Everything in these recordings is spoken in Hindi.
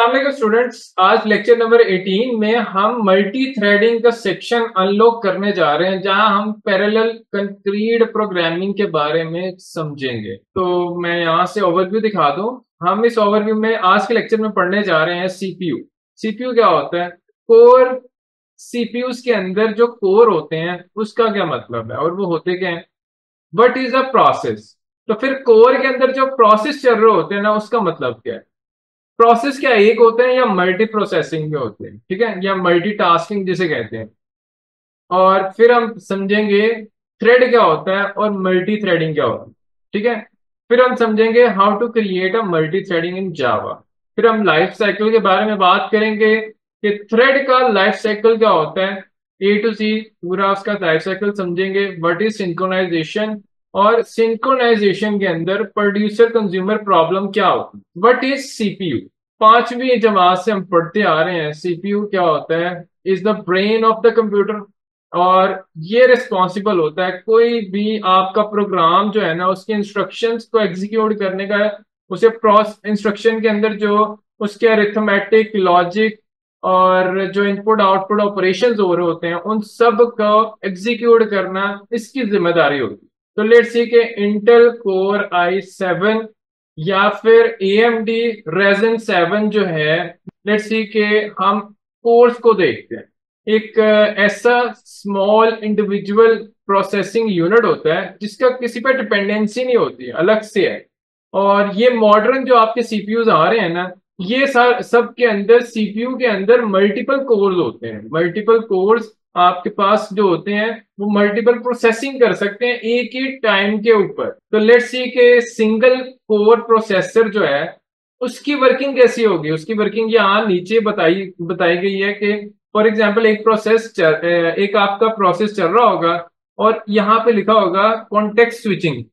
अस्सलाम वालेकुम स्टूडेंट्स। आज लेक्चर नंबर 18 में हम मल्टी थ्रेडिंग का सेक्शन अनलॉक करने जा रहे हैं, जहां हम पैरेलल कंक्रीट प्रोग्रामिंग के बारे में समझेंगे। तो मैं यहां से ओवरव्यू दिखा दूं। हम इस ओवरव्यू में आज के लेक्चर में पढ़ने जा रहे हैं सीपीयू। सीपीयू क्या होता है? कोर। सीपीयूज के अंदर जो कोर होते हैं उसका क्या मतलब है और वो होते क्या है? What is a process? तो फिर कोर के अंदर जो प्रोसेस चल रहे होते हैं ना, उसका मतलब क्या है? प्रोसेस क्या एक होते हैं या मल्टी प्रोसेसिंग के होते हैं, ठीक है, या मल्टीटास्किंग जिसे कहते हैं। और फिर हम समझेंगे थ्रेड क्या होता है और मल्टी थ्रेडिंग क्या होता है, ठीक है। फिर हम समझेंगे how to create a multi threading in Java. फिर हम लाइफ साइकिल के बारे में बात करेंगे कि थ्रेड का लाइफ साइकिल क्या होता है, ए टू सी पूरा उसका लाइफ साइकिल समझेंगे। व्हाट इज सिंक्रोनाइजेशन, और सिंक्रोनाइजेशन के अंदर प्रोड्यूसर कंज्यूमर प्रॉब्लम क्या होती है। What is CPU? पांचवी जमात से हम पढ़ते आ रहे हैं सीपीयू क्या होता है। Is the brain of the computer, और ये रिस्पॉन्सिबल होता है कोई भी आपका प्रोग्राम जो है ना, उसके इंस्ट्रक्शंस को एग्जीक्यूट करने का। उसे प्रोस इंस्ट्रक्शन के अंदर जो उसके अरिथमेटिक लॉजिक और जो इनपुट आउटपुट ऑपरेशंस हो रहे होते हैं, उन सब को एग्जीक्यूट करना इसकी जिम्मेदारी होती है। तो लेट्स सी के इंटेल कोर i7 या फिर AMD Ryzen 7 जो है, लेट्स सी के हम कोर्स को देखते हैं। एक ऐसा स्मॉल इंडिविजुअल प्रोसेसिंग यूनिट होता है जिसका किसी पर डिपेंडेंसी नहीं होती है, अलग से है। और ये मॉडर्न जो आपके सीपीयूज आ रहे हैं ना, ये सब के अंदर सीपीयू के अंदर मल्टीपल कोर्स होते हैं। मल्टीपल कोर्स आपके पास जो होते हैं वो मल्टीपल प्रोसेसिंग कर सकते हैं एक ही टाइम के ऊपर। तो लेट्स सी के सिंगल कोर प्रोसेसर जो है उसकी वर्किंग कैसी होगी, उसकी वर्किंग यहाँ नीचे बताई बताई गई है कि फॉर एग्जाम्पल एक आपका प्रोसेस चल रहा होगा और यहाँ पे लिखा होगा कॉन्टेक्स्ट स्विचिंग।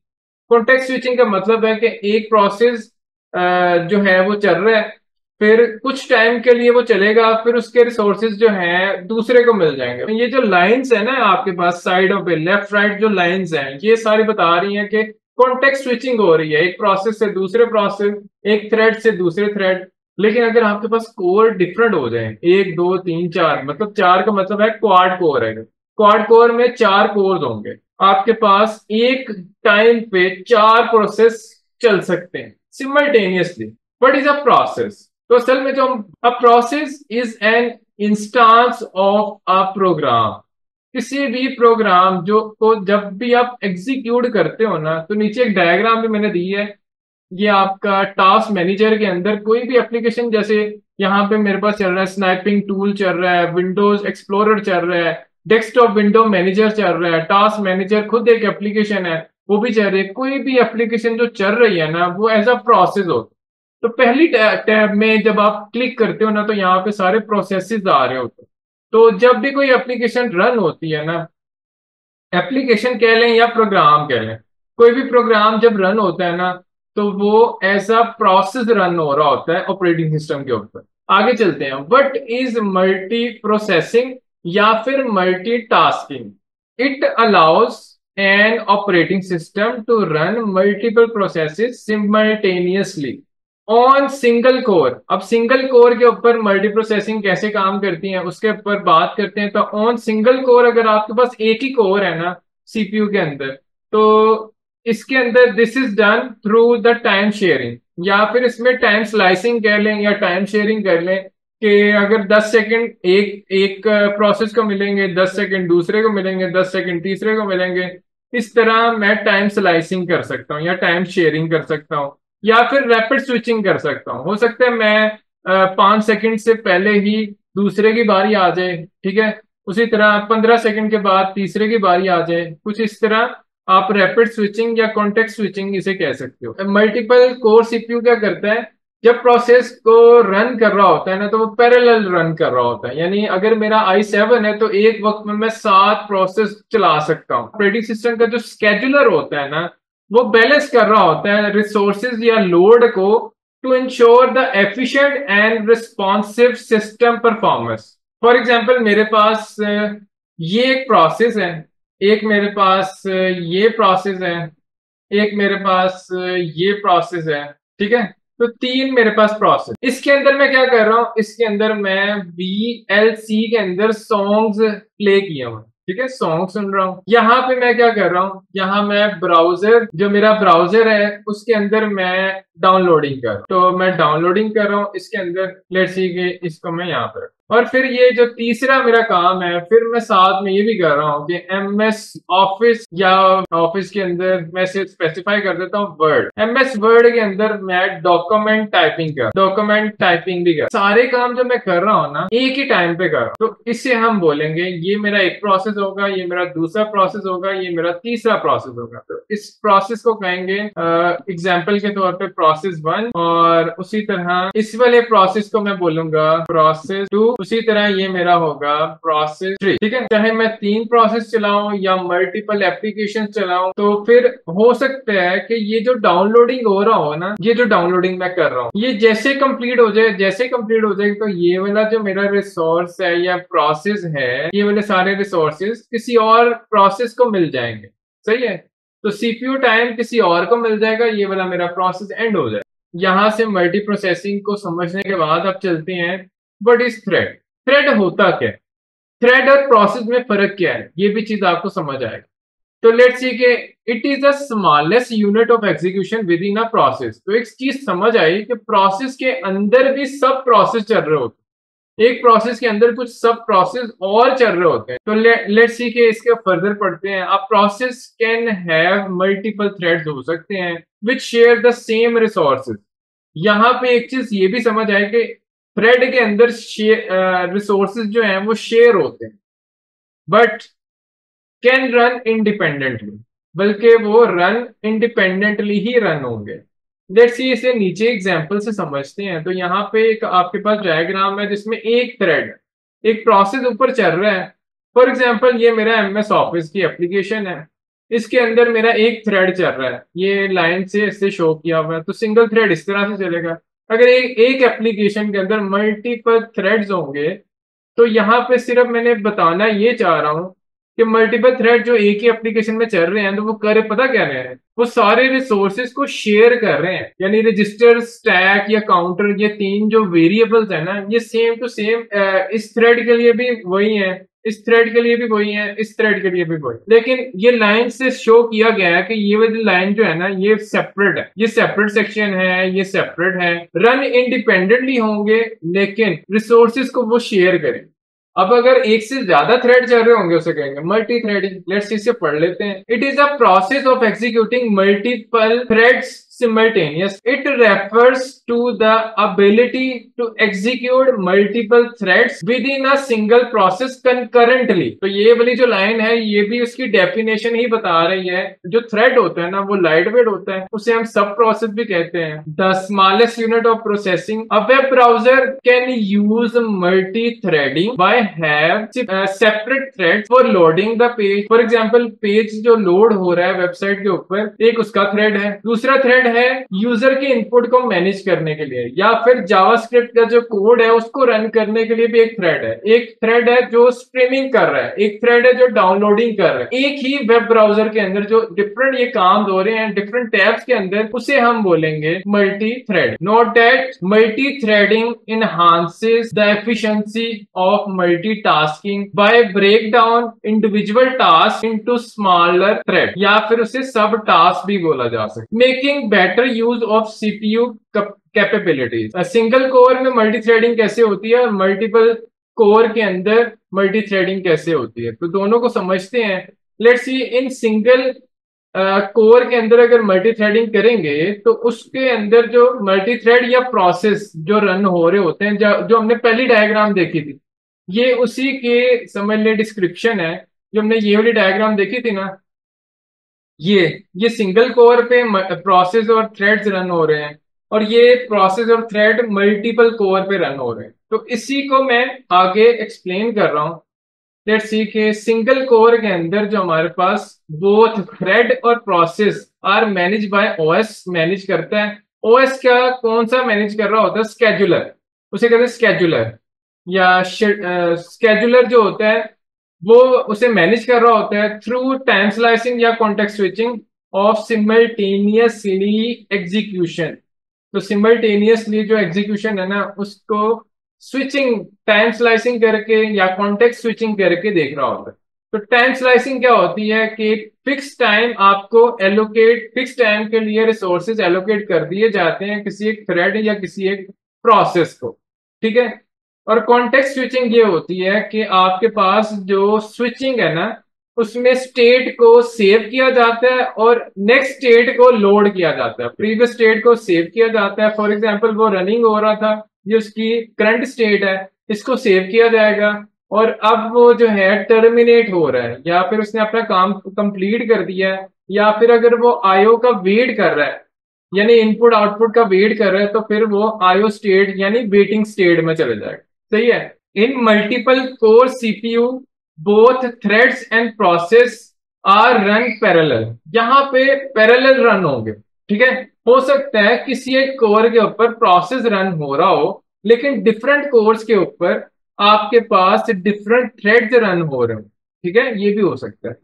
कॉन्टेक्स्ट स्विचिंग का मतलब है कि एक प्रोसेस जो है वो चल रहा है, फिर कुछ टाइम के लिए वो चलेगा, फिर उसके रिसोर्सेज जो हैं दूसरे को मिल जाएंगे। ये जो लाइंस है ना आपके पास साइड ऑफ लेफ्ट राइट जो लाइंस हैं, ये सारी बता रही हैं कि कॉन्टेक्स्ट स्विचिंग हो रही है एक प्रोसेस से दूसरे प्रोसेस, एक थ्रेड से दूसरे थ्रेड। लेकिन अगर आपके पास कोर डिफरेंट हो जाए, एक दो तीन चार, मतलब चार का मतलब है क्वाड कोर है। क्वाड कोर में चार कोर्स होंगे, आपके पास एक टाइम पे चार प्रोसेस चल सकते हैं simultaneously. What is a process? तो असल में जो a process is an instance of a program. किसी भी प्रोग्राम जो को जब भी आप एग्जीक्यूट करते हो ना, तो नीचे एक डायग्राम भी मैंने दी है। ये आपका टास्क मैनेजर के अंदर कोई भी एप्लीकेशन, जैसे यहाँ पे मेरे पास चल रहा है स्नैपिंग टूल चल रहा है, विंडोज एक्सप्लोरर चल रहा है, डेस्कटॉप विंडो मैनेजर चल रहा है, टास्क मैनेजर खुद एक एप्लीकेशन है वो भी चल रही है। कोई भी एप्लीकेशन जो चल रही है ना, वो एज अ प्रोसेस हो। तो पहली टैब में जब आप क्लिक करते हो ना, तो यहाँ पे सारे प्रोसेसेस आ रहे होते हैं। तो जब भी कोई एप्लीकेशन रन होती है ना, एप्लीकेशन कह लें या प्रोग्राम कह लें, कोई भी प्रोग्राम जब रन होता है ना, तो वो ऐसा प्रोसेस रन हो रहा होता है ऑपरेटिंग सिस्टम के ऊपर। आगे चलते हैं। व्हाट इज मल्टी प्रोसेसिंग या फिर multi tasking? It allows an operating system to run multiple processes simultaneously on single core. अब सिंगल कोर के ऊपर मल्टी प्रोसेसिंग कैसे काम करती है उसके ऊपर बात करते हैं। तो ऑन सिंगल कोर, अगर आपके पास एक ही कोर है ना सीपीयू के अंदर, तो इसके अंदर this is done through the time sharing, या फिर इसमें टाइम स्लाइसिंग कर लें या टाइम शेयरिंग कर लें कि अगर 10 सेकंड एक एक प्रोसेस को मिलेंगे, 10 सेकंड दूसरे को मिलेंगे, 10 सेकंड तीसरे को मिलेंगे। इस तरह मैं टाइम स्लाइसिंग कर सकता हूँ या टाइम शेयरिंग कर सकता हूँ, या फिर रैपिड स्विचिंग कर सकता हूँ। हो सकता है मैं 5 सेकंड से पहले ही दूसरे की बारी आ जाए, ठीक है, उसी तरह 15 सेकंड के बाद तीसरे की बारी आ जाए, कुछ इस तरह आप रैपिड स्विचिंग या कॉन्टेक्स्ट स्विचिंग इसे कह सकते हो। मल्टीपल कोर सीपीयू क्या करता है, जब प्रोसेस को रन कर रहा होता है ना, तो वो पैरेलल रन कर रहा होता है। यानी अगर मेरा i7 है तो एक वक्त में मैं 7 प्रोसेस चला सकता हूँ। ऑपरेटिंग सिस्टम का जो स्केड्यूलर होता है ना, वो बैलेंस कर रहा होता है रिसोर्सेज या लोड को to ensure the efficient and responsive system performance. For example मेरे पास ये एक प्रोसेस है, एक मेरे पास ये प्रोसेस है, एक मेरे पास ये प्रोसेस है, ठीक है। तो 3 मेरे पास प्रोसेस। इसके अंदर मैं क्या कर रहा हूं, इसके अंदर मैं VLC के अंदर सॉन्ग्स प्ले किया हुआ, ठीक है, सॉन्ग सुन रहा हूँ। यहाँ पे मैं क्या कर रहा हूँ, यहाँ मैं ब्राउजर, जो मेरा ब्राउजर है उसके अंदर मैं डाउनलोडिंग कर रहा हूँ। तो मैं डाउनलोडिंग कर रहा हूँ इसके अंदर, लेट्स सी के इसको मैं यहाँ पर, और फिर ये जो तीसरा मेरा काम है, फिर मैं साथ में ये भी कर रहा हूँ कि MS ऑफिस, या ऑफिस के अंदर मैं सिर्फ स्पेसिफाई कर देता हूँ वर्ड, MS वर्ड के अंदर मैं डॉक्यूमेंट टाइपिंग भी कर, सारे काम जो मैं कर रहा हूँ ना एक ही टाइम पे कर रहा हूँ। तो इससे हम बोलेंगे ये मेरा एक प्रोसेस होगा, ये मेरा दूसरा प्रोसेस होगा, ये मेरा तीसरा प्रोसेस होगा। तो इस प्रोसेस को कहेंगे एग्जाम्पल के तौर पे प्रोसेस 1, और उसी तरह इस वाले प्रोसेस को मैं बोलूंगा प्रोसेस 2, उसी तरह ये मेरा होगा प्रोसेस 3, ठीक है। चाहे मैं 3 प्रोसेस चलाऊं या मल्टीपल एप्लीकेशन चलाऊं, तो फिर हो सकता है कि ये जो डाउनलोडिंग हो रहा हो ना, ये जो डाउनलोडिंग मैं कर रहा हूँ, ये जैसे कंप्लीट हो जाए, जैसे कंप्लीट हो जाएगी, तो ये वाला जो मेरा रिसोर्स है या प्रोसेस है, ये वाले सारे रिसोर्सेज किसी और प्रोसेस को मिल जाएंगे, सही है। तो CPU टाइम किसी और को मिल जाएगा, ये वाला मेरा प्रोसेस एंड हो जाएगा। यहां से मल्टी प्रोसेसिंग को समझने के बाद अब चलते हैं व्हाट इज थ्रेड। थ्रेड होता क्या है, थ्रेड और प्रोसेस में फर्क क्या है, ये भी चीज आपको समझ आएगी। तो लेट्स सी के it is the smallest unit of execution with in a process. तो एक चीज समझ आई कि प्रोसेस के अंदर भी सब प्रोसेस चल रहे होते हैं, एक प्रोसेस के अंदर कुछ सब प्रोसेस और चल रहे होते हैं। तो लेट्स सी के इसके फर्दर पढ़ते हैं। A process can have multiple threads हो सकते हैं विच शेयर द सेम रिसोर्सेज। यहाँ पे एक चीज ये भी समझ आए कि थ्रेड के अंदर रिसोर्सेज जो हैं वो शेयर होते हैं, बट कैन रन इंडिपेंडेंटली, बल्कि वो रन इंडिपेंडेंटली ही रन होंगे। लेट्स सी इसे नीचे एग्जांपल से समझते हैं। तो यहाँ पे एक आपके पास डायग्राम है जिसमें एक थ्रेड, एक प्रोसेस ऊपर चल रहा है। फॉर एग्जांपल ये मेरा MS ऑफिस की एप्लीकेशन है, इसके अंदर मेरा एक थ्रेड चल रहा है, ये लाइन से इससे शो किया हुआ है। तो सिंगल थ्रेड इस तरह से चलेगा। अगर एक एप्लीकेशन के अंदर मल्टीपल थ्रेड्स होंगे, तो यहाँ पे सिर्फ मैंने बताना ये चाह रहा हूँ कि मल्टीपल थ्रेड जो एक ही एप्लीकेशन में चल रहे हैं, तो वो करे पता क्या रहे हैं, वो सारे रिसोर्सेज को शेयर कर रहे हैं। यानी रजिस्टर, स्टैक या काउंटर, ये 3 जो वेरिएबल्स है ना, ये सेम टू सेम इस थ्रेड के लिए भी वही है, इस थ्रेड के लिए भी वही है, इस थ्रेड के लिए भी वही। लेकिन ये लाइन से शो किया गया है कि ये वाली लाइन जो है ना, ये सेपरेट है, ये सेपरेट सेक्शन है, ये सेपरेट है, रन इंडिपेंडेंटली होंगे, लेकिन रिसोर्सेज को वो शेयर करें। अब अगर एक से ज्यादा थ्रेड चल रहे होंगे उसे कहेंगे मल्टी थ्रेडिंग। लेट्स इसे पढ़ लेते हैं। It is a process of executing multiple threads simultaneous. It refers to the ability to execute multiple threads within a single process concurrently. तो ये वाली जो लाइन है ये भी उसकी डेफिनेशन ही बता रही है। जो थ्रेड होता है ना वो लाइट वेट होता है, उसे हम सब प्रोसेस भी कहते हैं। The smallest unit of processing. A web browser can use multi-threading by have separate threads for loading the page. For example, page जो लोड हो रहा है वेबसाइट के ऊपर, एक उसका थ्रेड है, दूसरा थ्रेड है यूजर के इनपुट को मैनेज करने के लिए, या फिर जावास्क्रिप्ट का जो कोड है उसको रन करने के लिए भी एक थ्रेड है। एक थ्रेड है जो स्ट्रीमिंग कर रहा है, एक थ्रेड है जो डाउनलोडिंग कर रहा है। एक ही वेब ब्राउजर के अंदर जो डिफरेंट ये काम हो रहे हैं डिफरेंट टैब्स के अंदर, उसे हम बोलेंगे multi thread. Note that multi threading enhances the efficiency of multitasking by break down individual task into smaller thread, या फिर उसे सब टास्क भी बोला जा सकता है। Making better use of CPU capabilities. Single core में मल्टी थ्रेडिंग कैसे होती है और मल्टीपल कोर के अंदर मल्टी थ्रेडिंग कैसे होती है, तो दोनों को समझते हैं। Let's see in single core के अंदर अगर मल्टी थ्रेडिंग करेंगे तो उसके अंदर जो मल्टी थ्रेड या प्रोसेस जो रन हो रहे होते हैं, जो हमने पहली डायग्राम देखी थी, ये उसी के समझ ले डिस्क्रिप्शन है। जो हमने ये वाली डायग्राम देखी थी ना, ये सिंगल कोर पे प्रोसेस और थ्रेड्स रन हो रहे हैं, और ये प्रोसेस और थ्रेड मल्टीपल कोर पे रन हो रहे हैं। तो इसी को मैं आगे एक्सप्लेन कर रहा हूं। लेट्स सी के सिंगल कोर के अंदर जो हमारे पास बोथ थ्रेड और process are managed by OS, manage करता है। OS क्या कौन सा मैनेज कर रहा होता है? स्केड्यूलर, उसे कहते हैं स्केड्यूलर, या स्केड्यूलर जो होता है वो उसे मैनेज कर रहा होता है थ्रू टाइम स्लाइसिंग या context switching off simultaneously execution. तो सिमल्टेनियसली जो एग्जीक्यूशन है ना उसको स्विचिंग, टाइम स्लाइसिंग करके या कॉन्टेक्स्ट स्विचिंग करके देख रहा होता है। तो टाइम स्लाइसिंग क्या होती है कि फिक्स टाइम आपको एलोकेट, फिक्स टाइम के लिए रिसोर्सेज एलोकेट कर दिए जाते हैं किसी एक थ्रेड या किसी एक प्रोसेस को, ठीक है। और कॉन्टेक्स्ट स्विचिंग ये होती है कि आपके पास जो स्विचिंग है ना उसमें स्टेट को सेव किया जाता है और नेक्स्ट स्टेट को लोड किया जाता है। प्रीवियस स्टेट को सेव किया जाता है, फॉर एग्जांपल वो रनिंग हो रहा था, ये उसकी करंट स्टेट है, इसको सेव किया जाएगा। और अब वो जो है टर्मिनेट हो रहा है या फिर उसने अपना काम कंप्लीट कर दिया है, या फिर अगर वो आईओ का वेट कर रहा है यानी इनपुट आउटपुट का वेट कर रहा है, तो फिर वो आईओ स्टेट यानी वेटिंग स्टेट में चले जाएगा। सही है। In multiple core CPU both threads and process are run parallel. यहाँ पे पैरेलल रन होंगे, ठीक है। हो सकता है किसी एक कोर के ऊपर प्रोसेस रन हो रहा हो लेकिन डिफरेंट कोर्स के ऊपर आपके पास डिफरेंट थ्रेड्स रन हो रहे हो, ठीक है, ये भी हो सकता है।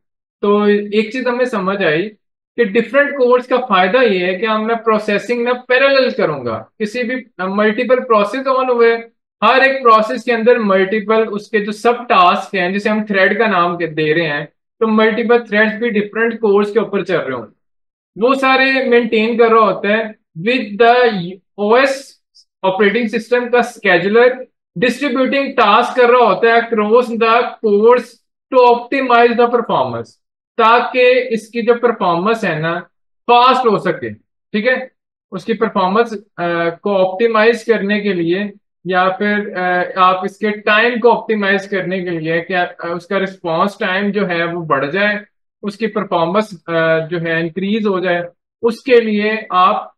तो एक चीज हमें समझ आई कि डिफरेंट कोर्स का फायदा ये है कि हम मैं प्रोसेसिंग में पैरेलल करूंगा, किसी भी मल्टीपल प्रोसेस ऑन हुए, हर एक प्रोसेस के अंदर मल्टीपल उसके जो सब टास्क हैं जिसे हम थ्रेड का नाम दे रहे हैं, तो मल्टीपल थ्रेड्स भी डिफरेंट कोर्स के ऊपर चल रहे हों, वो सारे मेंटेन कर रहा होता है with the OS operating system का स्केजुलर डिस्ट्रीब्यूटिंग टास्क कर रहा होता है across the cores to optimize the performance, ताकि इसकी जो परफॉर्मेंस है ना फास्ट हो सके, ठीक है। उसकी परफॉर्मेंस को ऑप्टिमाइज करने के लिए या फिर आप इसके टाइम को ऑप्टिमाइज करने के लिए क्या उसका रिस्पॉन्स टाइम जो है वो बढ़ जाए, उसकी परफॉर्मेंस जो है इंक्रीज हो जाए, उसके लिए आप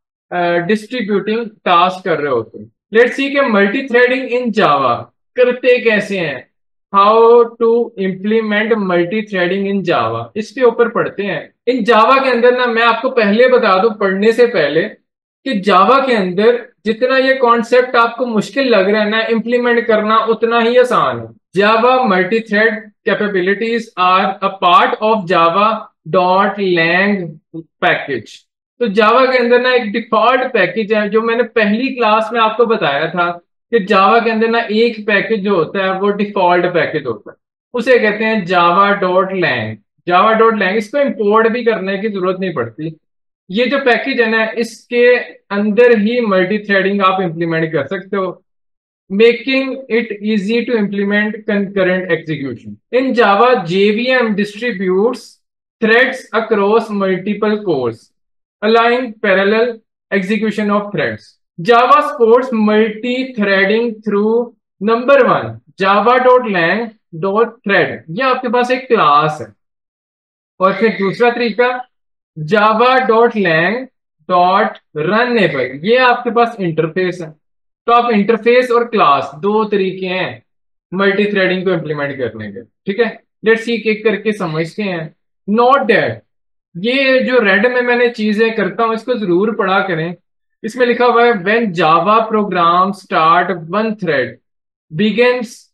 डिस्ट्रीब्यूटिंग टास्क कर रहे होते हैं। लेट्स सी के मल्टी थ्रेडिंग इन जावा करते कैसे हैं, how to implement multi threading in Java, इसके ऊपर पढ़ते हैं। इन जावा के अंदर ना मैं आपको पहले बता दूं पढ़ने से पहले कि जावा के अंदर जितना ये कॉन्सेप्ट आपको मुश्किल लग रहा है ना इम्प्लीमेंट करना उतना ही आसान है। Java multi thread capabilities are a part of Java dot lang package. तो जावा के अंदर ना एक डिफॉल्ट पैकेज है जो मैंने पहली क्लास में आपको बताया था कि जावा के अंदर ना एक पैकेज जो होता है वो डिफॉल्ट पैकेज होता है, उसे कहते हैं Java dot lang. Java dot lang, इसको इंपोर्ट भी करने की जरूरत नहीं पड़ती। ये जो पैकेज है ना इसके अंदर ही मल्टी थ्रेडिंग आप इंप्लीमेंट कर सकते हो, making it easy to implement concurrent execution. In Java, JVM distributes threads across multiple cores, allowing parallel execution of threads. Java supports multi-threading through number one, java.lang.thread, ये आपके पास एक क्लास है। और फिर दूसरा तरीका Java dot lang dot runnable, ये आपके पास इंटरफेस है। तो आप इंटरफेस और क्लास दो तरीके हैं मल्टी थ्रेडिंग को इंप्लीमेंट करने के, ठीक है। लेट्स सी एक करके समझते हैं। नोट दैट, ये जो रेड में मैंने चीजें करता हूं इसको जरूर पढ़ा करें। इसमें लिखा हुआ है when Java program start one thread begins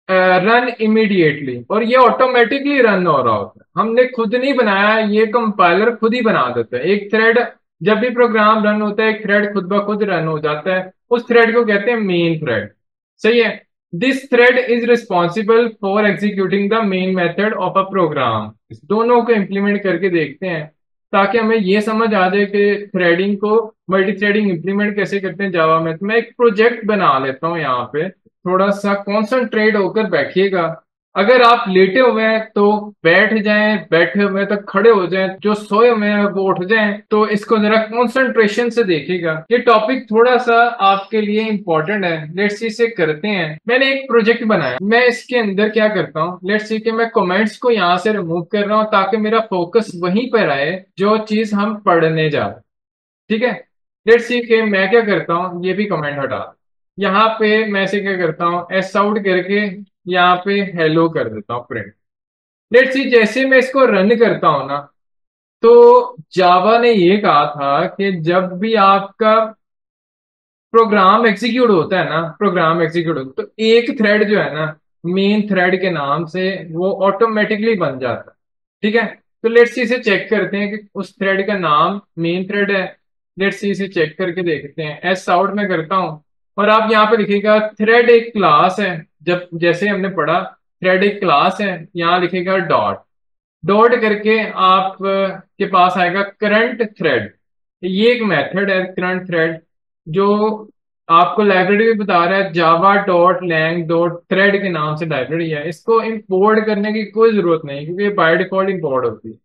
run immediately, और ये ऑटोमेटिकली रन हो रहा होता है, हमने खुद नहीं बनाया, ये कंपाइलर खुद ही बना देता है। एक थ्रेड जब भी प्रोग्राम रन होता है एक थ्रेड खुद ब खुद रन हो जाता है, उस थ्रेड को कहते हैं मेन थ्रेड। सही है। This thread is responsible for executing the main method of a program. इस दोनों को इंप्लीमेंट करके देखते हैं ताकि हमें ये समझ आ जाए कि थ्रेडिंग को, मल्टी थ्रेडिंग इंप्लीमेंट कैसे करते हैं जावा में। तो मैं एक प्रोजेक्ट बना लेता हूँ यहाँ पे, थोड़ा सा कॉन्सेंट्रेट होकर बैठिएगा। अगर आप लेटे हुए हैं तो बैठ जाएं, बैठे हुए हैं तो खड़े हो जाएं, जो सोए हुए हैं वो उठ जाएं। तो इसको जरा कॉन्सेंट्रेशन से देखिएगा, ये टॉपिक थोड़ा सा आपके लिए इंपॉर्टेंट है। लेट्स सी इसे करते हैं। मैंने एक प्रोजेक्ट बनाया, मैं इसके अंदर क्या करता हूँ, लेट्स सी कि मैं कमेंट्स को यहाँ से रिमूव कर रहा हूँ ताकि मेरा फोकस वहीं पर आए जो चीज हम पढ़ने जा रहे हैं, ठीक है। लेट्स सी कि मैं क्या करता हूँ, ये भी कमेंट हटा, यहाँ पे मैं से क्या करता हूँ एस आउट करके यहाँ पे हेलो कर देता हूँ प्रिंट। लेट्स सी जैसे मैं इसको रन करता हूँ ना, तो जावा ने ये कहा था कि जब भी आपका प्रोग्राम एग्जीक्यूट होता है ना, प्रोग्राम एग्जीक्यूट होता है तो एक थ्रेड जो है ना मेन थ्रेड के नाम से वो ऑटोमेटिकली बन जाता है, ठीक है। तो लेट्स सी इसे चेक करते हैं कि उस थ्रेड का नाम मेन थ्रेड है लेट्स सी इसे चेक करके देखते हैं। एस आउट में करता हूं और आप यहाँ पे लिखिएगा थ्रेड एक क्लास है। जब जैसे हमने पढ़ा थ्रेड एक क्लास है, यहाँ लिखिएगा डॉट। डॉट करके आप के पास आएगा करंट थ्रेड। ये एक मेथड है करंट थ्रेड, जो आपको लाइब्रेरी भी बता रहा है Java dot lang dot thread के नाम से लाइब्रेरी है। इसको इंपोर्ट करने की कोई जरूरत नहीं क्योंकि ये बाय डिफॉल्ट इंपोर्ट होती है।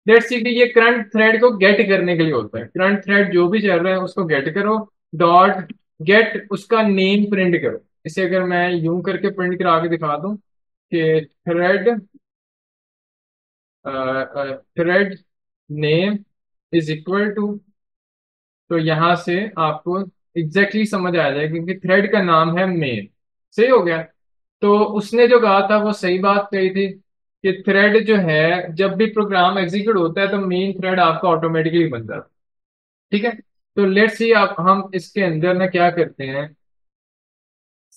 लेट्स सी कि ये करंट थ्रेड को गेट करने के लिए होता है। करंट थ्रेड जो भी चल रहा है उसको गेट करो। डॉट गेट उसका नेम प्रिंट करो। इसे अगर मैं यूं करके प्रिंट करा के दिखा दूं कि thread name is equal to, तो यहां से आपको एग्जैक्टली समझ आ जाएगा क्योंकि थ्रेड का नाम है मेन। सही हो गया। तो उसने जो कहा था वो सही बात कही थी कि थ्रेड जो है जब भी प्रोग्राम एग्जीक्यूट होता है तो मेन थ्रेड आपका ऑटोमेटिकली बन जाता है। ठीक है। तो लेट्स सी आप हम इसके अंदर ना क्या करते हैं,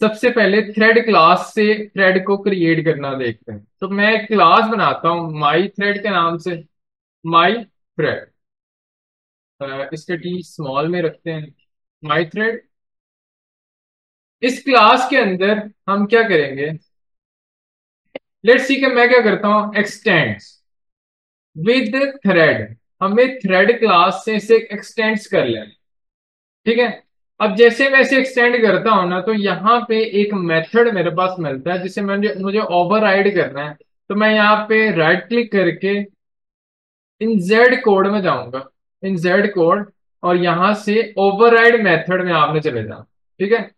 सबसे पहले थ्रेड क्लास से थ्रेड को क्रिएट करना देखते हैं। तो मैं एक क्लास बनाता हूं माई थ्रेड के नाम से। माई थ्रेड, इसके टी स्मॉल में रखते हैं। माई थ्रेड, इस क्लास के अंदर हम क्या करेंगे, लेट्स सी कि मैं क्या करता हूं एक्सटेंड्स विद थ्रेड। हमें थ्रेड क्लास से इसे एक्सटेंड्स कर लें। ठीक है। अब जैसे मैं इसे एक्सटेंड करता हूं ना तो यहाँ पे एक मेथड मेरे पास मिलता है जिसे मुझे मुझे ओवरराइड करना है। तो मैं यहाँ पे राइट क्लिक करके इन जेड कोड में जाऊंगा। इन जेड कोड, और यहां से ओवरराइड मेथड में आपने चले जाना। ठीक है।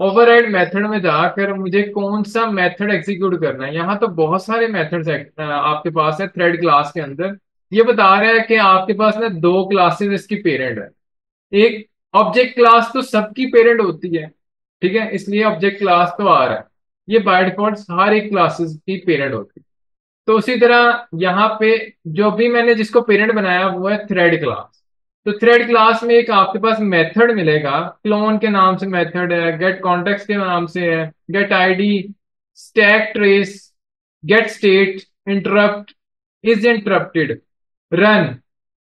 ओवरराइड मेथड में जाकर मुझे कौन सा मेथड एग्जीक्यूट करना है। यहाँ तो बहुत सारे मेथड्स आपके पास है थ्रेड क्लास के अंदर। ये बता रहा है कि आपके पास ना दो क्लासेस इसकी पेरेंट है। एक ऑब्जेक्ट क्लास तो सबकी पेरेंट होती है, ठीक है, इसलिए ऑब्जेक्ट क्लास तो आ रहा है। ये बाय डिफॉल्ट हर एक क्लासेस की पेरेंट होती है। तो उसी तरह यहाँ पे जो भी मैंने जिसको पेरेंट बनाया वो है थ्रेड क्लास। तो थ्रेड क्लास में एक आपके पास मेथड मिलेगा, क्लोन के नाम से मेथड है, गेट कॉन्टेक्स्ट के नाम से है, get ID, stack trace, get state, interrupt, is interrupted, run.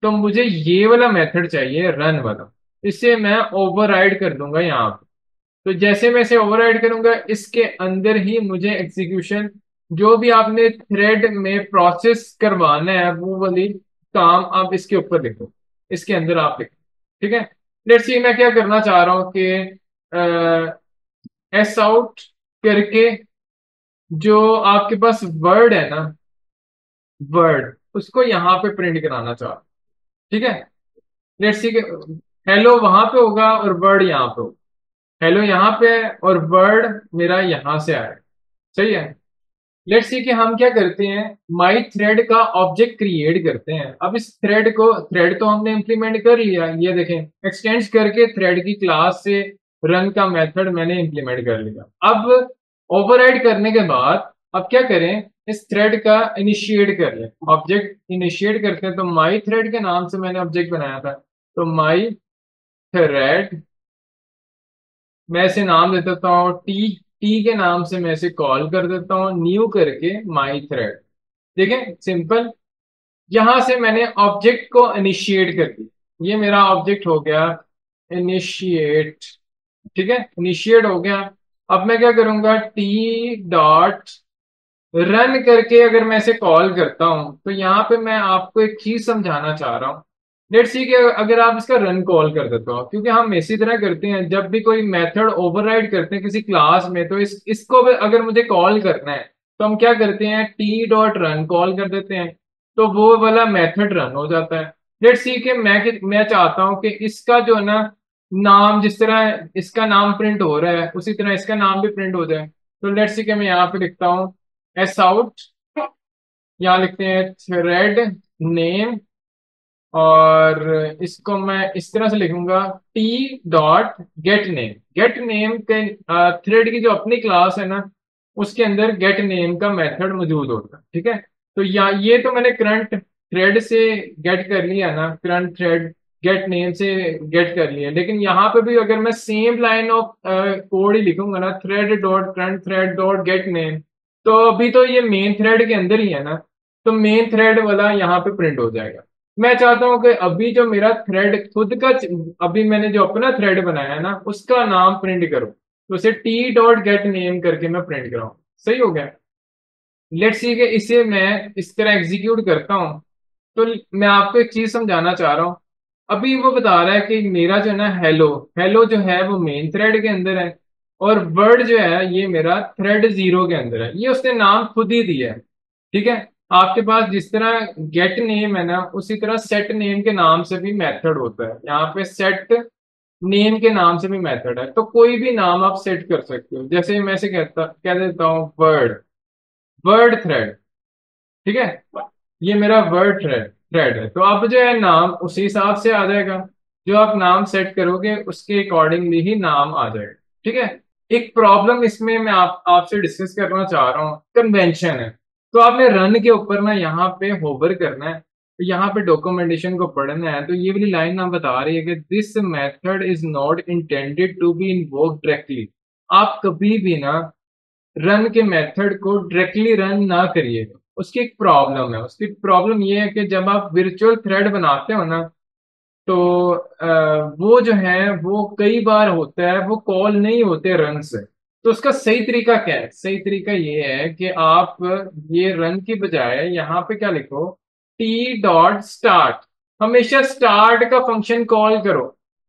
तो मुझे ये वाला मेथड चाहिए, रन वाला। इसे मैं ओवरराइड कर दूंगा यहाँ पे। तो जैसे मैं इसे ओवरराइड करूंगा इसके अंदर ही मुझे एग्जीक्यूशन जो भी आपने थ्रेड में प्रोसेस करवाना है वो वाली काम आप इसके ऊपर लिखो, इसके अंदर आप लिखो। ठीक है। लेट्स सी मैं क्या करना चाह रहा हूं कि एस आउट करके जो आपके पास वर्ड है ना, वर्ड उसको यहाँ पे प्रिंट कराना चाह रहा हूं। ठीक है। लेट्स सी हेलो वहां पे होगा और वर्ड यहाँ पे होगा। हेलो यहाँ पे है और वर्ड मेरा यहां से आया। सही है। लेट्स सी कि हम क्या करते हैं, माई थ्रेड का ऑब्जेक्ट क्रिएट करते हैं। अब इस थ्रेड तो हमने इंप्लीमेंट कर लिया, ये देखें एक्सटेंड्स करके थ्रेड की क्लास से रन का मेथड मैंने इंप्लीमेंट कर लिया। अब ओवरराइड करने के बाद अब क्या करें, इस थ्रेड का इनिशिएट कर लें। ऑब्जेक्ट इनिशिएट करते हैं तो माई थ्रेड के नाम से मैंने ऑब्जेक्ट बनाया था। तो माई थ्रेड, मैं इसे नाम दे देता हूँ टी। टी के नाम से मैं इसे कॉल कर देता हूँ न्यू करके माई थ्रेड। देखें सिंपल। यहां से मैंने ऑब्जेक्ट को इनिशिएट कर दिया, ये मेरा ऑब्जेक्ट हो गया इनिशिएट। ठीक है, इनिशिएट हो गया। अब मैं क्या करूंगा, टी डॉट रन करके अगर मैं इसे कॉल करता हूं तो यहां पे मैं आपको एक चीज समझाना चाह रहा हूं। लेट्स सी कि अगर आप इसका रन कॉल कर देते हो, क्योंकि हम इसी तरह करते हैं जब भी कोई मेथड ओवरराइड करते हैं किसी क्लास में, तो इसको भी अगर मुझे कॉल करना है तो हम क्या करते हैं, टी डॉट रन कॉल कर देते हैं, तो वो वाला मेथड रन हो जाता है। लेट्स सी कि मैं चाहता हूं कि इसका जो है ना नाम, जिस तरह इसका नाम प्रिंट हो रहा है उसी तरह इसका नाम भी प्रिंट हो जाए। तो लेट्स सी कि मैं यहाँ पे लिखता हूँ एस आउट, यहाँ लिखते हैं थ्रेड नेम, और इसको मैं इस तरह से लिखूंगा T dot gate name. Gate name के थ्रेड की जो अपनी क्लास है ना उसके अंदर गेट नेम का मेथड मौजूद होता है। ठीक है। तो ये तो मैंने करंट थ्रेड से गेट कर लिया ना, करंट थ्रेड गेट नेम से गेट कर लिया, लेकिन यहाँ पे भी अगर मैं सेम लाइन ऑफ कोड ही लिखूंगा ना, thread dot current thread dot gate name, तो अभी तो ये मेन थ्रेड के अंदर ही है ना, तो मेन थ्रेड वाला यहाँ पे प्रिंट हो जाएगा। मैं चाहता हूं कि अभी जो मेरा थ्रेड खुद का, अभी मैंने जो अपना थ्रेड बनाया है ना, उसका नाम प्रिंट करो, तो उसे टी डॉट गेट नेम करके मैं प्रिंट कराऊं। सही हो गया। लेट्स सी कि इसे मैं इस तरह एग्जीक्यूट करता हूं। तो मैं आपको एक चीज समझाना चाह रहा हूं। अभी वो बता रहा है कि मेरा जो है ना, हेलो, हेलो जो है वो मेन थ्रेड के अंदर है, और वर्ड जो है ये मेरा थ्रेड जीरो के अंदर है। ये उसने नाम खुद ही दिया है। ठीक है। आपके पास जिस तरह गेट नेम है ना, उसी तरह सेट नेम के नाम से भी मेथड होता है। यहाँ पे सेट नेम के नाम से भी मेथड है, तो कोई भी नाम आप सेट कर सकते हो। जैसे मैं से कह देता हूँ वर्ड, वर्ड थ्रेड। ठीक है। ये मेरा वर्ड थ्रेड थ्रेड है, तो अब जो है नाम उसी हिसाब से आ जाएगा। जो आप नाम सेट करोगे उसके अकॉर्डिंगली ही नाम आ जाएगा। ठीक है। एक प्रॉब्लम इसमें मैं आपसे डिस्कस करना चाह रहा हूँ, कन्वेंशन है। तो आपने रन के ऊपर ना यहाँ पे होवर करना है, तो यहाँ पे डॉक्यूमेंटेशन को पढ़ना है। तो ये वाली लाइन ना बता रही है कि this method is not intended to be invoked directly. आप कभी भी ना रन के मेथड को डायरेक्टली रन ना करिए। उसकी एक प्रॉब्लम है। उसकी प्रॉब्लम ये है कि जब आप वर्चुअल थ्रेड बनाते हो ना, तो वो जो है वो कई बार होता है वो कॉल नहीं होते रन से। तो उसका सही तरीका क्या है? सही तरीका ये है कि आप ये रन की बजाय यहाँ पे क्या लिखो, टी डॉट स्टार्ट। हमेशा स्टार्ट का फंक्शन कॉल करो।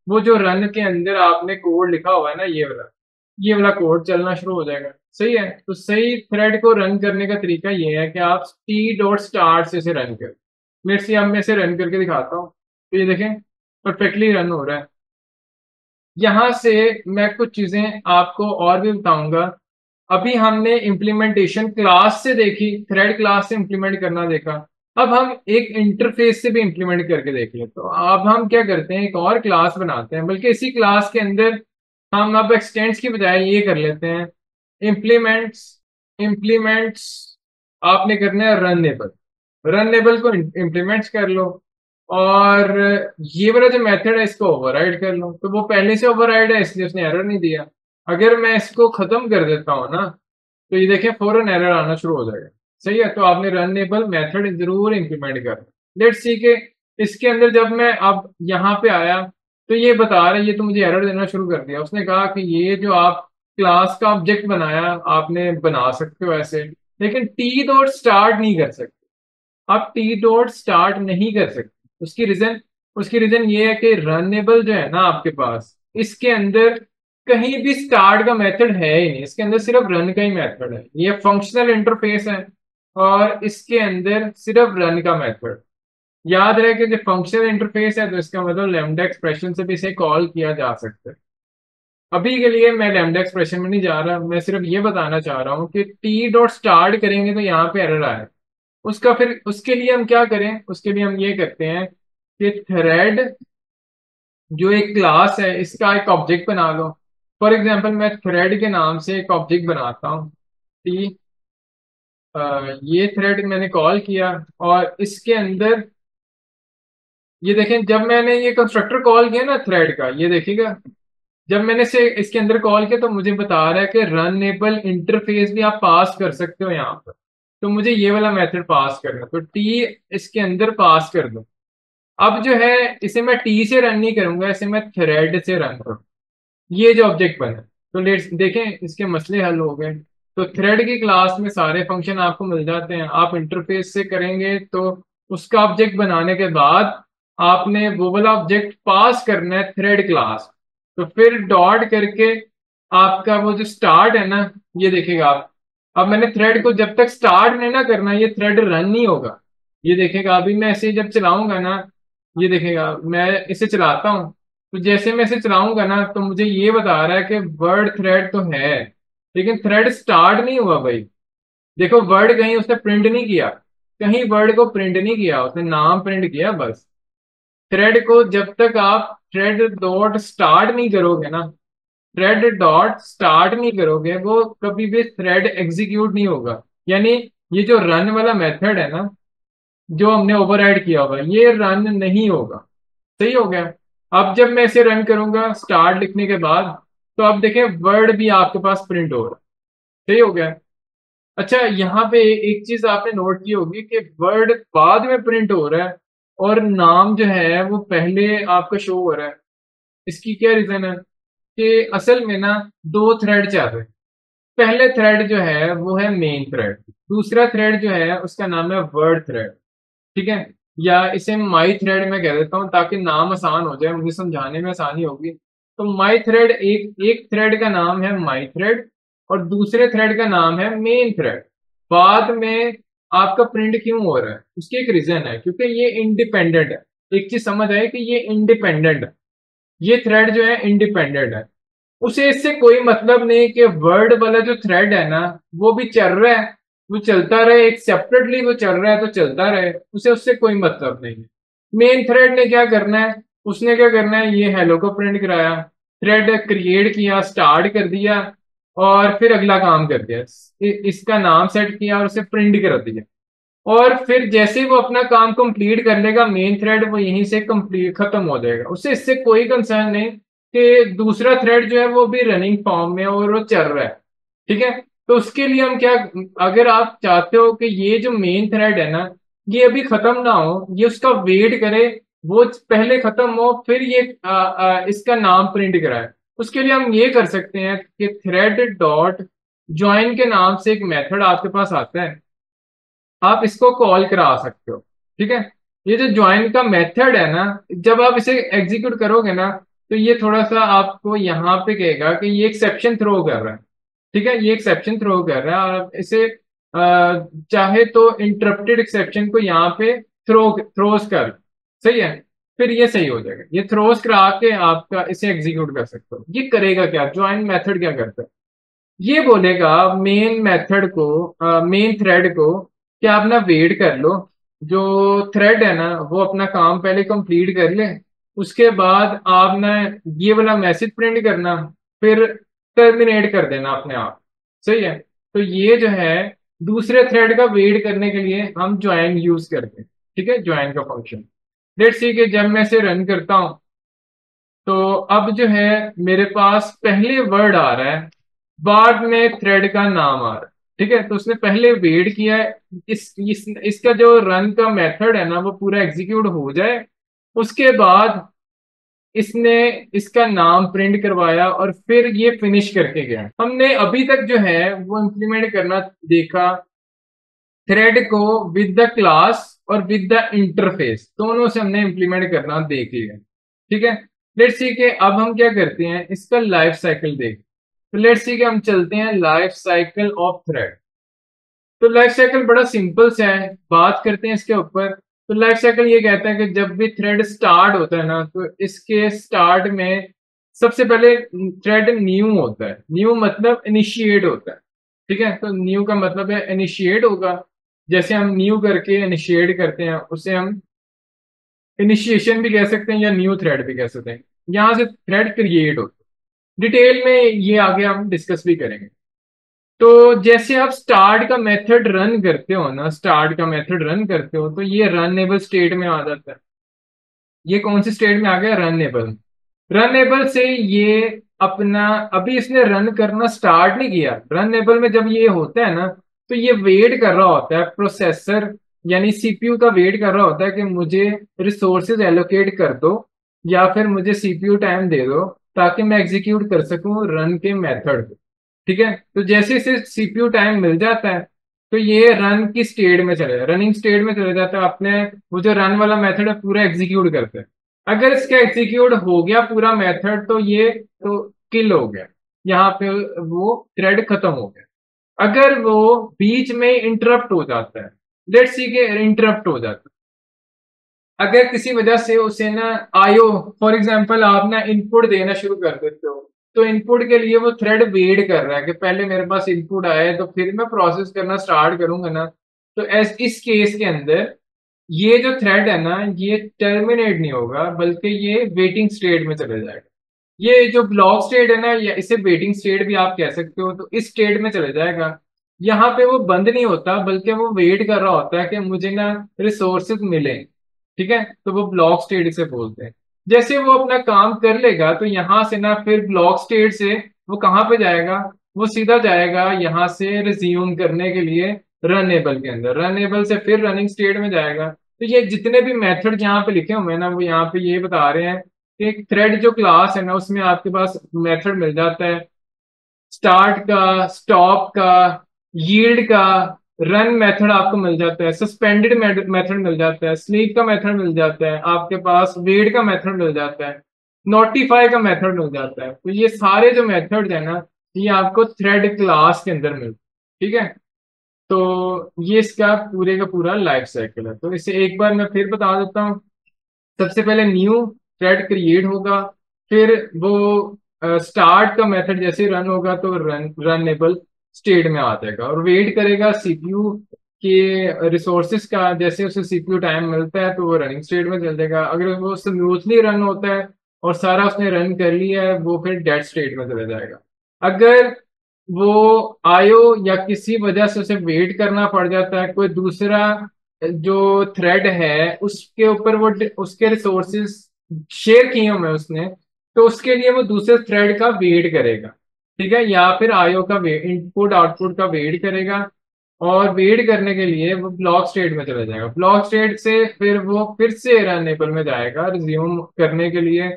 वो जो रन के अंदर आपने कोड लिखा हुआ है ना, ये वाला कोड चलना शुरू हो जाएगा। सही है। तो सही थ्रेड को रन करने का तरीका ये है कि आप टी डॉट स्टार्ट से इसे रन करें। मेरे से अब मैं इसे रन करके दिखाता हूँ। तो ये देखें, परफेक्टली रन हो रहा है। यहां से मैं कुछ चीजें आपको और भी बताऊंगा। अभी हमने इम्प्लीमेंटेशन क्लास से देखी, थ्रेड क्लास से इम्प्लीमेंट करना देखा। अब हम एक इंटरफेस से भी इम्प्लीमेंट करके देखें। तो अब हम क्या करते हैं, एक और क्लास बनाते हैं, बल्कि इसी क्लास के अंदर हम अब एक्सटेंड्स की बजाय ये कर लेते हैं, इम्प्लीमेंट्स। इम्प्लीमेंट्स आपने करना है रनेबल। रनेबल को इम्प्लीमेंट्स कर लो, और ये वाला जो मेथड है इसको ओवरराइड कर लो। तो वो पहले से ओवरराइड है, इसलिए उसने एरर नहीं दिया। अगर मैं इसको खत्म कर देता हूँ ना, तो ये देखिए फौरन एरर आना शुरू हो जाएगा। सही है। तो आपने रनेबल मेथड जरूर इंप्लीमेंट कर। लेट्स सी के इसके अंदर जब मैं अब यहाँ पे आया, तो ये बता रहा है, ये तो मुझे एरर देना शुरू कर दिया। उसने कहा कि ये जो आप क्लास का ऑब्जेक्ट बनाया, आपने बना सकते हो ऐसे, लेकिन टी डॉट स्टार्ट नहीं कर सकते। आप टी डॉट स्टार्ट नहीं कर सकते। उसकी रीजन ये है कि रनेबल जो है ना आपके पास, इसके अंदर कहीं भी स्टार्ट का मेथड है ही नहीं। इसके अंदर सिर्फ रन का ही मेथड है। ये फंक्शनल इंटरफेस है, और इसके अंदर सिर्फ रन का मेथड। याद रहे कि जो फंक्शनल इंटरफेस है, तो इसका मतलब लैम्डा एक्सप्रेशन से भी इसे कॉल किया जा सकता है। अभी के लिए मैं लैम्डा एक्सप्रेशन में नहीं जा रहा, मैं सिर्फ ये बताना चाह रहा हूँ कि टी डॉट स्टार्ट करेंगे तो यहाँ पे एरर आए। उसका फिर उसके लिए हम क्या करें? उसके लिए हम ये करते हैं कि थ्रेड जो एक क्लास है, इसका एक ऑब्जेक्ट बना लो। फॉर एग्जांपल मैं थ्रेड के नाम से एक ऑब्जेक्ट बनाता हूँ, टी। ये थ्रेड मैंने कॉल किया, और इसके अंदर ये देखें, जब मैंने ये कंस्ट्रक्टर कॉल किया ना थ्रेड का, ये देखिएगा, जब मैंने से इसके अंदर कॉल किया तो मुझे बता रहा है कि रनेबल इंटरफेस भी आप पास कर सकते हो यहाँ पर। तो मुझे ये वाला मेथड पास करना, तो टी इसके अंदर पास कर दो। अब जो है इसे मैं टी से रन नहीं करूंगा, इसे मैं थ्रेड से रन करूँ। ये जो ऑब्जेक्ट बना, तो लेट्स देखें इसके मसले हल हो गए। तो थ्रेड की क्लास में सारे फंक्शन आपको मिल जाते हैं। आप इंटरफेस से करेंगे तो उसका ऑब्जेक्ट बनाने के बाद आपने वो वाला ऑब्जेक्ट पास करना है थ्रेड क्लास। तो फिर डॉट करके आपका वो जो स्टार्ट है ना, ये देखिएगा आप। अब मैंने थ्रेड को जब तक स्टार्ट नहीं ना करना, ये थ्रेड रन नहीं होगा। ये देखिएगा, अभी मैं इसे जब चलाऊंगा ना, ये देखिएगा मैं इसे चलाता हूँ, तो जैसे मैं इसे चलाऊंगा ना, तो मुझे ये बता रहा है कि वर्ड थ्रेड तो है, लेकिन थ्रेड स्टार्ट नहीं हुआ भाई। देखो वर्ड कहीं उसने प्रिंट नहीं किया, कहीं वर्ड को प्रिंट नहीं किया, उसने नाम प्रिंट किया बस। थ्रेड को जब तक आप थ्रेड डॉट स्टार्ट नहीं करोगे ना, थ्रेड डॉट स्टार्ट नहीं करोगे, वो कभी भी थ्रेड एग्जीक्यूट नहीं होगा। यानी ये जो रन वाला मेथड है ना, जो हमने ओवरराइड किया होगा, ये रन नहीं होगा। सही हो गया। अब जब मैं इसे रन करूंगा स्टार्ट लिखने के बाद, तो अब देखें वर्ड भी आपके पास प्रिंट हो रहा है। सही हो गया। अच्छा, यहाँ पे एक चीज आपने नोट की होगी कि वर्ड बाद में प्रिंट हो रहा है, और नाम जो है वो पहले आपका शो हो रहा है। इसकी क्या रीजन है कि असल में ना दो थ्रेड चल रहे हैं। पहले थ्रेड जो है वो है मेन थ्रेड, दूसरा थ्रेड जो है उसका नाम है वर्ड थ्रेड। ठीक है, या इसे माई थ्रेड में कह देता हूँ ताकि नाम आसान हो जाए, मुझे समझाने में आसानी होगी। तो माई थ्रेड, एक एक थ्रेड का नाम है माई थ्रेड और दूसरे थ्रेड का नाम है मेन थ्रेड। बाद में आपका प्रिंट क्यों हो रहा है उसकी एक रीजन है, क्योंकि ये इंडिपेंडेंट है। एक चीज समझ आए कि ये इंडिपेंडेंट है, ये थ्रेड जो है इंडिपेंडेंट है। उसे इससे कोई मतलब नहीं कि वर्ड वाला जो थ्रेड है ना वो भी चल रहा है, वो चलता रहे, एक सेपरेटली वो चल रहा है तो चलता रहे, उसे उससे कोई मतलब नहीं है। मेन थ्रेड ने क्या करना है, उसने क्या करना है, ये हेलो को प्रिंट कराया, थ्रेड क्रिएट किया, स्टार्ट कर दिया और फिर अगला काम कर दिया, इसका नाम सेट किया और उसे प्रिंट कर दिया। और फिर जैसे ही वो अपना काम कंप्लीट कर लेगा मेन थ्रेड, वो यहीं से कंप्लीट खत्म हो जाएगा, उससे इससे कोई कंसर्न नहीं कि दूसरा थ्रेड जो है वो भी रनिंग फॉर्म में और वो चल रहा है। ठीक है, तो उसके लिए हम क्या, अगर आप चाहते हो कि ये जो मेन थ्रेड है ना ये अभी खत्म ना हो, ये उसका वेट करे, वो पहले खत्म हो फिर ये इसका नाम प्रिंट कराए, उसके लिए हम ये कर सकते हैं कि थ्रेड डॉट ज्वाइन के नाम से एक मेथड आपके पास आता है, आप इसको कॉल करा सकते हो। ठीक है, ये जो ज्वाइन का मेथड है ना, जब आप इसे एग्जीक्यूट करोगे ना तो ये थोड़ा सा आपको यहाँ पे कहेगा कि ये एक्सेप्शन थ्रो कर रहा है। ठीक है, ये एक्सेप्शन थ्रो कर रहा है, और आप इसे चाहे तो इंटरप्टेड एक्सेप्शन को यहाँ पे थ्रोस कर, सही है, फिर ये सही हो जाएगा। ये थ्रोस करा के आपका इसे एग्जीक्यूट कर सकते हो। ये करेगा क्या, ज्वाइन मेथड क्या करता है, ये बोलेगा मेन मेथड को, मेन थ्रेड को कि आप ना वेट कर लो, जो थ्रेड है ना वो अपना काम पहले कंप्लीट कर ले, उसके बाद आप ना ये वाला मैसेज प्रिंट करना, फिर टर्मिनेट कर देना अपने आप। सही है, तो ये जो है दूसरे थ्रेड का वेट करने के लिए हम ज्वाइन यूज करते हैं। ठीक है, ज्वाइन का फंक्शन। लेट्स सी कि जब मैं इसे रन करता हूं तो अब जो है मेरे पास पहले वर्ड आ रहा है, बाद में थ्रेड का नाम आ रहा है। ठीक है, तो उसने पहले वेट किया है, इसका जो रन का मेथड है ना वो पूरा एग्जीक्यूट हो जाए, उसके बाद इसने इसका नाम प्रिंट करवाया और फिर ये फिनिश करके गया। हमने अभी तक जो है वो इम्प्लीमेंट करना देखा थ्रेड को विद द क्लास और विद द इंटरफेस, दोनों से हमने इम्प्लीमेंट करना देख लिया। ठीक है, लेट्स सी के अब हम क्या करते हैं, इसका लाइफ साइकिल देख। तो लेट्स सी के हम चलते हैं लाइफ साइकिल ऑफ थ्रेड। तो लाइफ साइकिल बड़ा सिंपल सा है, बात करते हैं इसके ऊपर। तो लाइफ साइकिल ये कहता है कि जब भी थ्रेड स्टार्ट होता है ना तो इसके स्टार्ट में सबसे पहले थ्रेड न्यू होता है, न्यू मतलब इनिशिएट होता है। ठीक है, तो न्यू का मतलब है इनिशिएट होगा, जैसे हम न्यू करके इनिशिएट करते हैं उसे हम इनिशिएशन भी कह सकते हैं या न्यू थ्रेड भी कह सकते हैं। यहां से थ्रेड क्रिएट होता है, डिटेल में ये आगे हम डिस्कस भी करेंगे। तो जैसे आप स्टार्ट का मेथड रन करते हो ना, स्टार्ट का मेथड रन करते हो तो ये रनएबल स्टेट में आ जाता है। ये कौन सी स्टेट में आ गया, रनएबल। रनएबल से ये अपना, अभी इसने रन करना स्टार्ट नहीं किया, रनएबल में जब ये होता है ना तो ये वेट कर रहा होता है, प्रोसेसर यानी सीपीयू का वेट कर रहा होता है कि मुझे रिसोर्सेज एलोकेट कर दो या फिर मुझे सीपीयू टाइम दे दो ताकि मैं एग्जीक्यूट कर सकूं रन के मेथड। ठीक है, तो जैसे इसे सीपीयू टाइम मिल जाता है तो ये रन की स्टेट में चले जाता, रनिंग स्टेट में चले जाता है, अपने वो जो रन वाला मेथड है पूरा एग्जीक्यूट करते हैं। अगर इसका एग्जीक्यूट हो गया पूरा मेथड तो ये तो किल हो गया, यहाँ पे वो थ्रेड खत्म हो गया। अगर वो बीच में इंटरप्ट हो जाता है, लेट्स सी के इंटरप्ट हो जाता है, अगर किसी वजह से उसे ना आयो, फॉर एग्जांपल आप ना इनपुट देना शुरू कर देते हो, तो इनपुट के लिए वो थ्रेड वेट कर रहा है कि पहले मेरे पास इनपुट आए तो फिर मैं प्रोसेस करना स्टार्ट करूंगा ना। तो एस इस केस के अंदर ये जो थ्रेड है ना ये टर्मिनेट नहीं होगा बल्कि ये वेटिंग स्टेट में चले जाएगा। ये जो ब्लॉक स्टेट है ना, या इसे वेटिंग स्टेट भी आप कह सकते हो, तो इस स्टेट में चले जाएगा। यहाँ पे वो बंद नहीं होता बल्कि वो वेट कर रहा होता है कि मुझे ना रिसोर्सेज मिले। ठीक है, तो वो ब्लॉक स्टेट से बोलते हैं। जैसे वो अपना काम कर लेगा तो यहाँ से ना फिर ब्लॉक स्टेट से वो कहाँ पे जाएगा, वो सीधा जाएगा यहाँ से रिज्यूम करने के लिए रनेबल के अंदर, रनेबल से फिर रनिंग स्टेट में जाएगा, तो ये जितने भी मेथड यहाँ पे लिखे हुए हैं ना, वो यहाँ पे ये बता रहे हैं कि एक थ्रेड जो क्लास है ना, उसमें आपके पास मेथड मिल जाता है स्टार्ट का, स्टॉप का, यील्ड का, रन मेथड आपको मिल जाता है, सस्पेंडेड मेथड मिल जाता है, स्लीप का मेथड मिल जाता है, आपके पास वेट का मेथड मिल जाता है, नोटिफाई का मेथड मिल जाता है। तो ये सारे जो मेथड्स है ना, ये आपको थ्रेड क्लास के अंदर मिलते हैं। ठीक है, तो ये इसका पूरे का पूरा लाइफ साइकिल है। तो इसे एक बार मैं फिर बता देता हूँ। सबसे पहले न्यू थ्रेड क्रिएट होगा, फिर वो स्टार्ट का मेथड जैसे रन होगा तो रनेबल स्टेट में आ जाएगा और वेट करेगा सीपीयू के रिसोर्सेज का। जैसे उसे सीपीयू टाइम मिलता है तो वो रनिंग स्टेट में चल जाएगा। अगर वो स्मूथली रन होता है और सारा उसने रन कर लिया है, वो फिर डेड स्टेट में चला जाएगा। अगर वो आयो या किसी वजह से उसे वेट करना पड़ जाता है, कोई दूसरा जो थ्रेड है उसके ऊपर वो उसके रिसोर्सेज शेयर किए हुए हैं उसने, तो उसके लिए वो दूसरे थ्रेड का वेट करेगा। ठीक है, या फिर आईओ का वेट, इनपुट आउटपुट का वेट करेगा। और वेट करने के लिए वो ब्लॉक स्टेट में चला जाएगा। ब्लॉक स्टेट से फिर वो फिर से रनेबल में जाएगा रिज्यूम करने के लिए,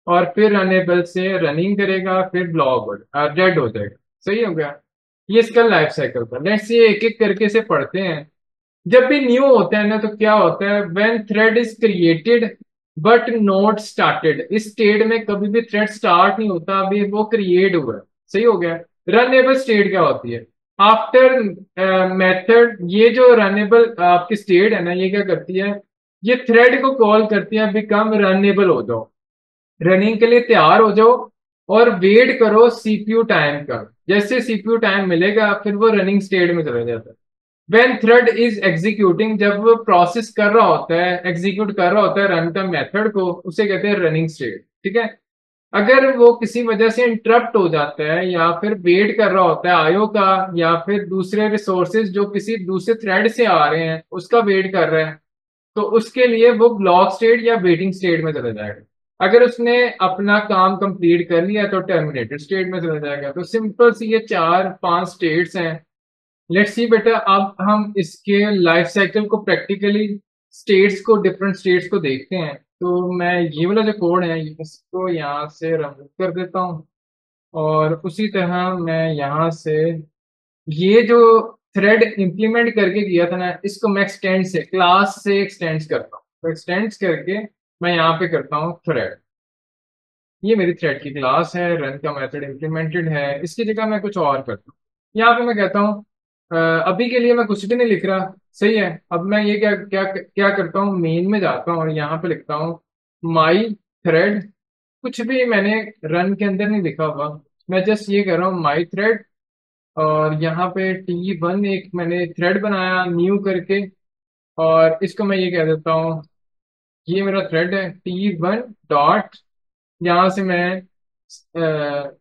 और फिर रनेबल से रनिंग करेगा, फिर ब्लॉक डेड हो जाएगा। सही हो गया, ये इसका लाइफ साइकिल था। लेट्स ये एक एक करके से पढ़ते हैं। जब भी न्यू होता है ना, तो क्या होता है, when thread is created but not started. इस स्टेट में कभी भी थ्रेड स्टार्ट नहीं होता, अभी वो क्रिएट हुआ है। सही हो गया। रनेबल स्टेट क्या होती है, आफ्टर मेथड, ये जो रनेबल आपकी स्टेट है ना, ये क्या करती है, ये थ्रेड को कॉल करती है बिकम रनेबल हो जाओ, रनिंग के लिए तैयार हो जाओ और वेट करो सीपीयू टाइम का। जैसे सीपीयू टाइम मिलेगा फिर वो रनिंग स्टेट में चला जाता है। वेन थ्रेड इज एग्जीक्यूटिंग, जब वो प्रोसेस कर रहा होता है, एग्जीक्यूट कर रहा होता है रन टाइम मेथड को, उसे कहते हैं रनिंग स्टेट। ठीक है, अगर वो किसी वजह से इंटरप्ट हो जाता है या फिर वेट कर रहा होता है आयो का, या फिर दूसरे रिसोर्सेज जो किसी दूसरे थ्रेड से आ रहे हैं उसका वेट कर रहे हैं, तो उसके लिए वो ब्लॉक स्टेट या वेटिंग स्टेट में चला जाएगा। अगर उसने अपना काम कंप्लीट कर लिया तो टर्मिनेटेड स्टेट में चला जाएगा। तो सिंपल सी ये चार पांच स्टेट्स हैं। लेट्स सी बेटा, अब हम इसके लाइफ साइकिल को प्रैक्टिकली स्टेट्स को, डिफरेंट स्टेट्स को देखते हैं। तो मैं ये वाला जो कोड है इसको यहाँ से रिमूव कर देता हूँ, और उसी तरह मैं यहाँ से ये जो थ्रेड इंप्लीमेंट करके किया था ना, इसको मैं एक्सटेंड से, क्लास से एक्सटेंड करता हूँ। तो एक्सटेंड करके मैं यहाँ पे करता हूँ थ्रेड। ये मेरी थ्रेड की क्लास है, रन का मेथड इंप्लीमेंटेड है। इसकी जगह मैं कुछ और करता हूँ। यहाँ पे मैं कहता हूँ अभी के लिए मैं कुछ भी नहीं लिख रहा। सही है, अब मैं ये क्या क्या क्या करता हूँ, मेन में जाता हूँ और यहाँ पे लिखता हूँ माई थ्रेड। कुछ भी मैंने रन के अंदर नहीं लिखा हुआ, मैं जस्ट ये कर रहा हूँ माई थ्रेड। और यहाँ पे T1 एक मैंने थ्रेड बनाया न्यू करके, और इसको मैं ये कह देता हूँ, ये मेरा थ्रेड है T1 डॉट। यहाँ से मैं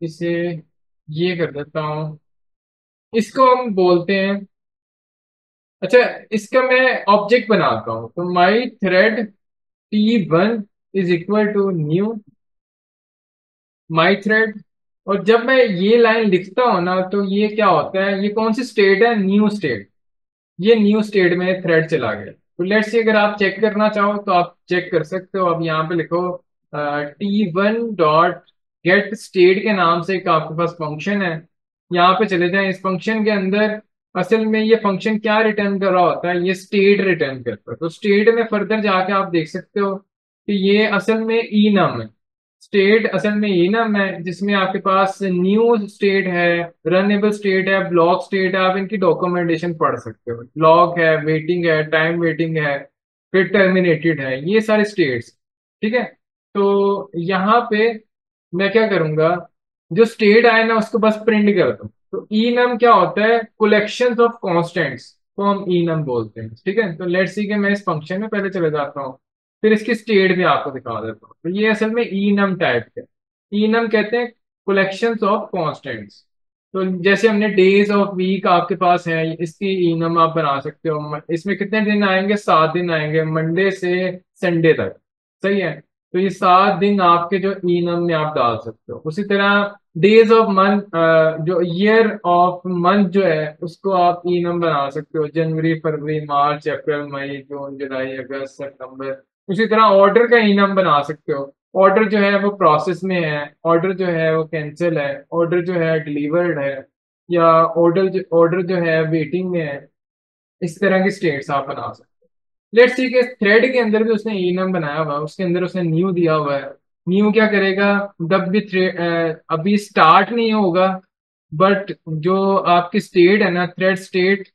इसे ये कर देता हूँ, इसको हम बोलते हैं, अच्छा, इसका मैं ऑब्जेक्ट बनाता हूँ। तो my thread T1 is equal to new my thread. और जब मैं ये लाइन लिखता हूँ ना, तो ये क्या होता है, ये कौन सी स्टेट है, न्यू स्टेट। ये न्यू स्टेट में थ्रेड चला गया। तो लेट्स से अगर आप चेक करना चाहो तो आप चेक कर सकते हो। अब यहाँ पे लिखो T1 डॉट गेट स्टेट के नाम से एक आपके पास फंक्शन है। यहाँ पे चले जाएं, इस फंक्शन के अंदर असल में ये फंक्शन क्या रिटर्न कर रहा होता है, ये स्टेट रिटर्न करता है। तो स्टेट में फर्दर जाके आप देख सकते हो कि ये असल में ई नम है। स्टेट असल में ई नम है, जिसमें आपके पास न्यू स्टेट है, रनेबल स्टेट है, ब्लॉक स्टेट है। आप इनकी डॉक्यूमेंटेशन पढ़ सकते हो, लॉग है, वेटिंग है, टाइम वेटिंग है, फिर टर्मिनेटेड है, ये सारे स्टेट्स। ठीक है, तो यहाँ पे मैं क्या करूंगा, जो स्टेट आए ना उसको बस प्रिंट कर दूं। तो ई नम क्या होता है, कलेक्शन ऑफ कॉन्स्टेंट्स को हम ई नम बोलते हैं। ठीक है, तो लेट्स सी कि मैं इस फंक्शन में पहले चले जाता हूँ, फिर इसकी स्टेट भी आपको दिखा देता हूँ। तो ये असल में ई नम टाइप है। ई नम कहते हैं कलेक्शन ऑफ कॉन्स्टेंट्स। तो जैसे हमने डेज ऑफ वीक आपके पास है, इसकी ई नम आप बना सकते हो। इसमें कितने दिन आएंगे, 7 दिन आएंगे, मंडे से संडे तक। सही है, तो ये 7 दिन आपके जो इनम में आप डाल सकते हो। उसी तरह डेज ऑफ मंथ, जो ईयर ऑफ मंथ जो है उसको आप इनम बना सकते हो, जनवरी फरवरी मार्च अप्रैल मई जून जुलाई अगस्त सितंबर। उसी तरह ऑर्डर का इनम बना सकते हो, ऑर्डर जो है वो प्रोसेस में है, ऑर्डर जो है वो कैंसिल है, ऑर्डर जो है डिलीवर्ड है, या ऑर्डर जो है वेटिंग में है। इस तरह की स्टेट्स आप बना सकते हो। लेट्स सी के थ्रेड के अंदर भी उसने इनम बनाया हुआ है, उसके अंदर उसने न्यू दिया हुआ है। न्यू क्या करेगा, जब भी थ्रेड अभी स्टार्ट नहीं होगा, बट जो आपकी स्टेट है ना, थ्रेड स्टेट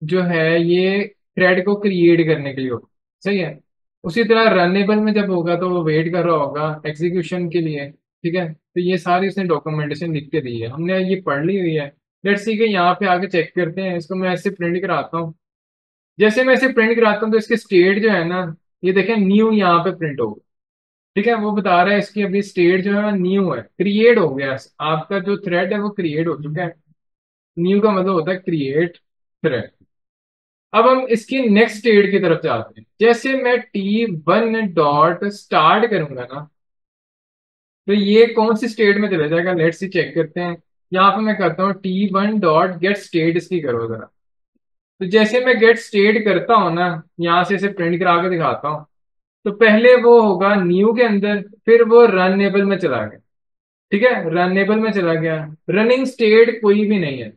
जो है ये थ्रेड को क्रिएट करने के लिए होगा। सही है। उसी तरह रनेबल में जब होगा तो वो वेट कर रहा होगा एग्जीक्यूशन के लिए। ठीक है, तो ये सारी उसने डॉक्यूमेंटेशन लिख के दी है, हमने ये पढ़ ली हुई है। लेट्स सी के यहाँ पे आगे चेक करते हैं, इसको मैं ऐसे प्रिंट कराता हूँ। जैसे मैं इसे प्रिंट कराता हूँ तो इसकी स्टेट जो है ना, ये देखें न्यू यहाँ पे प्रिंट होगा। ठीक है, वो बता रहा है इसकी अभी स्टेट जो है न्यू है, क्रिएट हो गया। आपका जो थ्रेड है वो क्रिएट हो चुका है। न्यू का मतलब होता है क्रिएट थ्रेड। अब हम इसकी नेक्स्ट स्टेट की तरफ जाते हैं। जैसे मैं T1 डॉट स्टार्ट करूंगा ना, तो ये कौन सी स्टेट में चला जाएगा, लेट्स सी चेक करते हैं। यहाँ पे मैं करता हूँ T1 डॉट गेट स्टेट, इसकी करो जरा। तो जैसे मैं गेट स्टेट करता हूँ ना, यहाँ से इसे प्रिंट करा के दिखाता हूँ। तो पहले वो होगा न्यू के अंदर, फिर वो रनेबल में चला गया। ठीक है, रनेबल में चला गया। रनिंग स्टेट कोई भी नहीं है।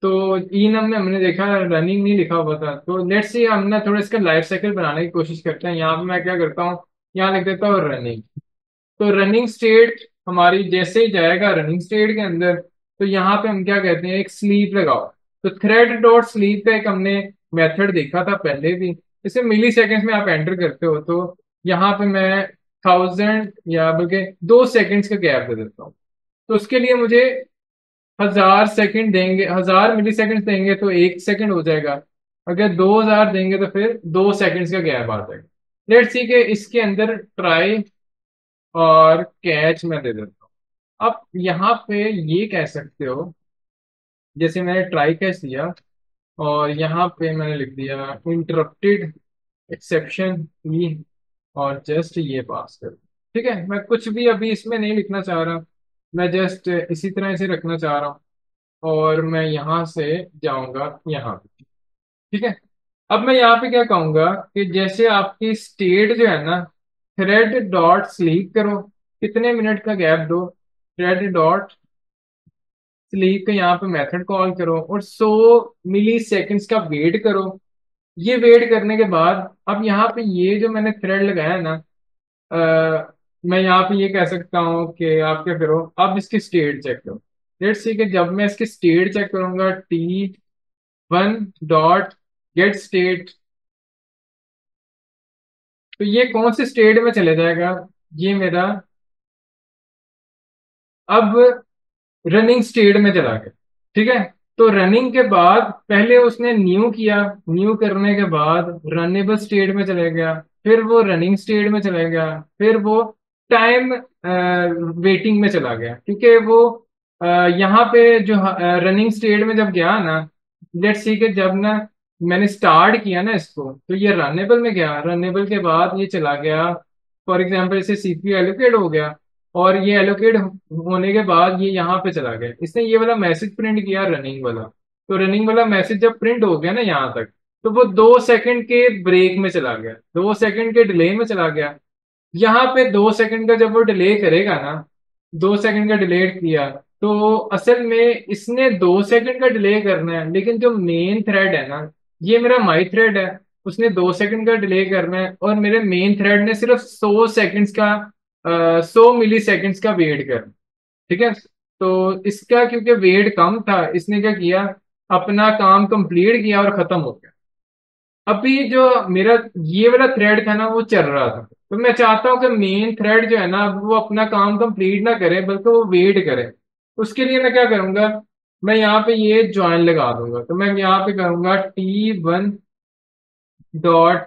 तो इनम में हमने देखा रनिंग नहीं लिखा हुआ था, तो लेट्स सी हम ना थोड़ा इसका लाइफ साइकिल बनाने की कोशिश करते हैं। यहाँ पे मैं क्या करता हूँ, यहाँ लिख देता हूँ रनिंग। तो रनिंग स्टेट हमारी जैसे ही जाएगा रनिंग स्टेट के अंदर, तो यहाँ पे हम क्या कहते हैं, एक स्लीप लगाओ। तो थ्रेड डॉट स्लीप का एक हमने मेथड देखा था पहले भी। इसे मिली सेकेंड्स में आप एंटर करते हो, तो यहाँ पे मैं 1000 या बल्कि 2 सेकेंड्स का गैप दे देता हूँ। तो उसके लिए मुझे 1000 सेकेंड देंगे, 1000 मिली सेकेंड देंगे तो 1 सेकेंड हो जाएगा। अगर 2000 देंगे तो फिर 2 सेकेंड्स का गैप आ जाएगा। लेट्स सी के इसके अंदर ट्राई और कैच में दे देता हूँ। अब यहाँ पे ये कह सकते हो, जैसे मैंने ट्राई कैच दिया और यहाँ पे मैंने लिख दिया इंटरप्टेड एक्सेप्शन ई, और जस्ट ये पास कर। ठीक है, मैं कुछ भी अभी इसमें नहीं लिखना चाह रहा, मैं जस्ट इसी तरह से रखना चाह रहा हूँ। और मैं यहाँ से जाऊंगा यहाँ पे। ठीक है, अब मैं यहाँ पे क्या कहूंगा कि जैसे आपकी स्टेट जो है ना, थ्रेड डॉट स्लीप करो, कितने मिनट का गैप दो, थ्रेड डॉट स्लीप का यहाँ पे मेथड कॉल करो और 100 मिली सेकेंड्स का वेट करो। ये वेट करने के बाद अब यहाँ पे ये जो मैंने थ्रेड लगाया है ना, मैं यहाँ पे ये कह सकता हूँ कि आप क्या करो, अब इसकी स्टेट चेक करो। लेट्स सी कि जब मैं इसकी स्टेट चेक करूंगा T1 डॉट गेट स्टेट, तो ये कौन सी स्टेट में चले जाएगा, ये मेरा अब रनिंग स्टेट में चला गया। ठीक है, तो रनिंग के बाद पहले उसने न्यू किया, न्यू करने के बाद रनेबल स्टेट में चला गया, फिर वो रनिंग स्टेट में चला गया, फिर वो टाइम वेटिंग में चला गया, क्योंकि वो अ, यहाँ पे जो रनिंग स्टेट में जब गया ना, लेट्स सी के जब ना मैंने स्टार्ट किया ना इसको, तो ये रनेबल में गया, रनेबल के बाद ये चला गया, फॉर एग्जाम्पल इसे सीपीयू एलोकेट हो गया, और ये एलोकेट होने के बाद ये यहाँ पे चला गया, इसने ये वाला मैसेज प्रिंट किया रनिंग वाला। तो रनिंग वाला मैसेज जब प्रिंट हो गया ना यहाँ तक, तो वो 2 सेकंड के ब्रेक में चला गया, 2 सेकंड के डिले में चला गया। यहाँ पे 2 सेकंड का जब वो डिले करेगा ना, 2 सेकंड का डिले किया, तो असल में इसने 2 सेकंड का डिले करना है, लेकिन जो मेन थ्रेड है ना, ये मेरा माई थ्रेड है, उसने 2 सेकंड का डिले करना है, और मेरे मेन थ्रेड ने सिर्फ 100 सेकंड्स का 100 मिली सेकंड्स का वेट करना। ठीक है, तो इसका क्योंकि वेट कम था, इसने क्या किया, अपना काम कंप्लीट किया और खत्म हो गया। अभी जो मेरा ये वाला थ्रेड था ना वो चल रहा था, तो मैं चाहता हूँ कि मेन थ्रेड जो है ना वो अपना काम कंप्लीट ना करे बल्कि वो वेट करे। उसके लिए मैं क्या करूंगा, मैं यहाँ पे ये ज्वाइन लगा दूंगा, तो मैं यहाँ पे करूंगा T1 डॉट,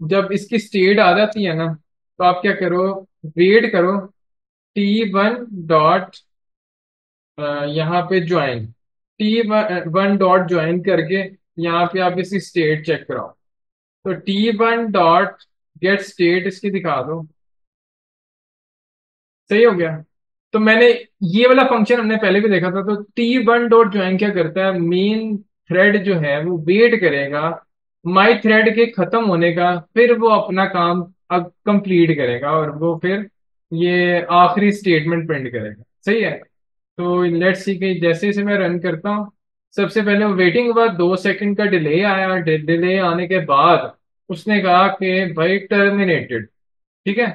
जब इसकी स्टेट आ जाती है ना, तो आप क्या करो, वेट करो, T1 डॉट यहाँ पे ज्वाइन, T1 डॉट ज्वाइन करके यहाँ पे आप इसकी स्टेट चेक कराओ। तो T1 डॉट गेट स्टेट इसकी दिखा दो। सही हो गया। तो मैंने ये वाला फंक्शन हमने पहले भी देखा था। तो T1 डॉट ज्वाइन क्या करता है, मेन थ्रेड जो है वो वेट करेगा माई थ्रेड के खत्म होने का, फिर वो अपना काम अब कंप्लीट करेगा और वो फिर ये आखिरी स्टेटमेंट प्रिंट करेगा। सही है। तो लेट्स सी कि जैसे इसे मैं रन करता हूँ, सबसे पहले वो वेटिंग के बाद 2 सेकंड का डिले आया। डिले आने के बाद उसने कहा कि भाई टर्मिनेटेड। ठीक है।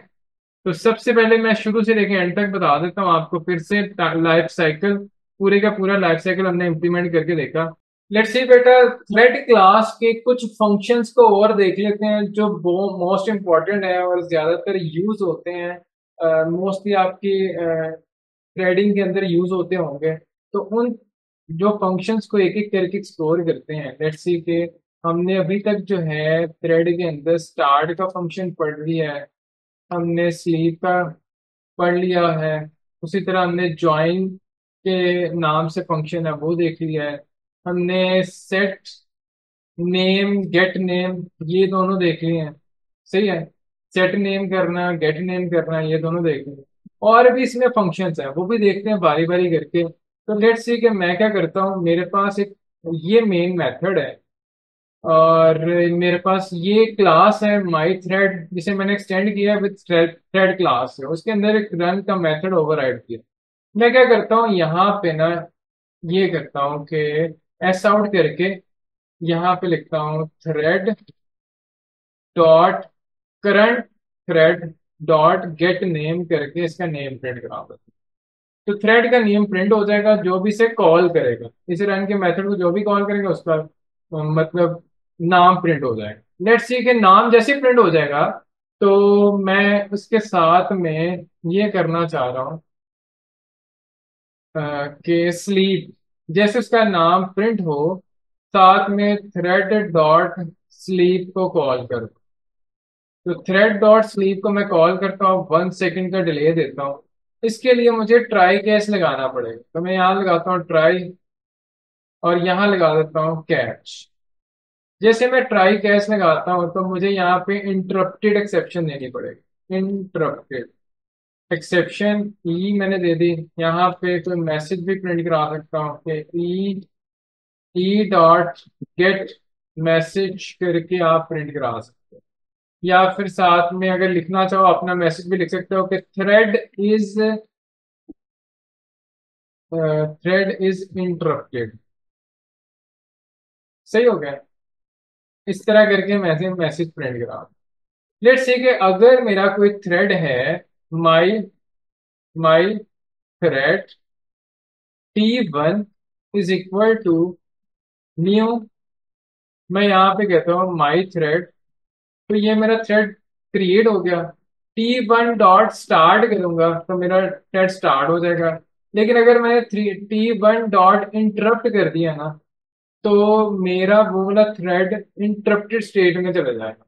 तो सबसे पहले मैं शुरू से लेके एंड तक बता देता हूँ आपको फिर से। लाइफ साइकिल, पूरे का पूरा लाइफ साइकिल हमने इम्प्लीमेंट करके देखा। लेट्स सी बेटा, थ्रेड क्लास के कुछ फंक्शंस को और देख लेते हैं जो मोस्ट इंपॉर्टेंट है और ज्यादातर यूज होते हैं। मोस्टली आपकी थ्रेडिंग के अंदर यूज होते होंगे। तो उन जो फंक्शंस को एक एक करके एक्सप्लोर करते हैं। लेट्स सी के हमने अभी तक जो है थ्रेड के अंदर स्टार्ट का फंक्शन पढ़ लिया है, हमने स्लीप का पढ़ लिया है, उसी तरह हमने ज्वाइन के नाम से फंक्शन है वो देख लिया है, हमने सेट नेम गेट नेम ये दोनों देख लिए हैं। सही है। सेट नेम करना गेट नेम करना ये दोनों देख लिए। और भी इसमें फंक्शंस हैं वो भी देखते हैं बारी बारी करके। तो लेट्स सी कि मैं क्या करता हूँ, मेरे पास एक ये मेन मेथड है और मेरे पास ये क्लास है माई थ्रेड जिसे मैंने एक्सटेंड किया है विद थ्रेड क्लास है, उसके अंदर एक रन का मेथड ओवरराइड किया। मैं क्या करता हूँ यहाँ पे ना, ये करता हूँ कि एस आउट करके यहाँ पे लिखता हूँ thread dot current thread dot gate name करके इसका नेम प्रिंट करा देता हूँ। तो थ्रेड का नेम प्रिंट हो जाएगा जो भी इसे कॉल करेगा, इसे रन के मेथड को जो भी कॉल करेगा उसका मतलब नाम प्रिंट हो जाएगा। लेट्स सी के नाम जैसे प्रिंट हो जाएगा तो मैं उसके साथ में ये करना चाह रहा हूँ कि स्लीप जैसे उसका नाम प्रिंट हो, साथ में थ्रेड डॉट स्लीप को कॉल करो। तो थ्रेड डॉट स्लीप को मैं कॉल करता हूँ, 1 सेकंड का डिले देता हूँ। इसके लिए मुझे ट्राई कैच लगाना पड़ेगा, तो मैं यहाँ लगाता हूँ ट्राई और यहाँ लगा देता हूँ कैच। जैसे मैं ट्राई कैच लगाता हूँ तो मुझे यहाँ पे इंटरप्टेड एक्सेप्शन देनी पड़ेगी। इंटरप्टेड एक्सेप्शन ई मैंने दे दी। यहाँ पे कोई मैसेज भी प्रिंट करा सकता हूँ कि ई डॉट गेट मैसेज करके आप प्रिंट करा सकते हो, या फिर साथ में अगर लिखना चाहो अपना मैसेज भी लिख सकते हो कि थ्रेड इज इंटरप्टेड। सही हो गया। इस तरह करके मैसेज मैसेज प्रिंट करा। लेट्स से कि अगर मेरा कोई थ्रेड है, my my thread T1 is equal to new, मैं यहाँ पे कहता हूँ माई थ्रेड। तो ये मेरा थ्रेड क्रिएट हो गया। T1 डॉट स्टार्ट करूंगा तो मेरा थ्रेड स्टार्ट हो जाएगा। लेकिन अगर मैंने T1 डॉट इंटरप्ट कर दिया ना तो मेरा वो वाला थ्रेड इंटरप्टेड स्टेट में चला जाएगा।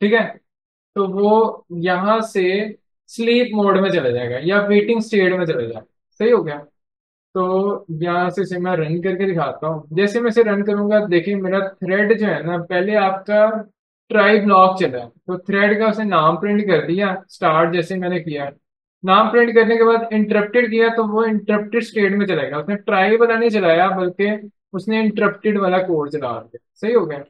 ठीक है। तो वो यहाँ से स्लीप मोड में चला जाएगा या वेटिंग स्टेट में चला जाएगा। सही हो गया। तो यहाँ से इसे मैं रन करके दिखाता हूँ। जैसे मैं इसे रन करूंगा देखिए मेरा थ्रेड जो है ना, पहले आपका ट्राई ब्लॉक चला है तो थ्रेड का उसने नाम प्रिंट कर दिया स्टार्ट जैसे मैंने किया। नाम प्रिंट करने के बाद इंटरप्टेड किया तो वो इंटरप्टेड स्टेट में चलेगा, उसने ट्राई वाला नहीं चलाया बल्कि उसने इंटरप्टेड वाला कोड चला दिया। सही हो गया।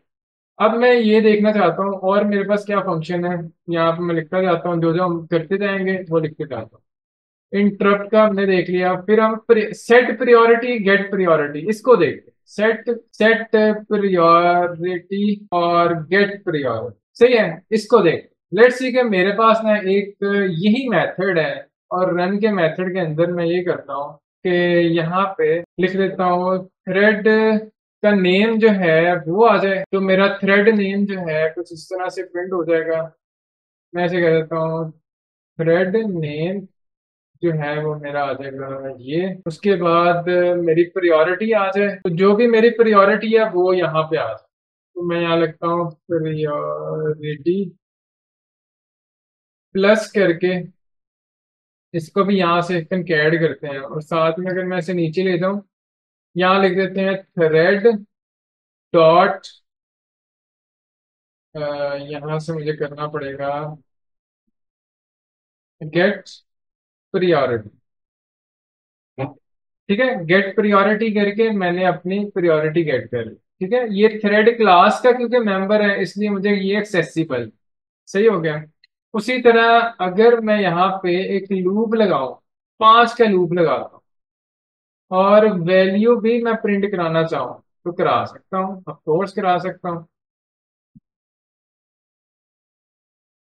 अब मैं ये देखना चाहता हूँ और मेरे पास क्या फंक्शन है। यहाँ पे मैं लिखता जाता हूँ, जो जो हम करते जाएंगे वो लिखते जाता हूँ। इंटरप्ट का हमने देख लिया, फिर हम सेट प्रियोरिटी गेट प्रियोरिटी इसको देखते हैं। सेट सेट प्रियोरिटी और गेट प्रियोरिटी। सही है। इसको देख, लेट्स सी कि मेरे पास ना एक यही मेथड है और रन के मेथड के अंदर मैं ये करता हूँ कि यहाँ पे लिख देता हूँ थ्रेड का नेम जो है वो आ जाए। तो मेरा थ्रेड नेम जो है कुछ इस तरह से प्रिंट हो जाएगा। मैं ऐसे कह देता हूँ थ्रेड नेम जो है वो मेरा आ जाएगा ये। उसके बाद मेरी प्रायोरिटी आ जाए तो जो भी मेरी प्रायोरिटी है वो यहाँ पे आ जाए। तो मैं यहाँ लिखता हूँ प्रायोरिटी प्लस करके इसको भी यहाँ से कंकैड करते हैं और साथ में अगर मैं इसे नीचे ले जाऊँ यहाँ लिख देते हैं थ्रेड डॉट यहाँ से मुझे करना पड़ेगा गेट प्रियोरिटी। ठीक है, गेट प्रियोरिटी करके मैंने अपनी प्रियोरिटी गेट कर ली। ठीक है, ये थ्रेड क्लास का क्योंकि मेंबर है इसलिए मुझे ये एक्सेसिबल सही हो गया। उसी तरह अगर मैं यहाँ पे एक लूप लगाऊं, 5 का लूप लगाता हूँ और वैल्यू भी मैं प्रिंट कराना चाहूँ तो करा सकता हूँ, ऑफ कोर्स करा सकता हूँ।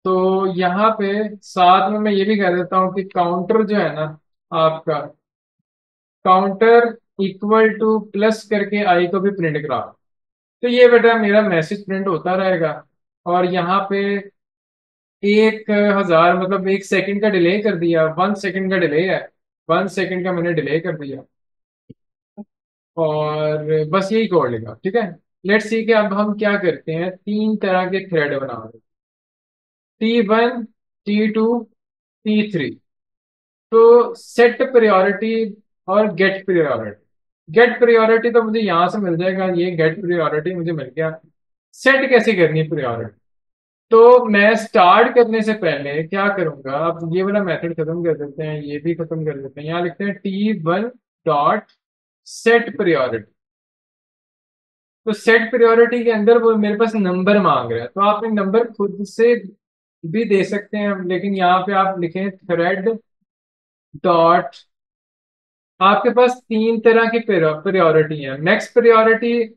तो यहाँ पे साथ में मैं ये भी कह देता हूँ कि काउंटर जो है ना आपका, काउंटर इक्वल टू प्लस करके आई को भी प्रिंट करा। तो ये बेटा मेरा मैसेज प्रिंट होता रहेगा। और यहाँ पे 1000 मतलब 1 सेकंड का डिले कर दिया, 1 सेकंड का डिले है, 1 सेकंड का मैंने डिले कर दिया। और बस यही कोड लिखा। ठीक है, लेट्स सी कि अब हम क्या करते हैं, 3 तरह के थ्रेड बना रहे हैं, T1, T2, T3। तो सेट प्रायोरिटी और गेट प्रायोरिटी, गेट प्रायोरिटी तो मुझे यहां से मिल जाएगा, ये गेट प्रायोरिटी मुझे मिल गया। सेट कैसे करनी है प्रायोरिटी, तो मैं स्टार्ट करने से पहले क्या करूंगा, अब ये वाला मेथड खत्म कर देते हैं, ये भी खत्म कर देते हैं, यहाँ लिखते हैं T1 डॉट सेट प्रायोरिटी। तो सेट प्रायोरिटी के अंदर वो मेरे पास नंबर मांग रहा है, तो आप नंबर खुद से भी दे सकते हैं, लेकिन यहाँ पे आप लिखें थ्रेड डॉट, आपके पास 3 तरह की प्रायोरिटी है। मैक्स प्रायोरिटी,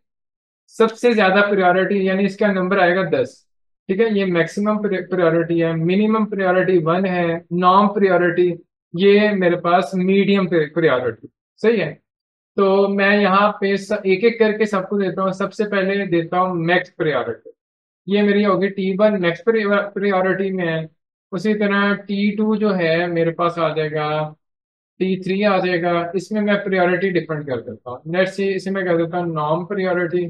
सबसे ज्यादा प्रायोरिटी यानी इसका नंबर आएगा 10। ठीक है, ये मैक्सिमम प्रायोरिटी है। मिनिमम प्रायोरिटी 1 है। नॉन प्रायोरिटी, ये मेरे पास मीडियम प्रायोरिटी सही है। तो मैं यहाँ पे एक एक करके सबको देता हूँ। सबसे पहले देता हूँ मैक्स प्रायोरिटी, ये मेरी होगी T1 मैक्स प्रायोरिटी में है। उसी तरह T2 जो है मेरे पास आ जाएगा, T3 आ जाएगा। इसमें मैं प्रायोरिटी डिफरेंट कर देता हूँ, लेट्स सी इसे मैं कर देता हूँ नॉन प्रायोरिटी।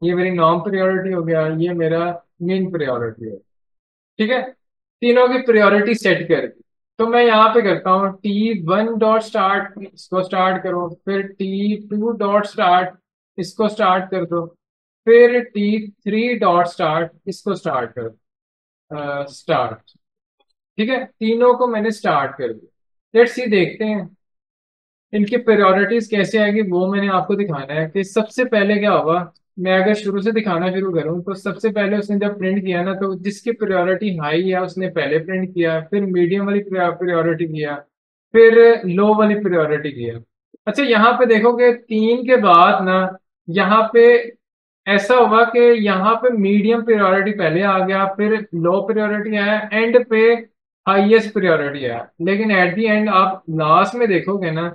ये मेरी नॉन प्रायोरिटी हो गया, ये मेरा मेन प्रायोरिटी है। ठीक है, तीनों की प्रायोरिटी सेट कर दी। तो मैं यहाँ पे करता हूँ T1 डॉट स्टार्ट, इसको स्टार्ट करो, फिर T2 डॉट स्टार्ट, इसको स्टार्ट कर दो, फिर T3 डॉट स्टार्ट, इसको स्टार्ट कर दो, स्टार्ट। ठीक है, तीनों को मैंने स्टार्ट कर दिया। लेट्स सी देखते हैं इनकी प्रायोरिटीज कैसे आएगी, वो मैंने आपको दिखाना है कि सबसे पहले क्या होगा। मैं अगर शुरू से दिखाना शुरू करूं तो सबसे पहले उसने जब प्रिंट किया ना, तो जिसकी प्रायोरिटी हाई है उसने पहले प्रिंट किया, फिर मीडियम वाली प्रायोरिटी किया, फिर लो वाली प्रायोरिटी किया। अच्छा, यहाँ पे देखोगे 3 के बाद ना, यहाँ पे ऐसा हुआ कि यहाँ पे मीडियम प्रायोरिटी पहले आ गया, फिर लो प्रायोरिटी आया, एंड पे हाईएस्ट प्रायोरिटी आया। लेकिन एट दी एंड आप लास्ट में देखोगे ना,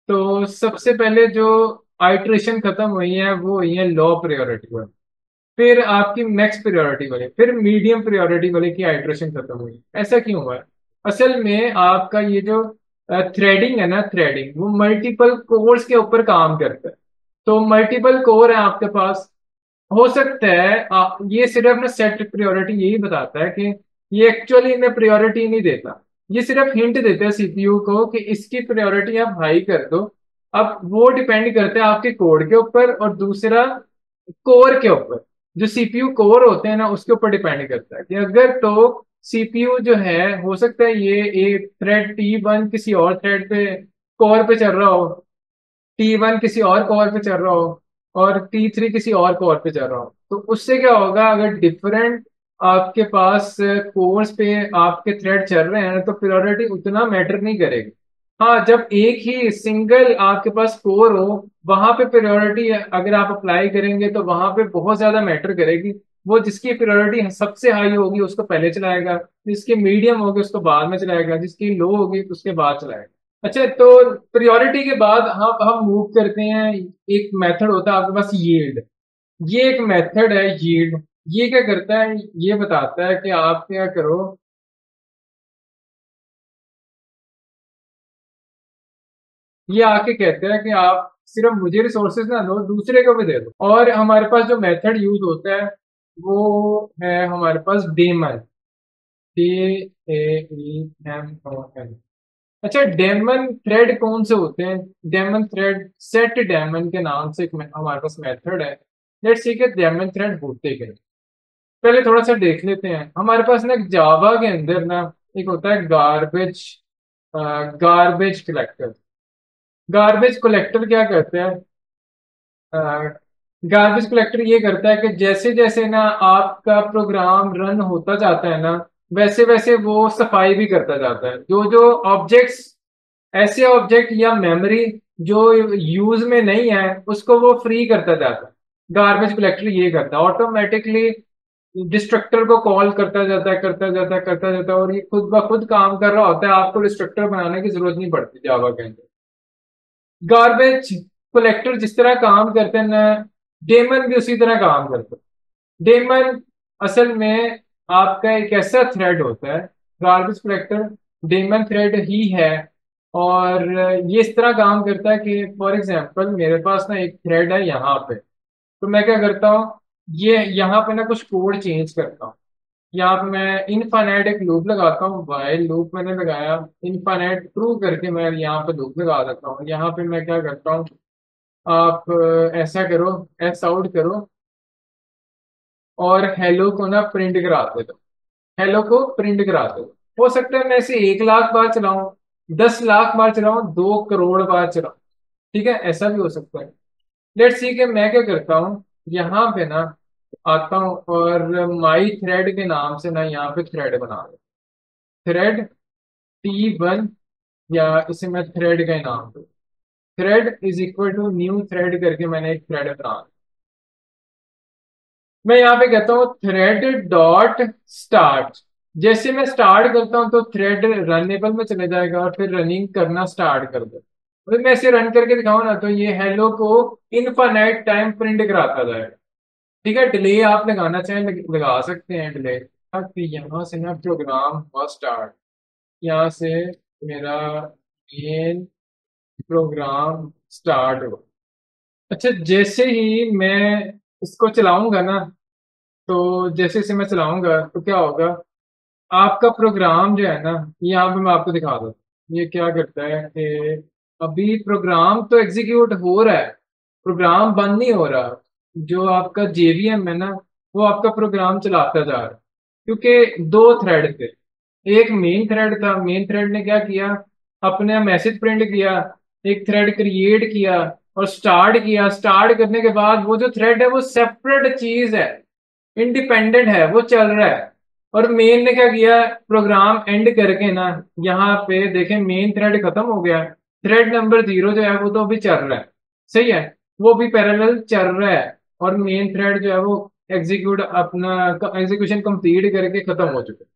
तो सबसे पहले जो आइट्रेशन खत्म हुई है वो हुई है लो प्रायोरिटी वाली, फिर आपकी मैक्स प्रायोरिटी वाली, फिर मीडियम प्रायोरिटी वाले की आइट्रेशन खत्म हुई। ऐसा क्यों हुआ है? असल में आपका ये जो थ्रेडिंग है ना, थ्रेडिंग वो मल्टीपल कोर्स के ऊपर काम करता है। तो मल्टीपल कोर है आपके पास, हो सकता है ये सिर्फ ना सेट प्रायोरिटी यही बताता है कि ये एक्चुअली इन्हें प्रायोरिटी नहीं देता, ये सिर्फ हिंट देता है सीपीयू को कि इसकी प्रायोरिटी आप हाई कर दो। अब वो डिपेंड करता है आपके कोड के ऊपर, और दूसरा कोर के ऊपर, जो सीपीयू कोर होते हैं ना उसके ऊपर डिपेंड करता है कि अगर तो सीपीयू जो है, हो सकता है ये एक थ्रेड T1 किसी और थ्रेड पे कोर पे चल रहा हो, T1 किसी और कोर पे चल रहा हो, और T3 किसी और कोर पे चल रहा हो। तो उससे क्या होगा, अगर डिफरेंट आपके पास कोर्स पे आपके थ्रेड चल रहे हैं तो प्रायोरिटी उतना मैटर नहीं करेगी। हाँ, जब एक ही सिंगल आपके पास कोर हो, वहां पे प्रायोरिटी अगर आप अप्लाई करेंगे तो वहां पे बहुत ज्यादा मैटर करेगी। वो जिसकी प्रायोरिटी सबसे हाई होगी उसको पहले चलाएगा, जिसकी मीडियम होगी उसको बाद में चलाएगा, जिसकी लो होगी उसके बाद चलाएगा। अच्छा, तो प्रायोरिटी के बाद हम मूव करते हैं। एक मेथड होता है आपके पास यील्ड, ये एक मेथड है यील्ड। ये क्या करता है, ये बताता है कि आप क्या करो, ये आके कहते हैं कि आप सिर्फ मुझे रिसोर्सेज ना दो, दूसरे को भी दे दो। और हमारे पास जो मेथड यूज होता है वो है हमारे पास डेमन, DAEMON। अच्छा, डेमन थ्रेड कौन से होते हैं? डेमन थ्रेड सेट डेमन के नाम से एक हमारे पास मेथड है। लेट्स सी कि डेमन थ्रेड होते क्या हैं। पहले थोड़ा सा देख लेते हैं। हमारे पास ना जावा के अंदर ना एक होता है गार्बेज कलेक्टर। गार्बेज कलेक्टर क्या करता है? गार्बेज कलेक्टर ये करता है कि जैसे जैसे ना आपका प्रोग्राम रन होता जाता है ना, वैसे वैसे वो सफाई भी करता जाता है। जो जो ऑब्जेक्ट्स, ऐसे ऑब्जेक्ट या मेमोरी जो यूज में नहीं है, उसको वो फ्री करता जाता है। गार्बेज कलेक्टर ये करता है ऑटोमेटिकली, डिस्ट्रक्टर को कॉल करता जाता है, करता जाता है, करता जाता है, और ये खुद ब खुद काम कर रहा होता है। आपको डिस्ट्रक्टर बनाने की जरूरत नहीं पड़ती जावा के अंदर। गार्बेज कलेक्टर जिस तरह काम करते हैं ना, डेमन भी उसी तरह काम करते हैं। डेमन असल में आपका एक ऐसा थ्रेड होता है, गार्बेज कलेक्टर डेमन थ्रेड ही है। और ये इस तरह काम करता है कि फॉर एग्जांपल मेरे पास ना एक थ्रेड है यहाँ पे। तो मैं क्या करता हूँ, ये यहाँ पे ना कुछ कोड चेंज करता हूँ। यहाँ पे मैं इनफाइनाइट एक लूप लगाता हूँ, वाइल लूप मैंने लगाया। इनफाइनाइट ट्रू करके मैं यहाँ पे लूप लगा देता हूँ। यहाँ पे मैं क्या करता हूँ, आप ऐसा करो, एस आउट करो, और हेलो को ना प्रिंट करा दो। हेलो को प्रिंट करा दो। हो सकता है मैं इसे 1 लाख बार चलाऊं, 10 लाख बार चलाऊं, 2 करोड़ बार चलाऊं। ठीक है, ऐसा भी हो सकता है। लेट्स सी कि मैं क्या करता हूँ, यहाँ पे ना आता हूँ और माई थ्रेड के नाम से ना यहाँ पे थ्रेड बना दो। थ्रेड T1, या इसे मैं थ्रेड का ही नाम दूं। Thread is equal to new thread करके मैंने एक थ्रेड बना दिया। मैं यहाँ पे कहता हूँ थ्रेड डॉट स्टार्ट। जैसे मैं स्टार्ट करता हूँ तो थ्रेड रनेबल में चले जाएगा और फिर रनिंग करना स्टार्ट कर दो। अगर मैं इसे रन करके दिखाऊं ना, तो ये हेलो को इनफाइनाइट टाइम प्रिंट कराता जाएगा। ठीक है, डिले आप लगाना चाहें लगा सकते हैं डिले, ताकि यहाँ से ना प्रोग्राम हुआ स्टार्ट। यहाँ से मेरा मेन प्रोग्राम स्टार्ट हो। अच्छा, जैसे ही मैं इसको चलाऊंगा ना, तो जैसे से मैं चलाऊंगा तो क्या होगा, आपका प्रोग्राम जो है ना, यहाँ पे मैं आपको दिखा दूँ। ये क्या करता है कि अभी प्रोग्राम तो एग्जीक्यूट हो रहा है, प्रोग्राम बंद नहीं हो रहा। जो आपका जेवीएम है ना, वो आपका प्रोग्राम चलाता जा रहा है। क्योंकि दो थ्रेड थे, एक मेन थ्रेड था। मेन थ्रेड ने क्या किया, अपने मैसेज प्रिंट किया, एक थ्रेड क्रिएट किया और स्टार्ट किया। स्टार्ट करने के बाद वो जो थ्रेड है वो सेपरेट चीज है, इंडिपेंडेंट है, वो चल रहा है। और मेन ने क्या किया, प्रोग्राम एंड करके ना, यहाँ पे देखें मेन थ्रेड खत्म हो गया। थ्रेड नंबर 0 जो है वो तो अभी चल रहा है, सही है, वो भी पैरेलल चल रहा है। और मेन थ्रेड जो है वो एग्जीक्यूट अपना एग्जीक्यूशन कंप्लीट करके खत्म हो चुका है।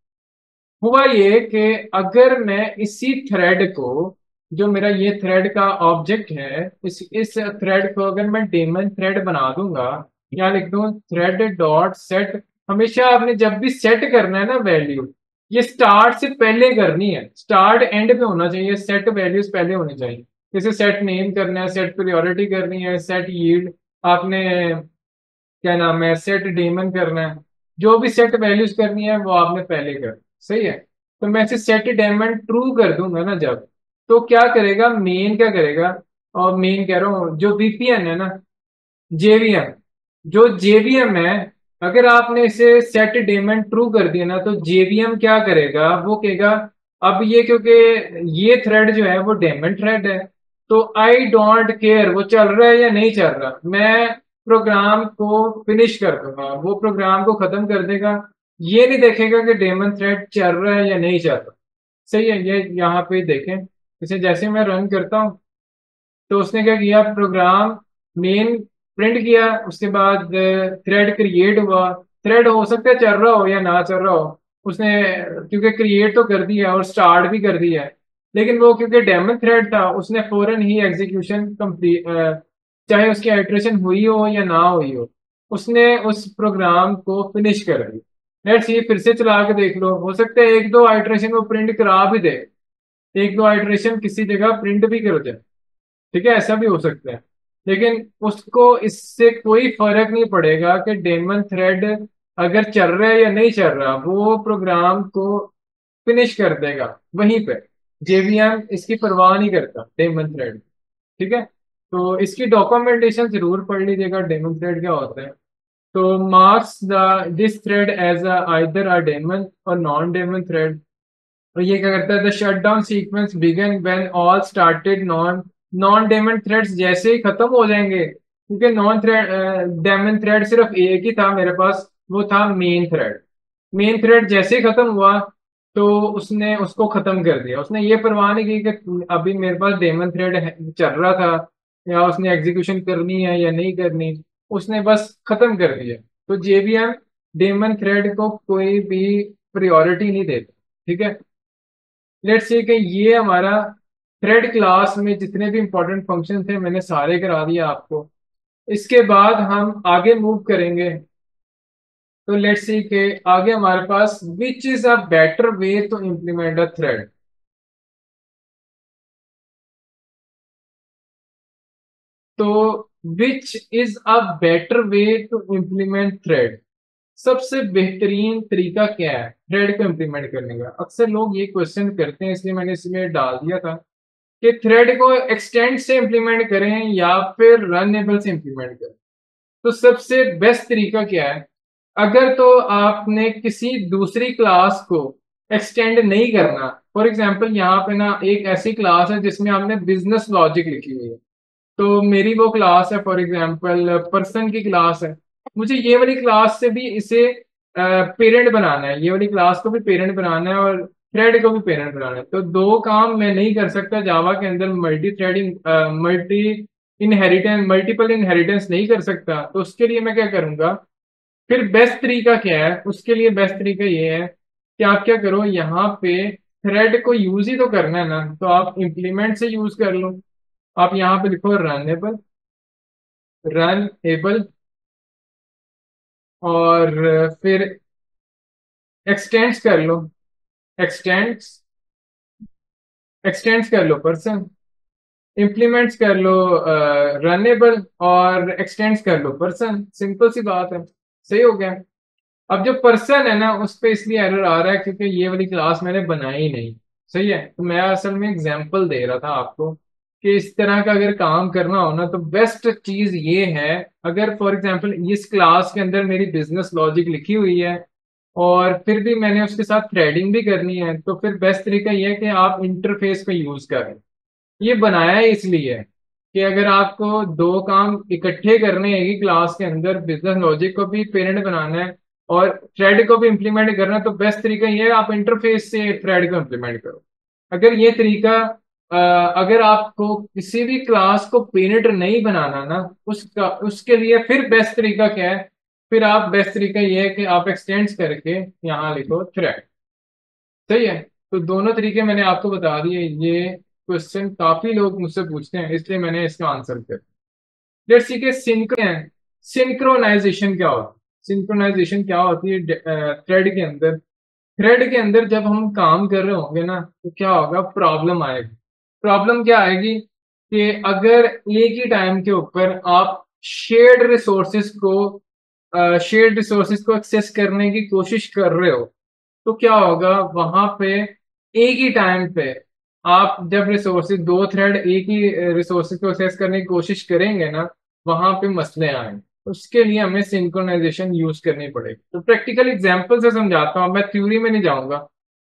हुआ ये कि अगर मैं इसी थ्रेड को, जो मेरा ये थ्रेड का ऑब्जेक्ट है, इस थ्रेड को अगर मैं डेमन थ्रेड बना दूंगा, या लिख दूं थ्रेड डॉट सेट। हमेशा आपने जब भी सेट करना है ना वैल्यू, ये स्टार्ट से पहले करनी है, स्टार्ट एंड पे होना चाहिए, सेट वैल्यूज पहले होनी चाहिए। जैसे सेट नेम करना है, सेट प्रायोरिटी करनी है, सेट यील्ड, आपने क्या नाम है, सेट डेमन करना है। जो भी सेट वैल्यूज करनी है वो आपने पहले कर, सही है। तो मैं इसे सेट डेमन ट्रू कर दूंगा ना जब, तो क्या करेगा मेन, क्या करेगा, और मेन कह रहा हूँ जो वीपीएन है ना, जेवीएम, जो जेवीएम है, अगर आपने इसे सेट डेमन ट्रू कर दिया ना, तो जेवीएम क्या करेगा, वो कहेगा अब ये, क्योंकि ये थ्रेड जो है वो डेमन थ्रेड है, तो आई डोंट केयर वो चल रहा है या नहीं चल रहा, मैं प्रोग्राम को फिनिश कर दूंगा, वो प्रोग्राम को खत्म कर देगा। ये नहीं देखेगा कि डेमन थ्रेड चल रहा है या नहीं चल रहा। सही है, ये यहाँ पे देखें, इसे जैसे मैं रन करता हूँ, तो उसने क्या किया, प्रोग्राम मेन प्रिंट किया, उसके बाद थ्रेड क्रिएट हुआ। थ्रेड हो सकता है चल रहा हो या ना चल रहा हो, उसने क्योंकि क्रिएट तो कर दिया और स्टार्ट भी कर दिया है। लेकिन वो क्योंकि डेमन थ्रेड था, उसने फौरन ही एग्जीक्यूशन कंप्लीट, चाहे उसकी आइट्रेशन हुई हो या ना हुई हो, उसने उस प्रोग्राम को फिनिश कर दिया। लेट्स ये फिर से चला के देख लो, हो सकता है एक दो आइट्रेशन को प्रिंट करा भी दे, एक दो आइट्रेशन किसी जगह प्रिंट भी कर दे। ठीक है, ऐसा भी हो सकता है। लेकिन उसको इससे कोई फर्क नहीं पड़ेगा कि डेमन थ्रेड अगर चल रहा है या नहीं चल रहा, वो प्रोग्राम को फिनिश कर देगा वहीं पे। जेवीएम इसकी परवाह नहीं करता डेमन थ्रेड। ठीक है, तो इसकी डॉक्यूमेंटेशन जरूर पढ़ लीजिएगा, डेमन थ्रेड क्या होता है। तो marks the this thread as either a daemon or non daemon thread. और ये क्या करता है, the shutdown sequence begin when all started non non daemon threads जैसे ही खत्म हो जाएंगे, क्योंकि नॉन थ्रेड डेमन थ्रेड सिर्फ एक ही था मेरे पास, वो था मेन थ्रेड। मेन थ्रेड जैसे ही खत्म हुआ तो उसने उसको खत्म कर दिया, उसने ये परवाह नहीं की कि अभी मेरे पास डेमन थ्रेड चल रहा था या उसने एग्जीक्यूशन करनी है या नहीं करनी, उसने बस खत्म कर दिया। तो जेवीएम डेमन थ्रेड को कोई भी प्रायोरिटी नहीं देता। ठीक है, लेट्स से कि ये हमारा थ्रेड क्लास में जितने भी इंपॉर्टेंट फंक्शन थे मैंने सारे करा दिया आपको। इसके बाद हम आगे मूव करेंगे। तो लेट्स सी के आगे हमारे पास which is a better way to implement a thread. तो which is a better way to implement thread, सबसे बेहतरीन तरीका क्या है थ्रेड को इम्प्लीमेंट करने का। अक्सर लोग ये क्वेश्चन करते हैं, इसलिए मैंने इसमें डाल दिया था कि थ्रेड को एक्सटेंड से इम्प्लीमेंट करें या फिर रनेबल से इम्प्लीमेंट करें। तो सबसे बेस्ट तरीका क्या है, अगर तो आपने किसी दूसरी क्लास को एक्सटेंड नहीं करना, फॉर एग्जांपल यहाँ पे ना एक ऐसी क्लास है जिसमें आपने बिजनेस लॉजिक लिखी हुई है, तो मेरी वो क्लास है फॉर एग्जांपल पर्सन की क्लास है, मुझे ये वाली क्लास से भी इसे पेरेंट बनाना है, ये वाली क्लास को भी पेरेंट बनाना है और थ्रेड को भी पेरेंट बनाना है। तो दो काम मैं नहीं कर सकता जावा के अंदर, multi threading multi inheritance multiple inheritance नहीं कर सकता। तो उसके लिए मैं क्या करूंगा, फिर बेस्ट तरीका क्या है, उसके लिए बेस्ट तरीका ये है कि आप क्या करो, यहाँ पे थ्रेड को यूज ही तो करना है ना, तो आप इम्प्लीमेंट से यूज कर लो। आप यहाँ पे लिखो रनेबल, रन एबल, और फिर एक्सटेंड्स कर लो, एक्सटेंड्स एक्सटेंड्स कर लो पर्सन, इम्प्लीमेंट्स कर लो रनेबल, और एक्सटेंड्स कर लो पर्सन। सिंपल सी बात है, सही हो गया। अब जो पर्सन है ना उस पे इसलिए एरर आ रहा है क्योंकि ये वाली क्लास मैंने बनाई नहीं। सही है, तो मैं असल में एग्जांपल दे रहा था आपको कि इस तरह का अगर काम करना हो ना तो बेस्ट चीज ये है, अगर फॉर एग्जांपल इस क्लास के अंदर मेरी बिजनेस लॉजिक लिखी हुई है और फिर भी मैंने उसके साथ थ्रेडिंग भी करनी है, तो फिर बेस्ट तरीका ये है कि आप इंटरफेस को यूज करें। ये बनाया है इसलिए कि अगर आपको दो काम इकट्ठे करने हैं कि क्लास के अंदर, बिजनेस लॉजिक को भी पेरेंट बनाना है और थ्रेड को भी इम्प्लीमेंट करना है, तो बेस्ट तरीका ये है आप इंटरफेस से थ्रेड को इम्प्लीमेंट करो। अगर ये तरीका अगर आपको किसी भी क्लास को पेरेंट नहीं बनाना ना, उसका उसके लिए फिर बेस्ट तरीका क्या है, फिर आप बेस्ट तरीका ये है कि आप एक्सटेंड्स करके यहाँ लिखो थ्रेड। सही है, तो दोनों तरीके मैंने आपको बता दिए। ये क्वेश्चन काफी लोग मुझसे पूछते हैं इसलिए मैंने इसका आंसर कर। लेट्स सी के सिंक्रोनाइजेशन क्या होता है। सिंक्रोनाइजेशन क्या होती है थ्रेड के अंदर। थ्रेड के अंदर जब हम काम कर रहे होंगे ना तो क्या होगा, प्रॉब्लम आएगी। प्रॉब्लम क्या आएगी कि अगर एक ही टाइम के ऊपर आप शेयर्ड रिसोर्सेज को एक्सेस करने की कोशिश कर रहे हो, तो क्या होगा वहां पे एक ही टाइम पे आप जब रिसोर्सेज दो थ्रेड एक ही रिसोर्सेज को एक्सेस करने की कोशिश करेंगे ना, वहां पे मसले आएंगे। उसके लिए हमें सिंक्रोनाइजेशन यूज करनी पड़ेगी। तो प्रैक्टिकल एग्जांपल से समझाता हूँ, मैं थ्योरी में नहीं जाऊंगा,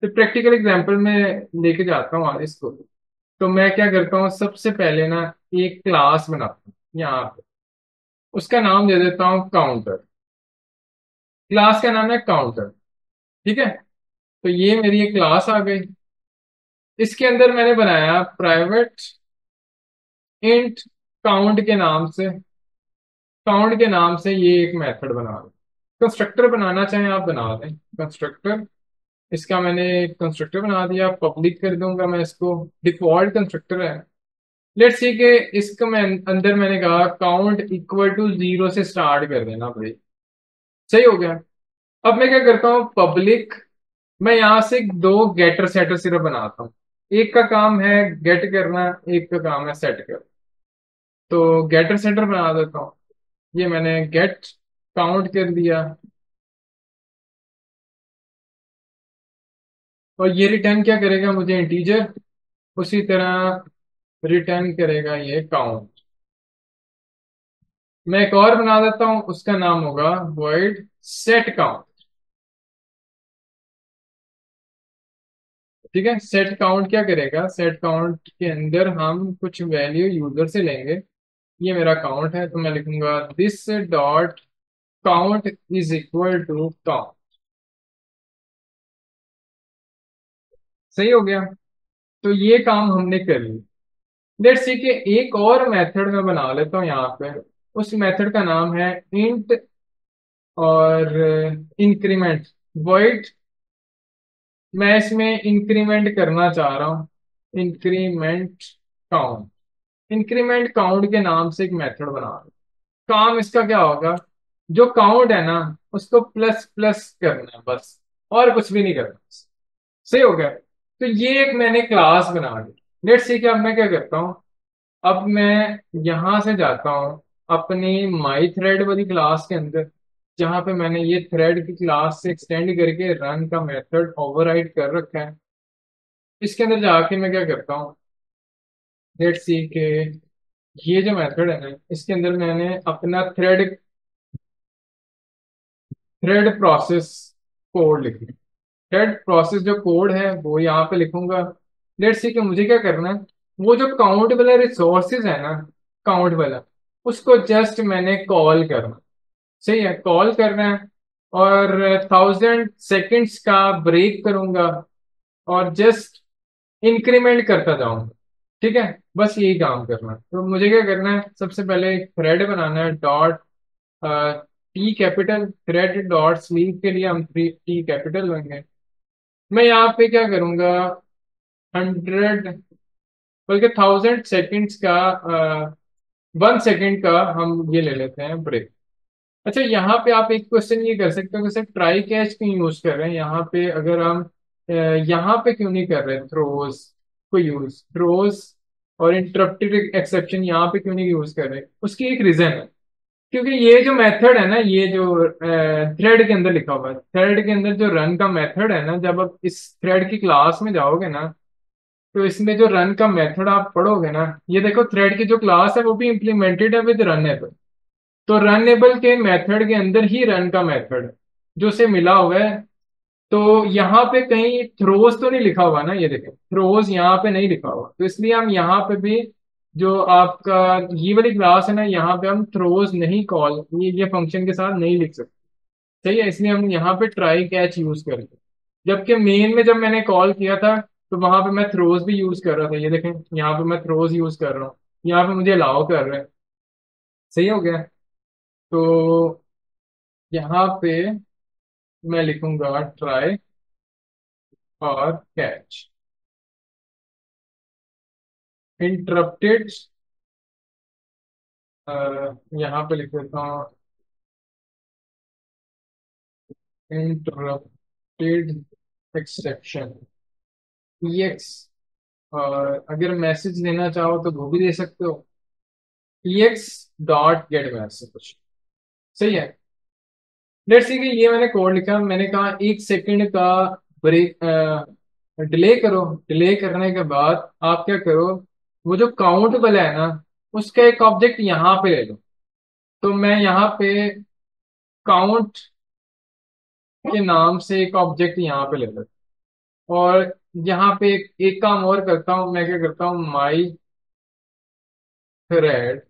तो प्रैक्टिकल एग्जांपल में लेके जाता हूँ इसको। तो मैं क्या करता हूँ, सबसे पहले ना एक क्लास बनाता हूँ यहाँ पे, उसका नाम दे देता हूँ काउंटर। क्लास का नाम है काउंटर। ठीक है, तो ये मेरी एक क्लास आ गई। इसके अंदर मैंने बनाया प्राइवेट इंट काउंट के नाम से, काउंट के नाम से ये एक मेथड बना दो। कंस्ट्रक्टर बनाना चाहें आप बना दें कंस्ट्रक्टर। इसका मैंने कंस्ट्रक्टर बना दिया, पब्लिक कर दूंगा मैं इसको, डिफॉल्ट कंस्ट्रक्टर है। लेट्स सी के इसका मैं अंदर मैंने कहा काउंट इक्वल टू 0 से स्टार्ट कर देना भाई। सही हो गया। अब मैं क्या करता हूँ, पब्लिक, मैं यहां से दो गेटर सेटर सिर्फ बनाता हूँ। एक का काम है गेट करना, एक का काम है सेट करना। तो गेटर सेटर बना देता हूँ। ये मैंने गेट काउंट कर दिया और ये रिटर्न क्या करेगा मुझे, इंटीजर। उसी तरह रिटर्न करेगा ये काउंट। मैं एक और बना देता हूं, उसका नाम होगा void set count। ठीक है, सेट काउंट क्या करेगा, सेट काउंट के अंदर हम कुछ वैल्यू यूजर से लेंगे। ये मेरा काउंट है, तो मैं लिखूंगा this dot count is equal to count. सही हो गया। तो ये काम हमने कर लिया। लेट्स सी कि एक और मेथड मैं बना लेता हूँ यहाँ पे। उस मेथड का नाम है इंट और इंक्रीमेंट वॉइड। मैं इसमें इंक्रीमेंट करना चाह रहा हूँ, इंक्रीमेंट काउंट। इंक्रीमेंट काउंट के नाम से एक मेथड बना रहा हूं। काम इसका क्या होगा, जो काउंट है ना उसको प्लस प्लस करना है बस, और कुछ भी नहीं करना। सही हो गया। तो ये एक मैंने क्लास बना दी। लेट्स सी कि अब मैं क्या करता हूँ, अब मैं यहां से जाता हूँ अपनी माई थ्रेड वाली क्लास के अंदर, जहां पे मैंने ये थ्रेड की क्लास से एक्सटेंड करके रन का मेथड ओवरराइड कर रखा है। इसके अंदर जाके मैं क्या करता हूँ, लेट्स सी के ये जो मेथड है ना, इसके अंदर मैंने अपना थ्रेड थ्रेड प्रोसेस कोड लिखी। थ्रेड प्रोसेस जो कोड है वो यहाँ पे लिखूंगा। लेट्स सी कि मुझे क्या करना है, वो जो काउंट वाला रिसोर्सेज है ना, काउंट वाला, उसको जस्ट मैंने कॉल करना। सही है, कॉल करना है। और 1000 सेकेंड्स का ब्रेक करूंगा और जस्ट इंक्रीमेंट करता जाऊंगा। ठीक है, बस यही काम करना है। तो मुझे क्या करना है, सबसे पहले एक थ्रेड बनाना है dot T capital. Thread dot sleeve के लिए हम थ्री टी कैपिटल लेंगे। मैं यहाँ पे क्या करूंगा, 100, बल्कि 1000 सेकेंड्स का 1 सेकेंड का हम ये ले लेते हैं ब्रेक। अच्छा, यहाँ पे आप एक क्वेश्चन ये कर सकते हो कि सर ट्राई कैच क्यों यूज कर रहे हैं यहाँ पे, अगर हम यहाँ पे क्यों नहीं कर रहे थ्रोज को यूज, थ्रोज और इंटरप्टेड एक्सेप्शन यहाँ पे क्यों नहीं यूज कर रहे। उसकी एक रीजन है, क्योंकि ये जो मेथड है ना, ये जो थ्रेड के अंदर लिखा हुआ है, थ्रेड के अंदर जो रन का मेथड है ना, जब आप इस थ्रेड की क्लास में जाओगे ना, तो इसमें जो रन का मेथड आप पढ़ोगे ना, ये देखो थ्रेड की जो क्लास है वो भी इम्प्लीमेंटेड है विद रनेबल। तो रनेबल के मेथड के अंदर ही रन का मेथड जो से मिला हुआ है। तो यहाँ पे कहीं थ्रोज तो नहीं लिखा हुआ ना, ये देखो थ्रोज यहाँ पे नहीं लिखा हुआ, तो इसलिए हम यहाँ पे भी जो आपका ये वाली क्लास है ना, यहाँ पे हम थ्रोज नहीं कॉल, ये फंक्शन के साथ नहीं लिख सकते। सही है, इसलिए हम यहाँ पे ट्राई कैच यूज करते। जबकि मेन में जब मैंने कॉल किया था, तो वहां पे मैं थ्रोज भी यूज कर रहा था। ये देखें, यहाँ पे मैं थ्रोज यूज कर रहा हूँ, यहाँ पे मुझे अलाउ कर रहे हैं। सही हो गया। तो यहाँ पे मैं लिखूंगा ट्राई और कैच। इंटरप्टेड, यहाँ पे लिख देता हूँ इंटरप्टेड एक्सेप्शन एक्स। और अगर मैसेज देना चाहो तो वो भी दे सकते हो, एक्स डॉट गेट मैसेज। सही है। लेट्स सी कि ये मैंने कोड लिखा, मैंने कहा 1 सेकंड का ब्रेक डिले करो। डिले करने के बाद आप क्या करो, वो जो काउंट वाला है ना, उसका एक ऑब्जेक्ट यहाँ पे ले लो। तो मैं यहाँ पे काउंट के नाम से एक ऑब्जेक्ट यहाँ पे ले लेता हूँ। और यहाँ पे एक काम और करता हूँ, मैं क्या करता हूँ, माई थ्रेड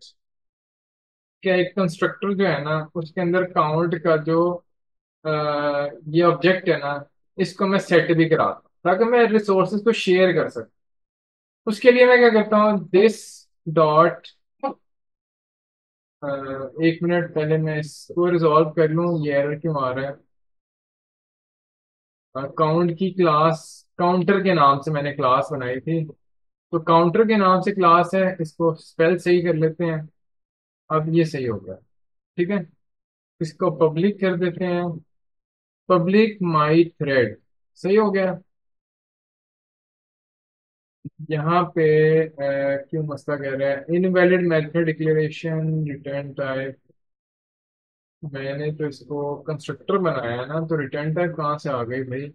क्या एक कंस्ट्रक्टर जो है ना, उसके अंदर काउंट का जो अ, ये ऑब्जेक्ट है ना, इसको मैं सेट भी कराता हूँ ताकि मैं रिसोर्सेज को शेयर कर सकूँ। उसके लिए मैं क्या करता हूँ, दिस डॉट, एक मिनट पहले मैं इसको रिजॉल्व कर लूँ, ये एरर क्यों आ रहा है। काउंट की क्लास, काउंटर के नाम से मैंने क्लास बनाई थी, तो काउंटर के नाम से क्लास है, इसको स्पेल सही कर लेते हैं। अब ये सही हो गया। ठीक है, इसको पब्लिक कर देते हैं, पब्लिक माई थ्रेड। सही हो गया। यहाँ पे क्यों मसला कह रहा है, invalid method declaration return type. मैंने तो इसको कंस्ट्रक्टर बनाया है ना, तो रिटर्न टाइप कहाँ से आ गई भाई।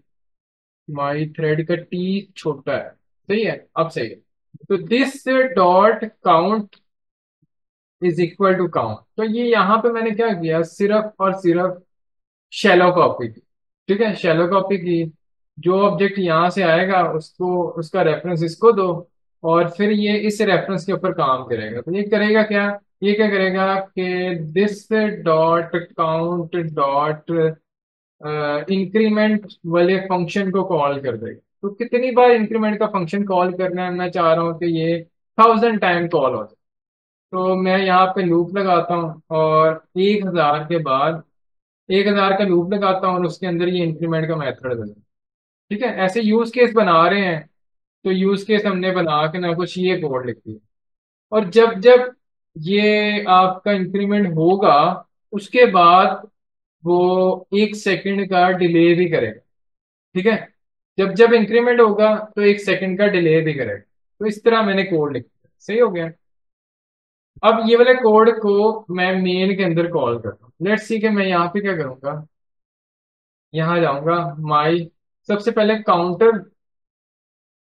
माई थ्रेड का टी छोटा है। सही है, अब सही है। तो this dot count is equal to count. तो ये यहाँ पे मैंने क्या किया, सिर्फ और सिर्फ शैलो कॉपी की। ठीक है, शैलो कॉपी की। जो ऑब्जेक्ट यहाँ से आएगा उसको, उसका रेफरेंस इसको दो, और फिर ये इस रेफरेंस के ऊपर काम करेगा। तो ये करेगा क्या, ये क्या करेगा कि this dot count dot increment वाले फंक्शन को कॉल कर देगा। तो कितनी बार इंक्रीमेंट का फंक्शन कॉल करना है, मैं चाह रहा हूँ कि ये 1000 टाइम कॉल हो जाए। तो मैं यहाँ पे लूप लगाता हूँ और 1000 के बाद 1000 का लूप लगाता हूँ और उसके अंदर ये इंक्रीमेंट का मेथड लगाता हूँ। ठीक है, ऐसे यूज केस बना रहे हैं। तो यूज केस हमने बना के ना कुछ ये कोड लिख दिया, और जब जब ये आपका इंक्रीमेंट होगा उसके बाद वो 1 सेकंड का डिले भी करेगा। ठीक है, जब जब इंक्रीमेंट होगा तो 1 सेकंड का डिले भी करेगा। तो इस तरह मैंने कोड लिख दिया, सही हो गया। अब ये वाले कोड को मैं मेन के अंदर कॉल करता हूँ। लेट्स सी कि मैं यहाँ पे क्या करूंगा, यहाँ जाऊंगा माई, सबसे पहले काउंटर,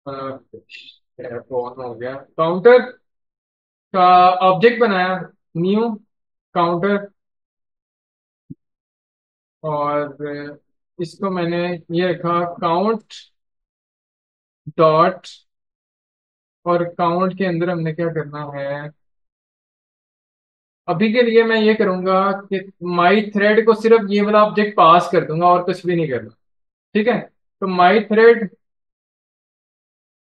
कौन हो गया, काउंटर का ऑब्जेक्ट बनाया, न्यू काउंटर, और इसको मैंने ये रखा काउंट डॉट, और काउंट के अंदर हमने क्या करना है, अभी के लिए मैं ये करूंगा कि माई थ्रेड को सिर्फ ये वाला ऑब्जेक्ट पास कर दूंगा और कुछ भी नहीं करना। ठीक है, तो my thread,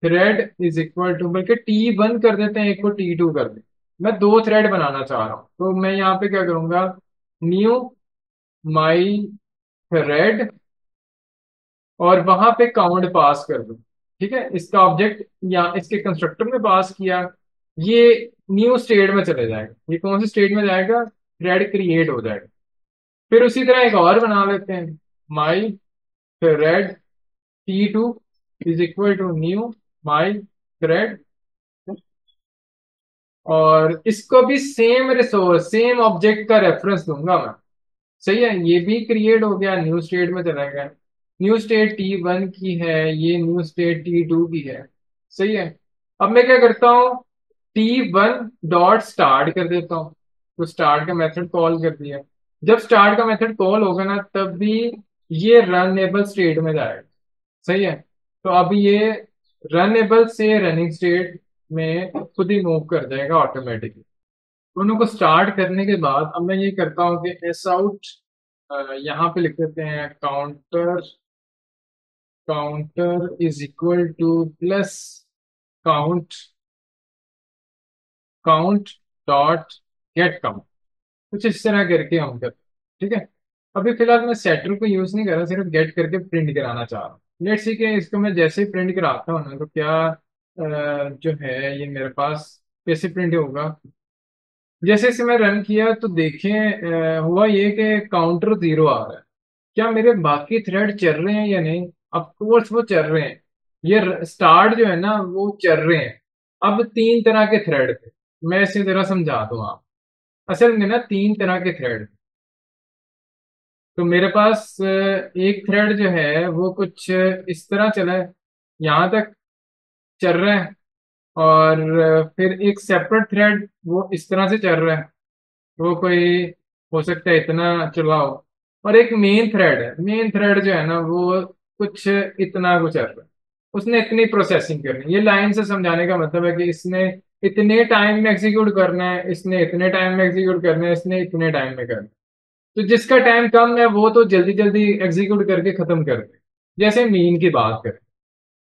thread is equal to, बल्कि T1 कर देते हैं, एक को T2 कर दें। मैं 2 थ्रेड बनाना चाह रहा हूँ, तो मैं यहाँ पे क्या करूंगा, न्यू माई थ्रेड, और वहां पे काउंट पास कर दूं। ठीक है, इसका ऑब्जेक्ट या इसके कंस्ट्रक्टर में पास किया, ये न्यू स्टेट में चले जाएगा। ये कौन सी स्टेट में जाएगा, थ्रेड क्रिएट हो जाएगा। फिर उसी तरह एक और बना लेते हैं, my thread T2 is equal to new my thread, और इसको भी सेम रिसोर्स, सेम ऑब्जेक्ट का रेफरेंस दूंगा मैं। सही है, ये भी क्रिएट हो गया, न्यू स्टेट में चला गया। न्यू स्टेट T1 की है, ये न्यू स्टेट T2 की है। सही है, अब मैं क्या करता हूँ, T1 डॉट स्टार्ट कर देता हूँ। तो स्टार्ट का मेथड कॉल कर दिया। जब स्टार्ट का मेथड कॉल होगा ना, तब भी ये रनेबल स्टेट में जाएगा। सही है, तो अभी ये रनेबल से रनिंग स्टेट में खुद ही मूव कर जाएगा ऑटोमेटिकली। दोनों को स्टार्ट करने के बाद अब मैं ये करता हूँ कि एस आउट, यहाँ पे लिख देते हैं counter, counter is equal two plus count, count dot gate count. कुछ इस तरह करके हम करते हैं। ठीक है, अभी फिलहाल मैं सेटर को यूज नहीं कर रहा, सिर्फ गेट करके प्रिंट कराना चाह रहा हूँ। लेट्स सी कि इसको मैं जैसे ही प्रिंट कराता हूँ ना, तो क्या जो है ये मेरे पास कैसे प्रिंट होगा। जैसे इसे मैं रन किया तो देखें, हुआ ये कि काउंटर 0 आ रहा है। क्या मेरे बाकी थ्रेड चल रहे हैं या नहीं, ऑफ कोर्स वो चल रहे हैं। ये स्टार्ट जो है ना वो चल रहे हैं। अब 3 तरह के थ्रेड थे, मैं इसे जरा समझा दूं आप। असल में ना 3 तरह के थ्रेड। तो मेरे पास एक थ्रेड जो है वो कुछ इस तरह चला है, यहाँ तक चल रहा है, और फिर एक सेपरेट थ्रेड वो इस तरह से चल रहा है, वो कोई हो सकता है इतना चलाओ। और एक मेन थ्रेड है, मेन थ्रेड जो है ना वो कुछ इतना कुछ चल रहा है, उसने इतनी प्रोसेसिंग करनी है। ये लाइन से समझाने का मतलब है कि इसने इतने टाइम में एग्जीक्यूट करना है, इसने इतने टाइम में एग्जीक्यूट करना है, इसने इतने टाइम में करना है। तो जिसका टाइम कम है वो तो जल्दी जल्दी एग्जीक्यूट करके खत्म कर दे। जैसे मेन की बात करें,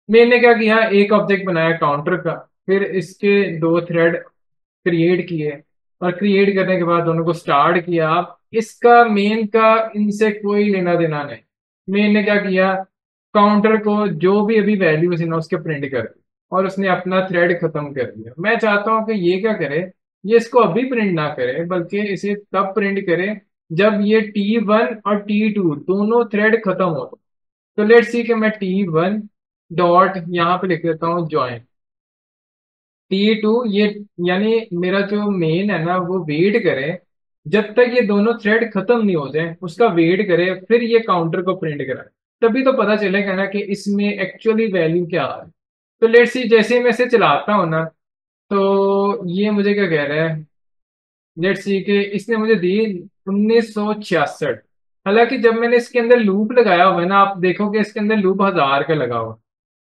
मेन ने क्या किया, एक ऑब्जेक्ट बनाया काउंटर का, फिर इसके 2 थ्रेड क्रिएट किए, और क्रिएट करने के बाद दोनों को स्टार्ट किया। अब इसका मेन का इनसे कोई लेना देना नहीं। मेन ने क्या किया, काउंटर को जो भी अभी वैल्यूज है ना उसके प्रिंट कर दी, और उसने अपना थ्रेड खत्म कर दिया। मैं चाहता हूं कि ये क्या करे, ये इसको अभी प्रिंट ना करे, बल्कि इसे तब प्रिंट करे जब ये T1 और T2 दोनों थ्रेड खत्म हो। तो लेट्स सी कि मैं T1 डॉट यहाँ पे लिख देता हूँ ज्वाइन T2, ये यानी मेरा जो मेन है ना वो वेट करे जब तक ये दोनों थ्रेड खत्म नहीं हो जाए, उसका वेट करे, फिर ये काउंटर को प्रिंट कराए। तभी तो पता चलेगा ना कि इसमें एक्चुअली वैल्यू क्या आ रहा है। तो लेट्स सी जैसे ही मैं इसे चलाता हूँ ना, तो ये मुझे क्या कह रहा है, लेट्स सी के इसने मुझे दी 1966। हालांकि जब मैंने इसके अंदर लूप लगाया हुआ है ना, आप देखोगे इसके अंदर लूप 1000 का लगा हुआ है,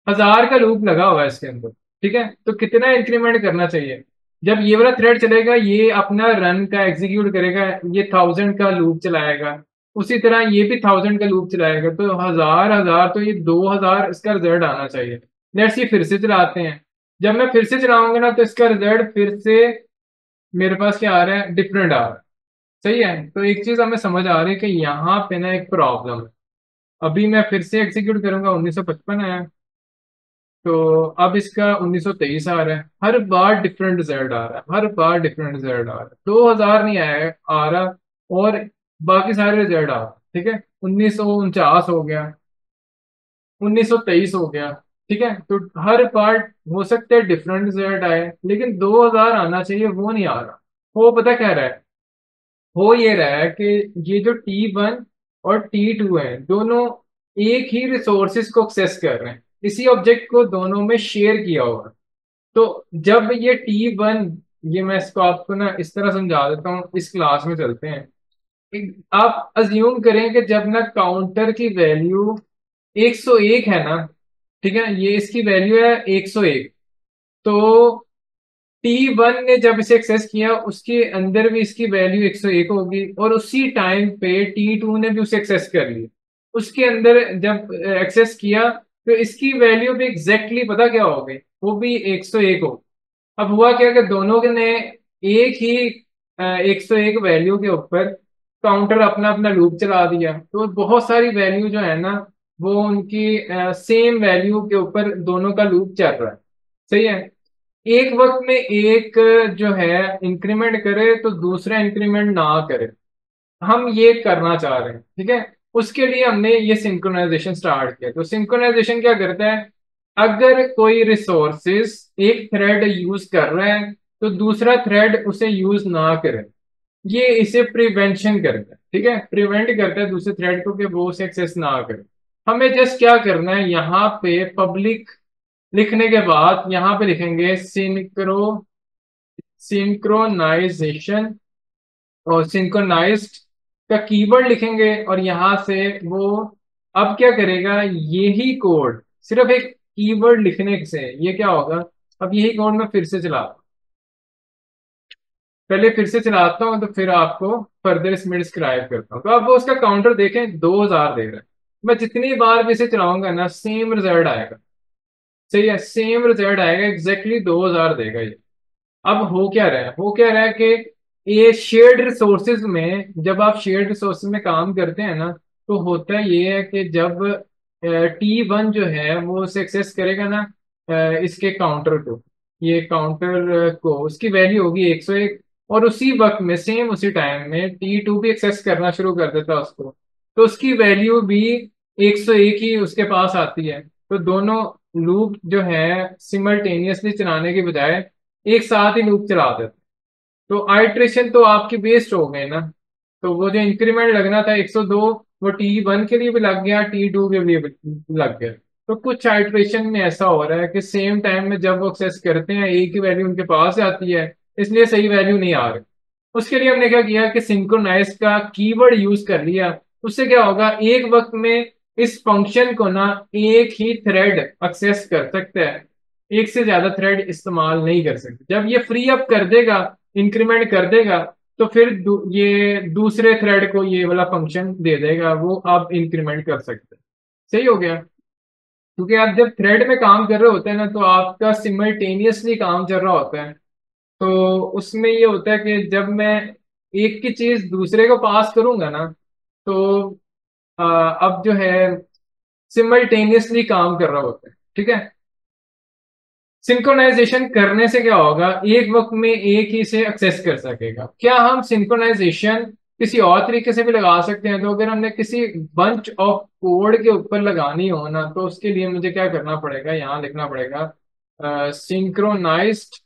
1000 का लूप लगा हुआ है इसके अंदर। ठीक है, तो कितना इंक्रीमेंट करना चाहिए? जब ये वाला थ्रेड चलेगा ये अपना रन का एग्जीक्यूट करेगा, ये 1000 का लूप चलाएगा, उसी तरह ये भी 1000 का लूप चलाएगा, तो 1000 1000, तो ये 2000 इसका रिजल्ट आना चाहिए। लेट्स ये फिर से चलाते हैं। जब मैं फिर से चलाऊंगा ना तो इसका रिजल्ट फिर से मेरे पास क्या आ रहा है, डिफरेंट आ रहा है। सही है, तो एक चीज हमें समझ आ रही है कि यहाँ पे ना एक प्रॉब्लम है। अभी मैं फिर से एग्जीक्यूट करूंगा, 1955 आया, तो अब इसका 1923 आ रहा है। हर बार डिफरेंट रिजल्ट आ रहा है, हर बार डिफरेंट रिजल्ट आ रहा है, 2000 नहीं आया आ रहा, और बाकी सारे रिजल्ट आ रहे हैं। ठीक है, 1949 हो गया, 1923 हो गया। ठीक है, तो हर पार्ट हो सकता है डिफरेंट रिजल्ट आए, लेकिन 2000 आना चाहिए वो नहीं आ रहा। वो पता क्या रहा है, हो ये रहा है कि ये जो T1 और T2 है दोनों एक ही रिसोर्सेज को एक्सेस कर रहे हैं, इसी ऑब्जेक्ट को दोनों में शेयर किया हुआ है। तो जब ये T1, ये मैं इसको आपको ना इस तरह समझा देता हूँ, इस क्लास में चलते हैं। आप अज्यूम करें कि जब ना काउंटर की वैल्यू 101 है ना, ठीक है, ये इसकी वैल्यू है 101, तो T1 ने जब इसे एक्सेस किया उसके अंदर भी इसकी वैल्यू 101 होगी, और उसी टाइम पे T2 ने भी उसे एक्सेस कर लिया, उसके अंदर जब एक्सेस किया तो इसकी वैल्यू भी एग्जैक्टली पता क्या हो गई, वो भी 101 हो। अब हुआ क्या कि दोनों ने एक ही 101 वैल्यू के ऊपर काउंटर अपना अपना लूप चला दिया, तो बहुत सारी वैल्यू जो है ना वो उनकी सेम वैल्यू के ऊपर दोनों का लूप चल रहा है। सही है, एक वक्त में एक जो है इंक्रीमेंट करे तो दूसरा इंक्रीमेंट ना करे, हम ये करना चाह रहे हैं। ठीक है, उसके लिए हमने ये सिंक्रोनाइजेशन स्टार्ट किया। तो सिंक्रोनाइजेशन क्या करता है, अगर कोई रिसोर्सेस एक थ्रेड यूज कर रहा है तो दूसरा थ्रेड उसे यूज ना करे, ये इसे प्रिवेंशन करता है। ठीक है, प्रिवेंट करता है दूसरे थ्रेड को कि वो उसे एक्सेस ना करे। हमें जस्ट क्या करना है, यहाँ पे पब्लिक लिखने के बाद यहाँ पे लिखेंगे सिंक्रोनाइजेशन, और सिंक्रोनाइज्ड का कीवर्ड लिखेंगे, और यहां से वो अब क्या करेगा, यही कोड सिर्फ एक कीवर्ड लिखने से ये क्या होगा, अब यही कोड मैं फिर से चला, पहले फिर से चलाता हूँ तो फिर आपको फर्दर इसमें डिस्क्राइब करता हूँ। तो अब वो उसका काउंटर देखें 2000 दे रहा है, मैं जितनी बार भी इसे चलाऊंगा ना सेम रिजल्ट आएगा। सही है, सेम रिजल्ट आएगा, एग्जैक्टली 2000 देगा ये। अब हो क्या रहा है, हो क्या रहा है कि ये शेयर्ड रिसोर्सेज में, जब आप शेयर्ड रिसोर्सेज में काम करते हैं ना, तो होता ये है कि जब T1 जो है वो उसे एक्सेस करेगा ना, इसके काउंटर को, ये काउंटर को उसकी वैल्यू होगी 101, और उसी वक्त में सेम उसी टाइम में T2 भी एक्सेस करना शुरू कर देता है उसको, तो उसकी वैल्यू भी 101 ही उसके पास आती है। तो दोनों लूप जो है सिमल्टेनियसली चलाने के बजाय एक साथ ही लूप चला देते, तो आइट्रेशन तो आपकी वेस्ट हो गए ना। तो वो जो इंक्रीमेंट लगना था 102, वो T1 के लिए भी लग गया, T2 के लिए भी लग गया। तो कुछ आइट्रेशन में ऐसा हो रहा है कि सेम टाइम में जब वो एक्सेस करते हैं एक ही वैल्यू उनके पास आती है, इसलिए सही वैल्यू नहीं आ रही। उसके लिए हमने क्या किया कि सिंक्रोनाइज का कीवर्ड यूज कर लिया। उससे क्या होगा, एक वक्त में इस फंक्शन को ना एक ही थ्रेड एक्सेस कर सकता है, एक से ज्यादा थ्रेड इस्तेमाल नहीं कर सकते। जब ये फ्री अप कर देगा, इंक्रीमेंट कर देगा, तो फिर ये दूसरे थ्रेड को ये वाला फंक्शन दे देगा, वो आप इंक्रीमेंट कर सकते हैं। सही हो गया, क्योंकि आप जब थ्रेड में काम कर रहे होते हैं ना तो आपका सिमल्टेनियसली काम चल रहा होता है। तो उसमें ये होता है कि जब मैं एक की चीज दूसरे को पास करूंगा ना, तो अब जो है सिमल्टेनियसली काम कर रहा होता है। ठीक है, सिंक्रोनाइजेशन करने से क्या होगा, एक वक्त में एक ही से एक्सेस कर सकेगा। क्या हम सिंक्रोनाइजेशन किसी और तरीके से भी लगा सकते हैं? तो अगर हमने किसी बंच ऑफ कोड के ऊपर लगानी हो ना, तो उसके लिए मुझे क्या करना पड़ेगा, यहाँ लिखना पड़ेगा सिंक्रोनाइज्ड,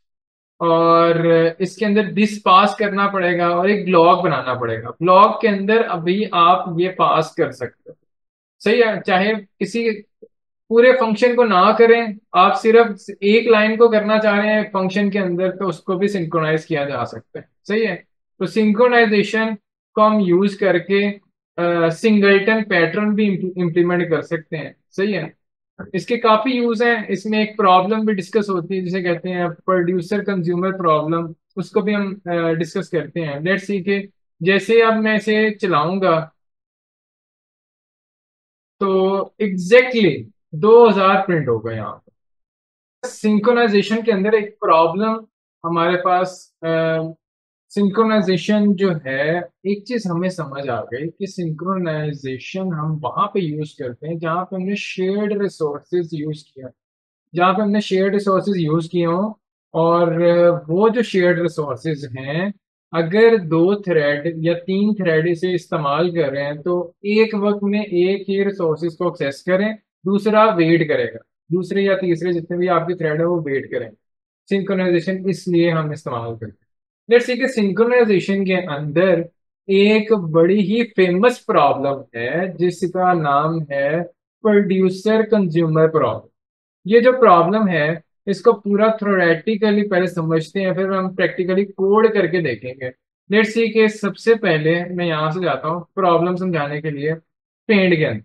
और इसके अंदर दिस पास करना पड़ेगा, और एक ब्लॉक बनाना पड़ेगा। ब्लॉक के अंदर अभी आप ये पास कर सकते हो। सही है, चाहे किसी पूरे फंक्शन को ना करें, आप सिर्फ एक लाइन को करना चाह रहे हैं फंक्शन के अंदर, तो उसको भी सिंक्रोनाइज किया जा सकता है। सही है, तो सिंक्रोनाइजेशन को हम यूज करके सिंगलटन पैटर्न भी इम्प्लीमेंट कर सकते हैं। सही है। इसके काफी यूज हैं। इसमें एक प्रॉब्लम भी डिस्कस होती है जिसे कहते हैं प्रोड्यूसर कंज्यूमर प्रॉब्लम, उसको भी हम डिस्कस करते हैं। लेट्स सी के जैसे अब मैं इसे चलाऊंगा तो एग्जैक्टली 2000 प्रिंट होगा यहाँ। सिंक्रोनाइजेशन के अंदर एक प्रॉब्लम हमारे पास, सिंक्रोनाइजेशन जो है, एक चीज हमें समझ आ गई कि सिंक्रोनाइजेशन हम वहां पे यूज करते हैं जहां पे हमने शेयर्ड रिसोर्सेज यूज किया, जहां पे हमने शेयर्ड रिसोर्सेज यूज किए हों। और वो जो शेयर्ड रिसोर्सेज हैं, अगर दो थ्रेड या तीन थ्रेड इसे इस्तेमाल कर रहे हैं तो एक वक्त में एक ही रिसोर्सेज को एक्सेस करें, दूसरा वेट करेगा, दूसरे या तीसरे जितने भी आपके थ्रेड है वो वेट करें। सिंक्रोनाइजेशन इसलिए हम इस्तेमाल करते हैं। लेट्स सी कि सिंक्रोनाइजेशन के अंदर एक बड़ी ही फेमस प्रॉब्लम है जिसका नाम है प्रोड्यूसर कंज्यूमर प्रॉब्लम। ये जो प्रॉब्लम है इसको पूरा थ्योरेटिकली पहले समझते हैं, फिर हम प्रैक्टिकली कोड करके देखेंगे। लेट्स सी कि सबसे पहले मैं यहाँ से जाता हूँ प्रॉब्लम समझाने के लिए पेंट के अंदर।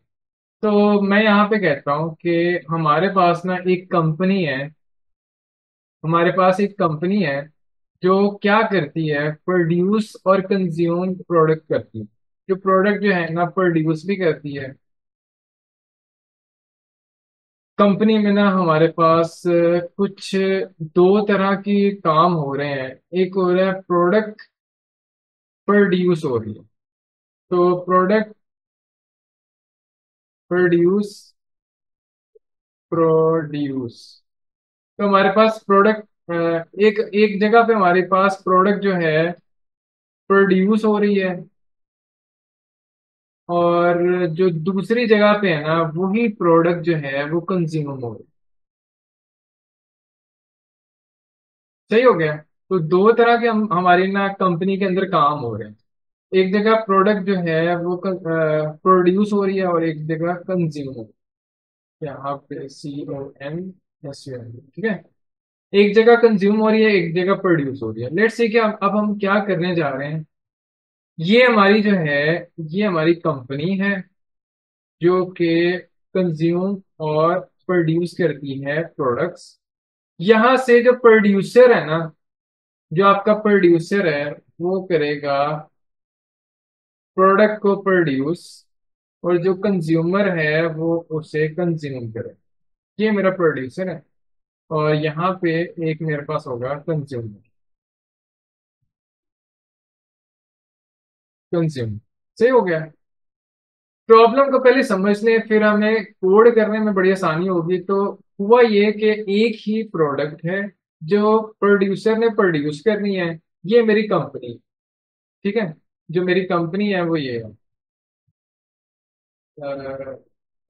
तो मैं यहाँ पे कहता हूँ कि हमारे पास ना एक कंपनी है, हमारे पास एक कंपनी है जो क्या करती है, प्रोड्यूस और कंज्यूम प्रोडक्ट करती है। जो प्रोडक्ट जो है ना प्रोड्यूस भी करती है। कंपनी में ना हमारे पास कुछ दो तरह की काम हो रहे हैं। एक हो रहा है प्रोडक्ट प्रोड्यूस हो रही है। तो प्रोडक्ट प्रोड्यूस प्रोड्यूस, तो हमारे पास प्रोडक्ट एक एक जगह पे हमारे पास प्रोडक्ट जो है प्रोड्यूस हो रही है, और जो दूसरी जगह पे है ना वही प्रोडक्ट जो है वो कंज्यूम हो रही है। सही हो गया। तो दो तरह के हमारी ना कंपनी के अंदर काम हो रहे हैं। एक जगह प्रोडक्ट जो है वो प्रोड्यूस हो रही है और एक जगह कंज्यूम हो रही है। यहाँ पे CON ठीक है। एक जगह कंज्यूम हो रही है, एक जगग प्रोड्यूस हो रही है। लेट्स से कि अब हम क्या करने जा रहे हैं। ये हमारी जो है, ये हमारी कंपनी है जो कि कंज्यूम और प्रोड्यूस करती है प्रोडक्ट्स। यहाँ से जो प्रोड्यूसर है ना, जो आपका प्रोड्यूसर है वो करेगा प्रोडक्ट को प्रोड्यूस, और जो कंज्यूमर है वो उसे कंज्यूम करे। ये मेरा प्रोड्यूसर है, और यहाँ पे एक मेरे पास होगा कंज्यूमर। कंज्यूमर सही हो गया। प्रॉब्लम को पहले समझ लें, फिर हमें कोड करने में बड़ी आसानी होगी। तो हुआ ये कि एक ही प्रोडक्ट है जो प्रोड्यूसर ने प्रोड्यूस करनी है। ये मेरी कंपनी, ठीक है। जो मेरी कंपनी है वो ये है,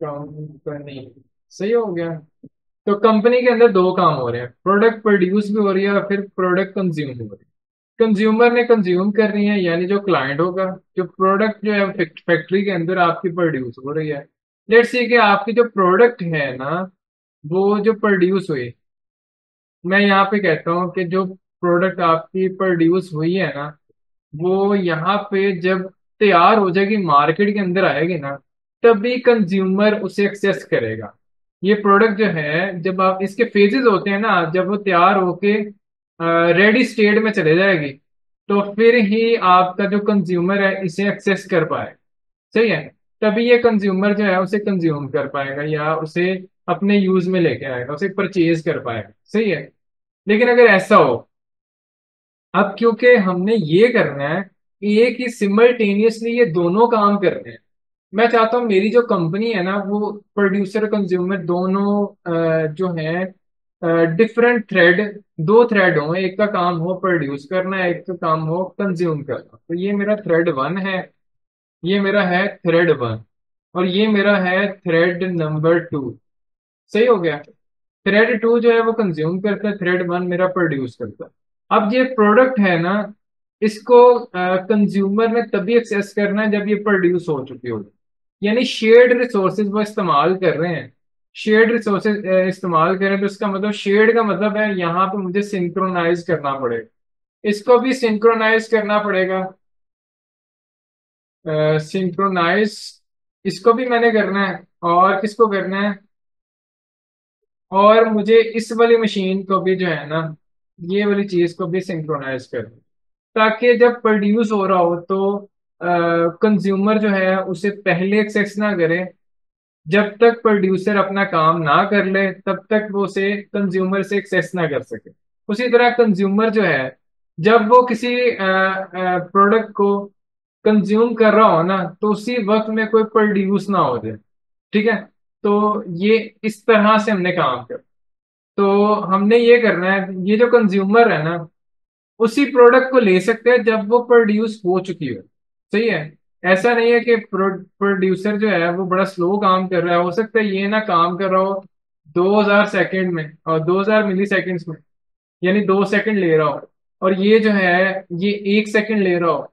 कंपनी। सही हो गया। तो कंपनी के अंदर दो काम हो रहे हैं, प्रोडक्ट प्रोड्यूस भी हो रही है और फिर प्रोडक्ट कंज्यूम भी हो रही है। कंज्यूमर ने कंज्यूम करनी है, यानी जो क्लाइंट होगा, जो प्रोडक्ट जो है फैक्ट्री के अंदर आपकी प्रोड्यूस हो रही है। लेट्स से कि आपकी जो प्रोडक्ट है ना वो जो प्रोड्यूस हुई, मैं यहाँ पे कहता हूँ कि जो प्रोडक्ट आपकी प्रोड्यूस हुई है ना वो यहाँ पे जब तैयार हो जाएगी, मार्केट के अंदर आएगी ना, तभी कंज्यूमर उसे एक्सेस करेगा। ये प्रोडक्ट जो है जब आप इसके फेजेस होते हैं ना, जब वो तैयार होके रेडी स्टेट में चले जाएगी तो फिर ही आपका जो कंज्यूमर है इसे एक्सेस कर पाए। सही है। तभी ये कंज्यूमर जो है उसे कंज्यूम कर पाएगा या उसे अपने यूज में लेके आएगा, उसे परचेज कर पाएगा। सही है। लेकिन अगर ऐसा हो, अब क्योंकि हमने ये करना है, एक ही सिमल्टेनियसली ये दोनों काम करने हैं। मैं चाहता हूँ मेरी जो कंपनी है ना वो प्रोड्यूसर कंज्यूमर दोनों जो है डिफरेंट थ्रेड, दो थ्रेड हो, एक का काम हो प्रोड्यूस करना, एक का काम हो कंज्यूम करना। तो ये मेरा थ्रेड वन है, ये मेरा है थ्रेड वन, और ये मेरा है थ्रेड नंबर टू। सही हो गया। थ्रेड टू जो है वो कंज्यूम करता है, थ्रेड वन मेरा प्रोड्यूस करता है। अब ये प्रोडक्ट है ना, इसको कंज्यूमर ने तभी एक्सेस करना है जब ये प्रोड्यूस हो चुकी होगी। यानी शेयर्ड रिसोर्सेज वो इस्तेमाल कर रहे हैं। शेयर्ड रिसोर्सेज इस्तेमाल करें तो इसका मतलब, शेयर्ड का मतलब है यहाँ पे मुझे सिंक्रोनाइज करना पड़ेगा। इसको भी सिंक्रोनाइज करना पड़ेगा। सिंक्रोनाइज इसको भी मैंने करना है, और किसको करना है, और मुझे इस वाली मशीन को भी जो है ना, ये वाली चीज को भी सिंक्रोनाइज कर, ताकि जब प्रोड्यूस हो रहा हो तो कंज्यूमर जो है उसे पहले एक्सेस ना करे। जब तक प्रोड्यूसर अपना काम ना कर ले तब तक वो उसे कंज्यूमर से एक्सेस ना कर सके। उसी तरह कंज्यूमर जो है, जब वो किसी प्रोडक्ट को कंज्यूम कर रहा हो ना, तो उसी वक्त में कोई प्रोड्यूस ना हो जाए। ठीक है। तो ये इस तरह से हमने काम कर, तो हमने ये करना है, ये जो कंज्यूमर है ना, उसी प्रोडक्ट को ले सकते हैं जब वो प्रोड्यूस हो चुकी हो। सही है। ऐसा नहीं है कि प्रोड्यूसर जो है वो बड़ा स्लो काम कर रहा है, हो सकता है ये ना काम कर रहा हो 2000 सेकंड में और 2000 मिली सेकेंड्स में, यानी 2 सेकंड ले रहा हो, और ये जो है ये 1 सेकंड ले रहा हो।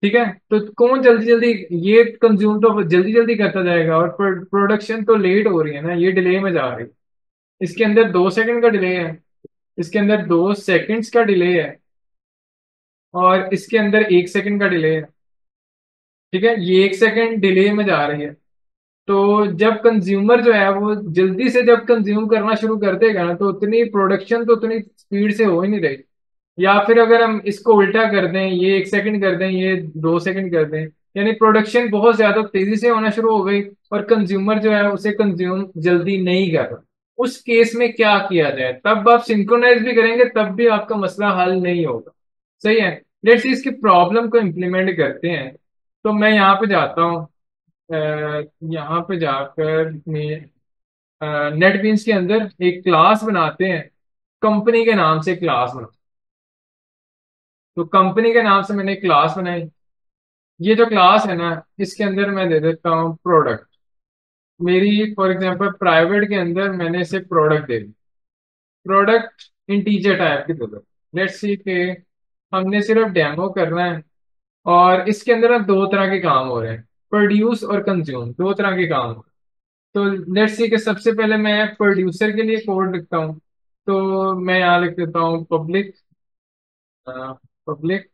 ठीक है। तो कौन जल्दी जल्दी, ये कंज्यूम तो जल्दी जल्दी करता जाएगा, और प्रोडक्शन तो लेट हो रही है ना, ये डिले में जा रही है। इसके अंदर 2 सेकंड का डिले है, इसके अंदर 2 सेकंड्स का डिले है, और इसके अंदर 1 सेकंड का डिले है। ठीक है, ये 1 सेकंड डिले में जा रही है। तो जब कंज्यूमर जो है वो जल्दी से जब कंज्यूम करना शुरू कर देगा ना, तो उतनी प्रोडक्शन तो उतनी स्पीड से हो ही नहीं रही। या फिर अगर हम इसको उल्टा कर दें, ये 1 सेकंड कर दें, ये 2 सेकंड कर दें, यानी प्रोडक्शन बहुत ज्यादा तेजी से होना शुरू हो गई, और कंज्यूमर जो है उसे कंज्यूम जल्दी नहीं कर रहा। उस केस में क्या किया जाए, तब आप सिंक्रोनाइज भी करेंगे तब भी आपका मसला हल नहीं होगा। सही है। लेट्स इसकी प्रॉब्लम को इम्प्लीमेंट करते हैं। तो मैं यहाँ पे जाता हूँ, यहाँ पे जाकर नेटबीन्स के अंदर एक क्लास बनाते हैं, कंपनी के नाम से क्लास बना। तो कंपनी के नाम से मैंने क्लास बनाई। ये जो क्लास है ना, इसके अंदर मैं दे देता हूँ प्रोडक्ट। मेरी फॉर एग्जांपल प्राइवेट के अंदर मैंने इसे प्रोडक्ट दे दी। प्रोडक्ट इंटीजर टाइप की दे दो। लेट्स सी के हमने सिर्फ डेमो करना है, और इसके अंदर ना दो तरह के काम हो रहे हैं, प्रोड्यूस और कंज्यूम, दो तरह के काम हो रहे हैं। तो लेट्स सी के सबसे पहले मैं प्रोड्यूसर के लिए कोड लिखता हूँ। तो मैं यहाँ लिख देता हूँ पब्लिक, पब्लिक,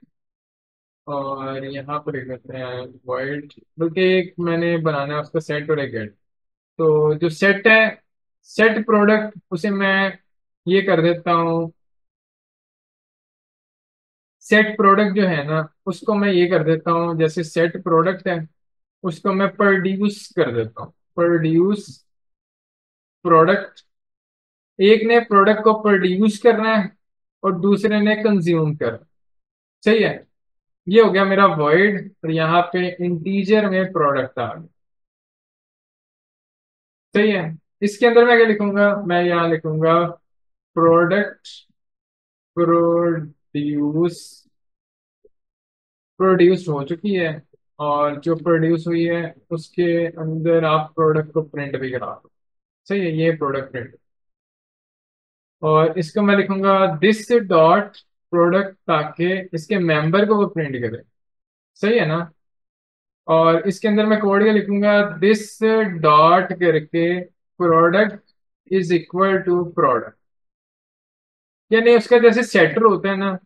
और यहाँ पर लिख देते हैं void, बल्कि एक मैंने बनाना है उसका सेट और एक गेट। तो जो सेट है, सेट प्रोडक्ट, उसे मैं ये कर देता हूँ, सेट प्रोडक्ट जो है ना उसको मैं ये कर देता हूँ, जैसे सेट प्रोडक्ट है उसको मैं प्रोड्यूस कर देता हूँ, प्रोड्यूस प्रोडक्ट। एक ने प्रोडक्ट को प्रोड्यूस करना है और दूसरे ने कंज्यूम करना। सही है। ये हो गया मेरा void, और यहाँ पे इंटीजर में प्रोडक्ट आ गया। सही है। इसके अंदर मैं क्या लिखूंगा, मैं यहाँ लिखूंगा प्रोडक्ट प्रोड्यूस, प्रोड्यूस हो चुकी है, और जो प्रोड्यूस हुई है उसके अंदर आप प्रोडक्ट को प्रिंट भी करा दो। सही है, ये प्रोडक्ट प्रिंट। और इसको मैं लिखूंगा दिस डॉट प्रोडक्ट, ताकि इसके मेंबर को वो प्रिंट करे। सही है ना। और इसके अंदर मैं कोड क्या लिखूंगा, दिस डॉट करके product is equal to product, यानी उसका जैसे सेटर होता है ना,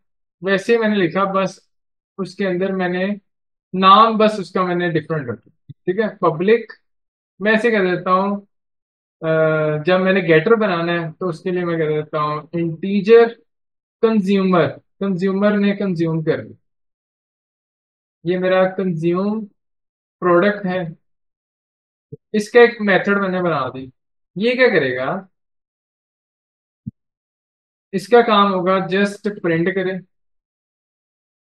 वैसे ही मैंने लिखा, बस उसके अंदर मैंने नाम, बस उसका मैंने डिफरेंट रखा। ठीक है, पब्लिक। मैं ऐसे कह देता हूँ, जब मैंने गेटर बनाना है तो उसके लिए मैं कह देता हूँ इंटीजर कंज्यूमर, कंज्यूमर ने कंज्यूम कर लिया, ये मेरा कंज्यूम प्रोडक्ट है। इसका एक मेथड मैंने बना दी। ये क्या करेगा, इसका काम होगा जस्ट प्रिंट करे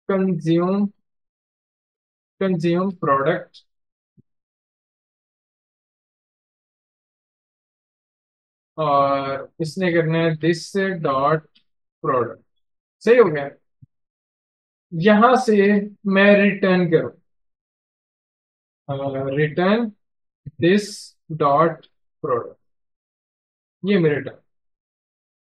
कंज्यूम, कंज्यूम प्रोडक्ट, और इसने करना है दिस डॉट प्रोडक्ट। सही हो गया। यहां से मैं रिटर्न करूं, रिटर्न दिस डॉट प्रोडक्ट, ये मेरे रिटर्न।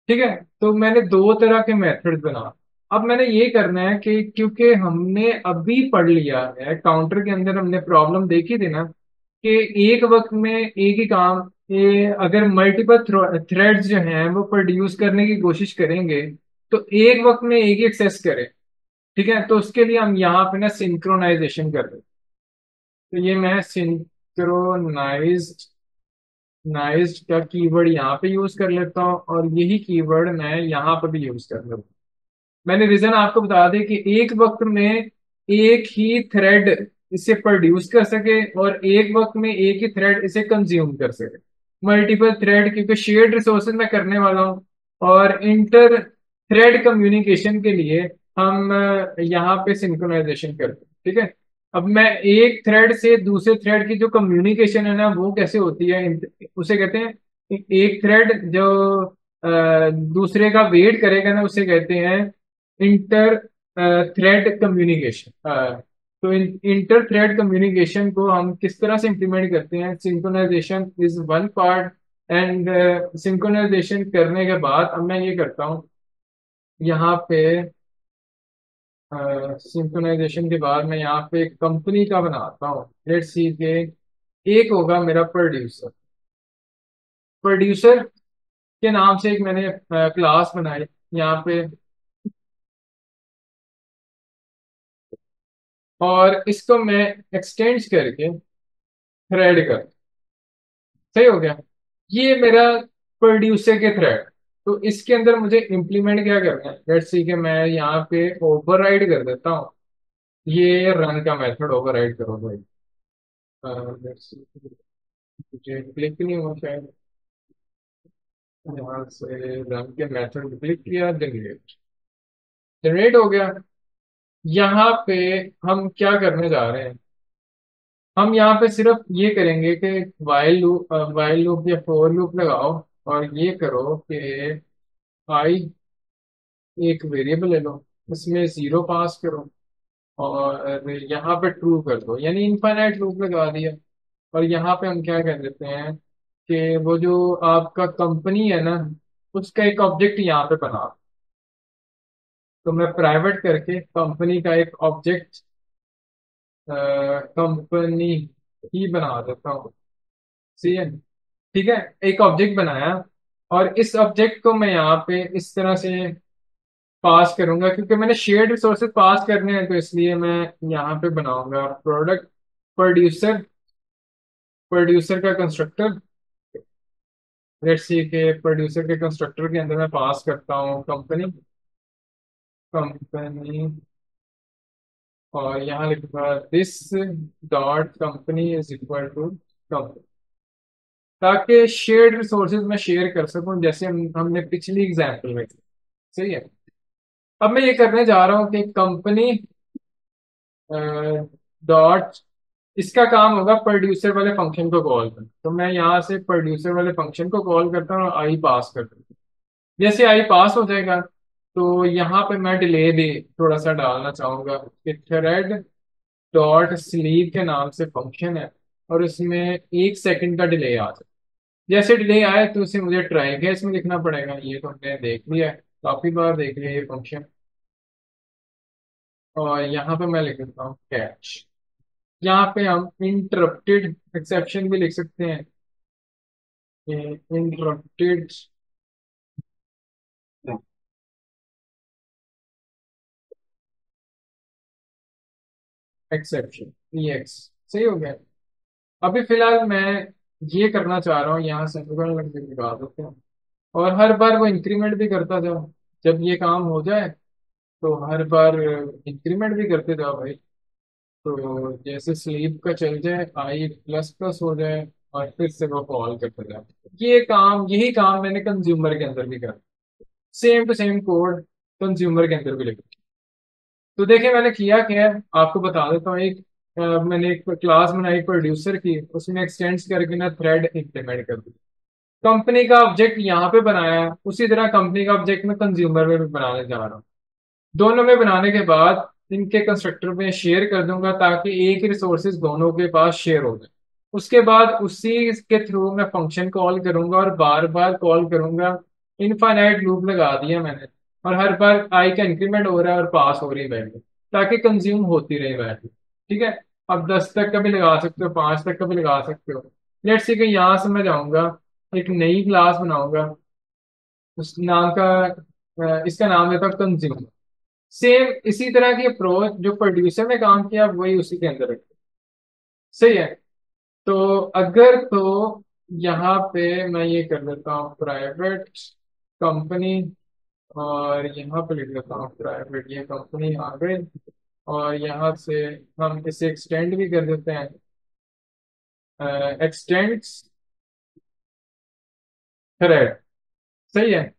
ठीक है। तो मैंने दो तरह के मेथड्स बना। अब मैंने ये करना है कि क्योंकि हमने अभी पढ़ लिया है काउंटर के अंदर, हमने प्रॉब्लम देखी थी ना, कि एक वक्त में एक ही काम, ये अगर मल्टीपल थ्रेड्स जो हैं वो प्रोड्यूस करने की कोशिश करेंगे, तो एक वक्त में एक ही एक्सेस करे। ठीक है, तो उसके लिए हम यहाँ पे ना सिंक्रोनाइजेशन कर रहे हैं। तो ये मैं सिंक्रोनाइज्ड नाइज्ड का कीवर्ड यहाँ पे यूज कर लेता हूँ, और यही कीवर्ड मैं यहाँ पर भी यूज कर लेता हूँ। मैंने रीजन आपको बता दें कि एक वक्त में एक ही थ्रेड इसे प्रोड्यूस कर सके और एक वक्त में एक ही थ्रेड इसे कंज्यूम कर सके। मल्टीपल थ्रेड, क्योंकि शेयर्ड रिसोर्सेज मैं करने वाला हूँ, और इंटर थ्रेड कम्युनिकेशन के लिए हम यहाँ पे सिंक्रोनाइजेशन करते हैं। ठीक है, अब मैं एक थ्रेड से दूसरे थ्रेड की जो कम्युनिकेशन है ना, वो कैसे होती है, उसे कहते हैं, एक थ्रेड जो दूसरे का वेट करेगा ना, उसे कहते हैं इंटर थ्रेड कम्युनिकेशन। तो इंटर थ्रेड कम्युनिकेशन को हम किस तरह से इंप्लीमेंट करते हैं, synchronization is one part. And synchronization करने के बाद अब मैं ये करता हूँ यहाँ पे, सिंक्रोनाइजेशन के बाद मैं यहाँ पे कंपनी का बनाता हूँ। लेट्स सी के एक होगा मेरा प्रोड्यूसर। प्रोड्यूसर के नाम से एक मैंने क्लास बनाई यहाँ पे, और इसको मैं एक्सटेंड करके थ्रेड कर, सही हो गया। ये मेरा प्रोड्यूसर के थ्रेड। तो इसके अंदर मुझे इम्प्लीमेंट क्या करना है, लेट्स सी के मैं यहाँ पे ओवरराइड कर देता हूँ। ये रन का मेथड ओवरराइड करो भाई। लेट्स सी, मुझे क्लिक नहीं हुआ शायद। यहाँ से रन के मेथड पे क्लिक किया, जनरेट, जनरेट हो गया। यहाँ पे हम क्या करने जा रहे हैं, हम यहाँ पे सिर्फ ये करेंगे कि वाइल लूप या फोर लूप लगाओ, और ये करो कि आई एक वेरिएबल ले लो, इसमें जीरो पास करो, और यहाँ पे ट्रू कर दो, यानी इनफाइनाइट लूप लगा दिया। और यहाँ पे हम क्या कर देते हैं कि वो जो आपका कंपनी है ना, उसका एक ऑब्जेक्ट यहाँ पे बना। तो मैं प्राइवेट करके कंपनी का एक ऑब्जेक्ट कंपनी ही बना देता हूँ। सही है, ठीक है, एक ऑब्जेक्ट बनाया, और इस ऑब्जेक्ट को मैं यहाँ पे इस तरह से पास करूंगा, क्योंकि मैंने शेयर्ड रिसोर्सेज पास करने हैं, तो इसलिए मैं यहाँ पे बनाऊंगा प्रोडक्ट प्रोड्यूसर, प्रोड्यूसर का कंस्ट्रक्टर। लेट्स सी के प्रोड्यूसर के कंस्ट्रक्टर के अंदर मैं पास करता हूँ कंपनी, कंपनी, और यहाँ लिखूंगा this dot company is equal to company, ताकि शेयर्ड रिसोर्सेज में शेयर कर सकूं, जैसे हमने पिछली एग्जांपल में की। सही है, अब मैं ये करने जा रहा हूँ कि कंपनी डॉट, इसका काम होगा प्रोड्यूसर वाले फंक्शन को कॉल करना। तो मैं यहाँ से प्रोड्यूसर वाले फंक्शन को कॉल करता हूँ और आई पास करता हूँ। जैसे आई पास हो जाएगा, तो यहाँ पे मैं डिले भी थोड़ा सा डालना चाहूंगा कि थ्रेड डॉट स्लीप के नाम से फंक्शन है, और उसमें 1 सेकंड का डिले आ जाए। जैसे डिले आए तो उसे मुझे ट्राई केस में लिखना पड़ेगा। ये तो हमने देख लिया है, काफी बार देख लिया ये फंक्शन। और यहाँ पे मैं लिख देता हूँ कैच। यहाँ पे हम इंटरप्टेड एक्सेप्शन भी लिख सकते हैं, इंटरप्टेड एक्सेप्शन, EX। सही हो गया। अभी फिलहाल मैं ये करना चाह रहा हूँ, यहाँ से लग लगा देते हैं, और हर बार वो इंक्रीमेंट भी करता जाओ। जब ये काम हो जाए तो हर बार इंक्रीमेंट भी करते जाओ भाई। तो जैसे स्लीप का चल जाए, आई प्लस प्लस हो जाए, और फिर से वो कॉल करते जाओ। ये काम, यही काम मैंने कंज्यूमर के अंदर भी करा, same to same code consumer के अंदर भी लिखा। तो देखिए मैंने किया क्या है, आपको बता देता हूँ। मैंने एक क्लास बनाई प्रोड्यूसर की, उसमें एक्सटेंड्स करके ना थ्रेड इंप्लीमेंट कर दी। कंपनी का ऑब्जेक्ट यहाँ पे बनाया, उसी तरह कंपनी का ऑब्जेक्ट मैं कंज्यूमर में भी बनाने जा रहा हूँ। दोनों में बनाने के बाद इनके कंस्ट्रक्टर में शेयर कर दूंगा, ताकि एक ही रिसोर्सेज दोनों के पास शेयर हो जाए। उसके बाद उसी के थ्रू मैं फंक्शन कॉल करूंगा और बार बार कॉल करूंगा। इनफाइनाइट लूप लगा दिया मैंने, और हर बार आई का इंक्रीमेंट हो रहा है और पास हो रही है वैल्यू, ताकि कंज्यूम होती रहे वैल्यू। ठीक है, अब 10 तक का भी लगा सकते हो, 5 तक का भी लगा सकते हो। लेट्स से कि यहाँ से मैं जाऊंगा, एक नई क्लास बनाऊंगा, उस नाम का इसका नाम देता हूँ कंज्यूमर। सेम इसी तरह की अप्रोच जो प्रोड्यूसर ने काम किया वही उसी के अंदर रखी। सही है। तो अगर तो यहाँ पे मैं ये कर देता हूँ प्राइवेट कंपनी, और यहाँ पे लिख देता हूँ प्राइवेट, ये कंपनी आ गई। और यहाँ से हम इसे एक्सटेंड भी कर देते हैं, एक्सटेंड्स थ्रेड। सही है।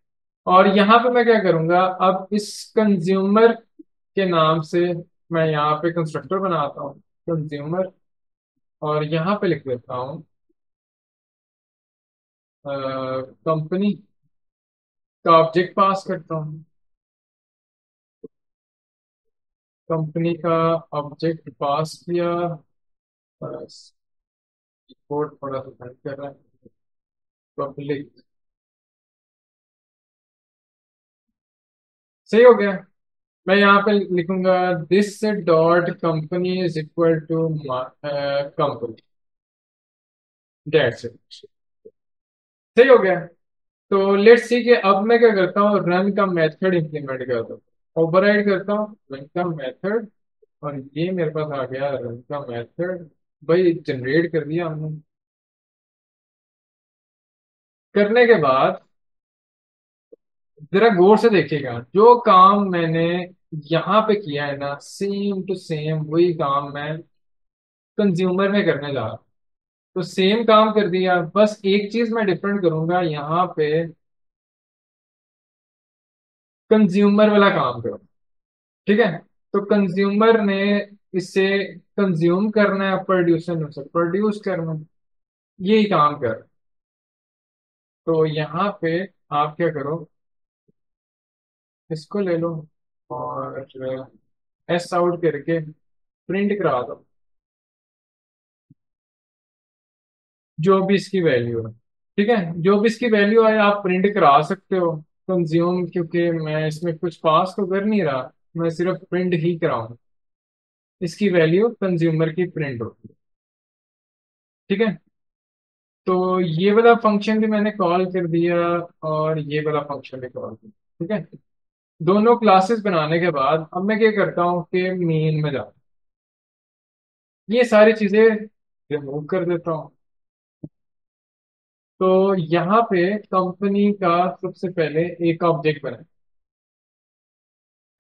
और यहाँ पे मैं क्या करूंगा, अब इस कंज्यूमर के नाम से मैं यहाँ पे कंस्ट्रक्टर बनाता हूँ, कंज्यूमर। और यहाँ पे लिख देता हूँ कंपनी का ऑब्जेक्ट पास करता हूँ, कंपनी का ऑब्जेक्ट पास किया। कोड थोड़ा सा टाइप कर रहा है, पब्लिक। सही हो गया। मैं यहाँ पे लिखूंगा this dot company is equal to company, that's it. सही हो गया। तो लेट्स सी कि अब मैं क्या करता हूँ, रन का मेथड इंप्लीमेंट करता हूँ, ओवरराइड करता हूँ रन का मेथड। और ये मेरे पास आ गया रन का मेथड, भाई जनरेट कर दिया हमने। करने के बाद जरा गौर से देखिएगा, जो काम मैंने यहाँ पे किया है ना, सेम टू सेम वही काम मैं कंज्यूमर में करने जा रहा हूँ। तो सेम काम कर दिया, बस एक चीज मैं डिफरेंट करूंगा, यहाँ पे कंज्यूमर वाला काम करूँ। ठीक है। तो कंज्यूमर ने इसे कंज्यूम करना है, प्रोड्यूसर ने उसे प्रोड्यूस करना है, यही काम कर। तो यहाँ पे आप क्या करो, इसको ले लो और एस आउट करके प्रिंट करा दो जो भी इसकी वैल्यू है। ठीक है, जो भी इसकी वैल्यू है आप प्रिंट करा सकते हो कंज्यूम, क्योंकि मैं इसमें कुछ पास तो कर नहीं रहा, मैं सिर्फ प्रिंट ही कराऊंगा, इसकी वैल्यू कंज्यूमर की प्रिंट होगी। ठीक है। तो ये वाला फंक्शन भी मैंने कॉल कर दिया, और ये वाला फंक्शन भी कॉल कर दिया। ठीक है। दोनों क्लासेस बनाने के बाद अब मैं क्या करता हूँ कि मेन में जाता हूँ, ये सारी चीजें रिमूव कर देता हूँ। तो यहाँ पे कंपनी का सबसे पहले एक ऑब्जेक्ट बना,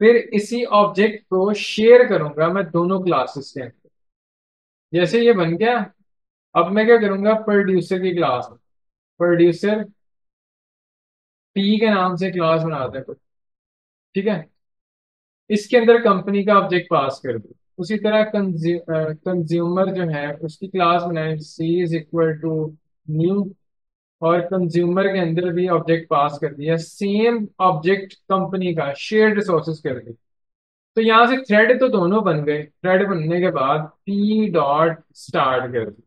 फिर इसी ऑब्जेक्ट को शेयर करूंगा मैं दोनों क्लासेस के अंदर। जैसे ये बन गया, अब मैं क्या करूंगा, प्रोड्यूसर की क्लास, प्रोड्यूसर पी के नाम से क्लास बनाते हैं कुछ। ठीक है। इसके अंदर कंपनी का ऑब्जेक्ट पास कर दो। उसी तरह कंज्यूमर जो है उसकी क्लास बनाए, सी इज इक्वल टू न्यू। और कंज्यूमर के अंदर भी ऑब्जेक्ट पास कर दिया, सेम ऑब्जेक्ट कंपनी का शेयर्ड रिसोर्सेज कर दिया। तो यहाँ से थ्रेड तो दोनों बन गए, थ्रेड बनने के बाद पी डॉट स्टार्ट कर दी,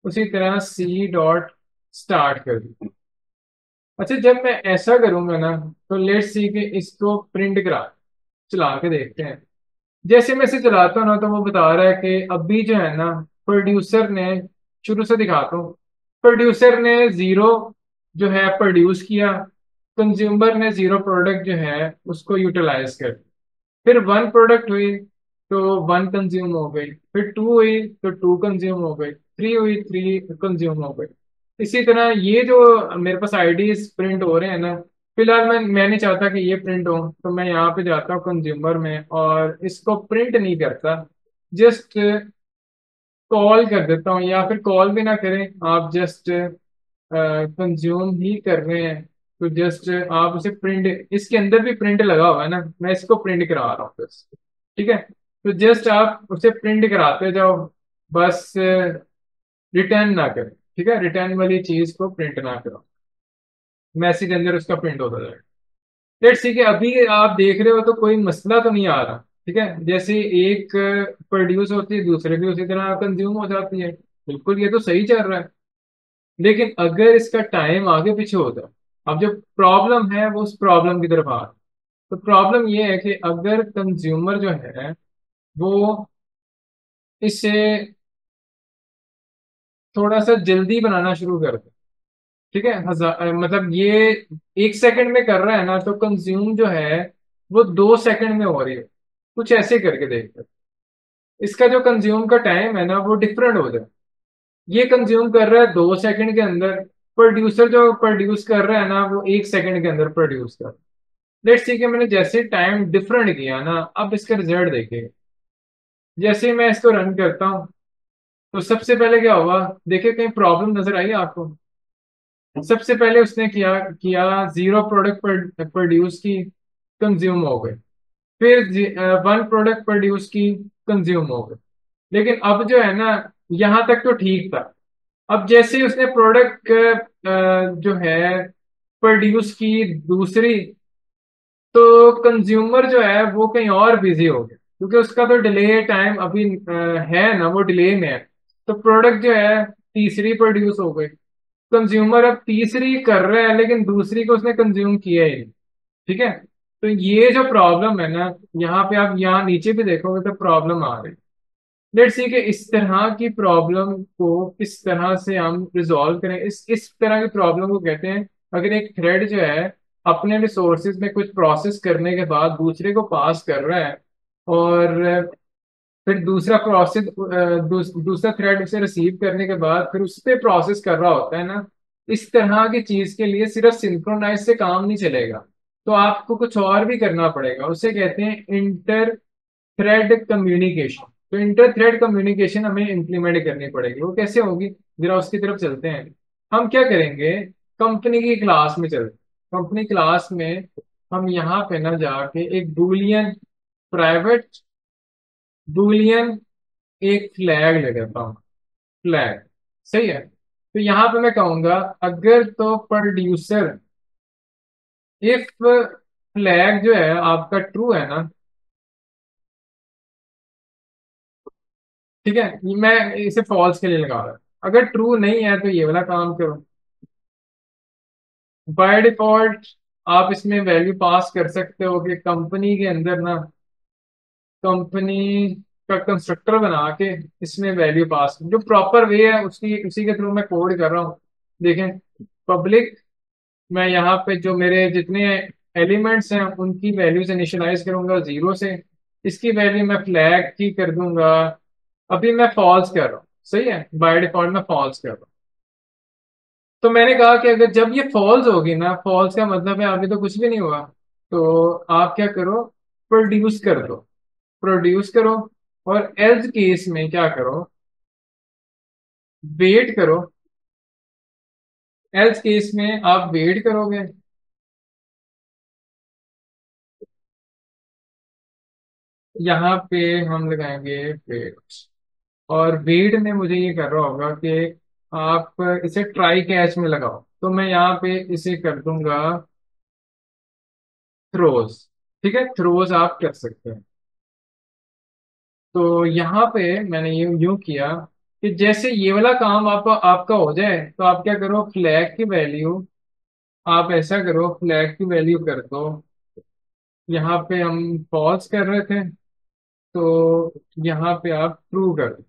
उसी तरह सी डॉट स्टार्ट कर दी। अच्छा, जब मैं ऐसा करूंगा ना, तो लेट्स सी कि इसको प्रिंट करा चला के देखते हैं। जैसे मैं इसे चलाता हूँ ना, तो वो बता रहा है कि अभी जो है ना, प्रोड्यूसर ने, शुरू से दिखाता हूँ, प्रोड्यूसर ने जीरो जो है प्रोड्यूस किया, कंज्यूमर ने जीरो प्रोडक्ट जो है उसको यूटिलाइज कर, फिर वन प्रोडक्ट हुई तो वन कंज्यूम हो गई, फिर टू हुई तो टू कंज्यूम हो गई, थ्री हुई थ्री कंज्यूम हो गई। इसी तरह ये जो मेरे पास आईडीज प्रिंट हो रहे हैं ना, फिलहाल मैं नहीं चाहता कि ये प्रिंट हो, तो मैं यहाँ पे जाता हूँ कंज्यूमर में और इसको प्रिंट नहीं करता, जस्ट कॉल कर देता हूँ, या फिर कॉल भी ना करें आप, जस्ट कंज्यूम ही कर रहे हैं, तो जस्ट आप उसे प्रिंट, इसके अंदर भी प्रिंट लगा हुआ है ना, मैं इसको प्रिंट करा रहा हूँ बस। ठीक है। तो जस्ट आप उसे प्रिंट कराते जाओ, बस रिटर्न ना करें। ठीक है, रिटर्न वाली चीज को प्रिंट ना करो, मैसेज अंदर उसका प्रिंट होता जाएगा। लेट्स सी कि अभी आप देख रहे हो तो कोई मसला तो नहीं आ रहा। ठीक है, जैसे एक प्रोड्यूस होती है दूसरे भी उसी तरह कंज्यूम हो जाती है, बिल्कुल ये तो सही चल रहा है। लेकिन अगर इसका टाइम आगे पीछे होता, अब जो प्रॉब्लम है वो उस प्रॉब्लम की तरफ आ रहा है। तो प्रॉब्लम ये है कि अगर कंज्यूमर जो है वो इसे थोड़ा सा जल्दी बनाना शुरू कर दे, ठीक है, मतलब ये 1 सेकंड में कर रहा है ना, तो कंज्यूम जो है वो 2 सेकंड में हो रही है। कुछ ऐसे करके देखते हैं, इसका जो कंज्यूम का टाइम है ना वो डिफरेंट हो जाए। ये कंज्यूम कर रहा है 2 सेकंड के अंदर, प्रोड्यूसर जो प्रोड्यूस कर रहा है ना वो 1 सेकंड के अंदर प्रोड्यूस कर। लेट्स सी कि मैंने जैसे टाइम डिफरेंट किया ना, अब इसका रिजल्ट देखिए। जैसे ही मैं इसको रन करता हूँ, तो सबसे पहले क्या हुआ, देखिए कहीं प्रॉब्लम नजर आई आपको? सबसे पहले उसने किया किया 0 प्रोडक्ट प्रोड्यूस की, कंज्यूम हो गए। फिर 1 प्रोडक्ट प्रोड्यूस की, कंज्यूम हो गए। लेकिन अब जो है ना, यहां तक तो ठीक था। अब जैसे ही उसने प्रोडक्ट जो है प्रोड्यूस की दूसरी, तो कंज्यूमर जो है वो कहीं और बिजी हो गया, क्योंकि उसका तो डिले टाइम अभी है ना, वो डिले में है। तो प्रोडक्ट जो है तीसरी प्रोड्यूस हो गई। कंज्यूमर अब तीसरी कर रहा है, लेकिन दूसरी को उसने कंज्यूम किया ही नहीं। ठीक है, तो ये जो प्रॉब्लम है ना, यहाँ पे आप यहाँ नीचे भी देखोगे तो प्रॉब्लम आ रही है। लेट्स सी कि इस तरह की प्रॉब्लम को किस तरह से हम रिजॉल्व करें। इस तरह की प्रॉब्लम को कहते हैं, अगर एक थ्रेड जो है अपने रिसोर्सेज में कुछ प्रोसेस करने के बाद दूसरे को पास कर रहा है, और फिर दूसरा प्रोसेस दूसरा थ्रेड उसे रिसीव करने के बाद फिर उस पर प्रोसेस कर रहा होता है ना, इस तरह की चीज के लिए सिर्फ सिंक्रोनाइज से काम नहीं चलेगा। तो आपको कुछ और भी करना पड़ेगा, उसे कहते हैं इंटर थ्रेड कम्युनिकेशन। तो इंटर थ्रेड कम्युनिकेशन हमें इंप्लीमेंट करनी पड़ेगी। वो कैसे होगी, जरा उसकी तरफ चलते हैं। हम क्या करेंगे, कंपनी की क्लास में चलते, कंपनी क्लास में हम यहाँ पे ना जाके एक बूलियन प्राइवेट बूलियन एक फ्लैग ले लेता हूँ। फ्लैग सही है। तो यहाँ पे मैं कहूंगा, अगर तो प्रोड्यूसर, इफ फ्लैग जो है आपका ट्रू है ना, ठीक है, मैं इसे फॉल्स के लिए लगा रहा हूं। अगर ट्रू नहीं है तो ये वाला काम करो। बाय डिफॉल्ट आप इसमें वैल्यू पास कर सकते हो कि कंपनी के अंदर ना, कंपनी का कंस्ट्रक्टर बना के इसमें वैल्यू पास, जो प्रॉपर वे है उसकी, उसी के थ्रू मैं कोड कर रहा हूँ। देखें, पब्लिक, मैं यहाँ पे जो मेरे जितने एलिमेंट्स हैं उनकी वैल्यूज इनिशियलाइज करूंगा 0 से। इसकी वैल्यू मैं फ्लैग की कर दूंगा। अभी मैं फॉल्स कर रहा हूँ, सही है, बाय डिफॉल्ट मैं फॉल्स कर रहा हूँ। तो मैंने कहा कि अगर जब ये फॉल्स होगी ना, फॉल्स का मतलब है अभी तो कुछ भी नहीं हुआ, तो आप क्या करो, प्रोड्यूस कर दो, प्रोड्यूस करो। और एल्स केस में क्या करो, वेट करो। एल्स केस में आप वेट करोगे। यहाँ पे हम लगाएंगे वेट, और वेट में मुझे ये कर रहा होगा कि आप इसे ट्राई कैच में लगाओ, तो मैं यहाँ पे इसे कर दूंगा थ्रोज। ठीक है, थ्रोज आप कर सकते हैं। तो यहाँ पे मैंने ये यूं किया कि जैसे ये वाला काम आपका हो जाए, तो आप क्या करो, फ्लैग की वैल्यू, आप ऐसा करो, फ्लैग की वैल्यू कर दो। यहाँ पे हम फॉल्स कर रहे थे, तो यहाँ पे आप ट्रू कर दो,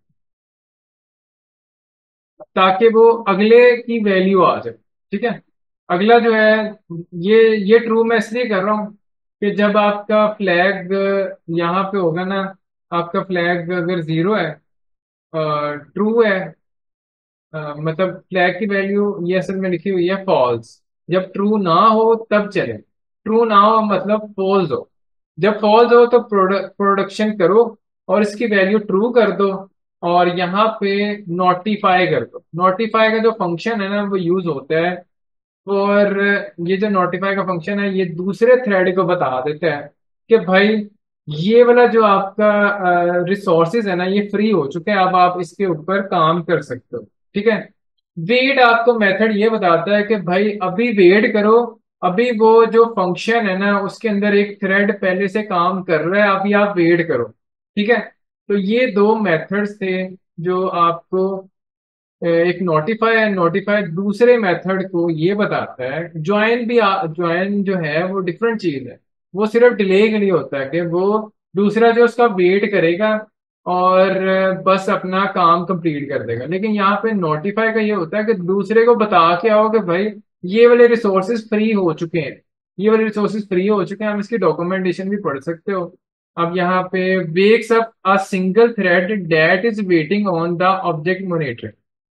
ताकि वो अगले की वैल्यू आ जाए। ठीक है, अगला जो है, ये ये ट्रू मैं इसलिए कर रहा हूँ कि जब आपका फ्लैग यहाँ पे होगा ना, आपका फ्लैग अगर 0 है, ट्रू है, मतलब फ्लैग की वैल्यू ये असल में लिखी हुई है फॉल्स। जब ट्रू ना हो तब चले, ट्रू ना हो मतलब फॉल्स हो। जब फॉल्स हो तो प्रोडक्शन करो और इसकी वैल्यू ट्रू कर दो, और यहाँ पे नोटिफाई कर दो। नोटिफाई का जो फंक्शन है ना वो यूज होता है, और ये जो नोटिफाई का फंक्शन है ये दूसरे थ्रेड को बता देता है कि भाई ये वाला जो आपका रिसोर्सेज है ना ये फ्री हो चुके हैं, अब आप इसके ऊपर काम कर सकते हो। ठीक है, वेट आपको मेथड ये बताता है कि भाई अभी वेट करो, अभी वो जो फंक्शन है ना उसके अंदर एक थ्रेड पहले से काम कर रहा है, अभी आप वेट करो। ठीक है, तो ये दो मेथड्स थे जो आपको, एक नोटिफाई है, नोटिफाई दूसरे मेथड को ये बताता है। ज्वाइन भी, ज्वाइन जो है वो डिफरेंट चीज है, वो सिर्फ डिले के लिए होता है कि वो दूसरा जो उसका वेट करेगा, और बस अपना काम कंप्लीट कर देगा। लेकिन यहाँ पे नोटिफाई का ये होता है कि दूसरे को बता के आओ कि भाई ये वाले रिसोर्सेज फ्री हो चुके हैं, ये वाले रिसोर्सेज फ्री हो चुके हैं, हम इसकी डॉक्यूमेंटेशन भी पढ़ सकते हो। अब यहाँ पे wakes up a single thread that is waiting on the object monitor.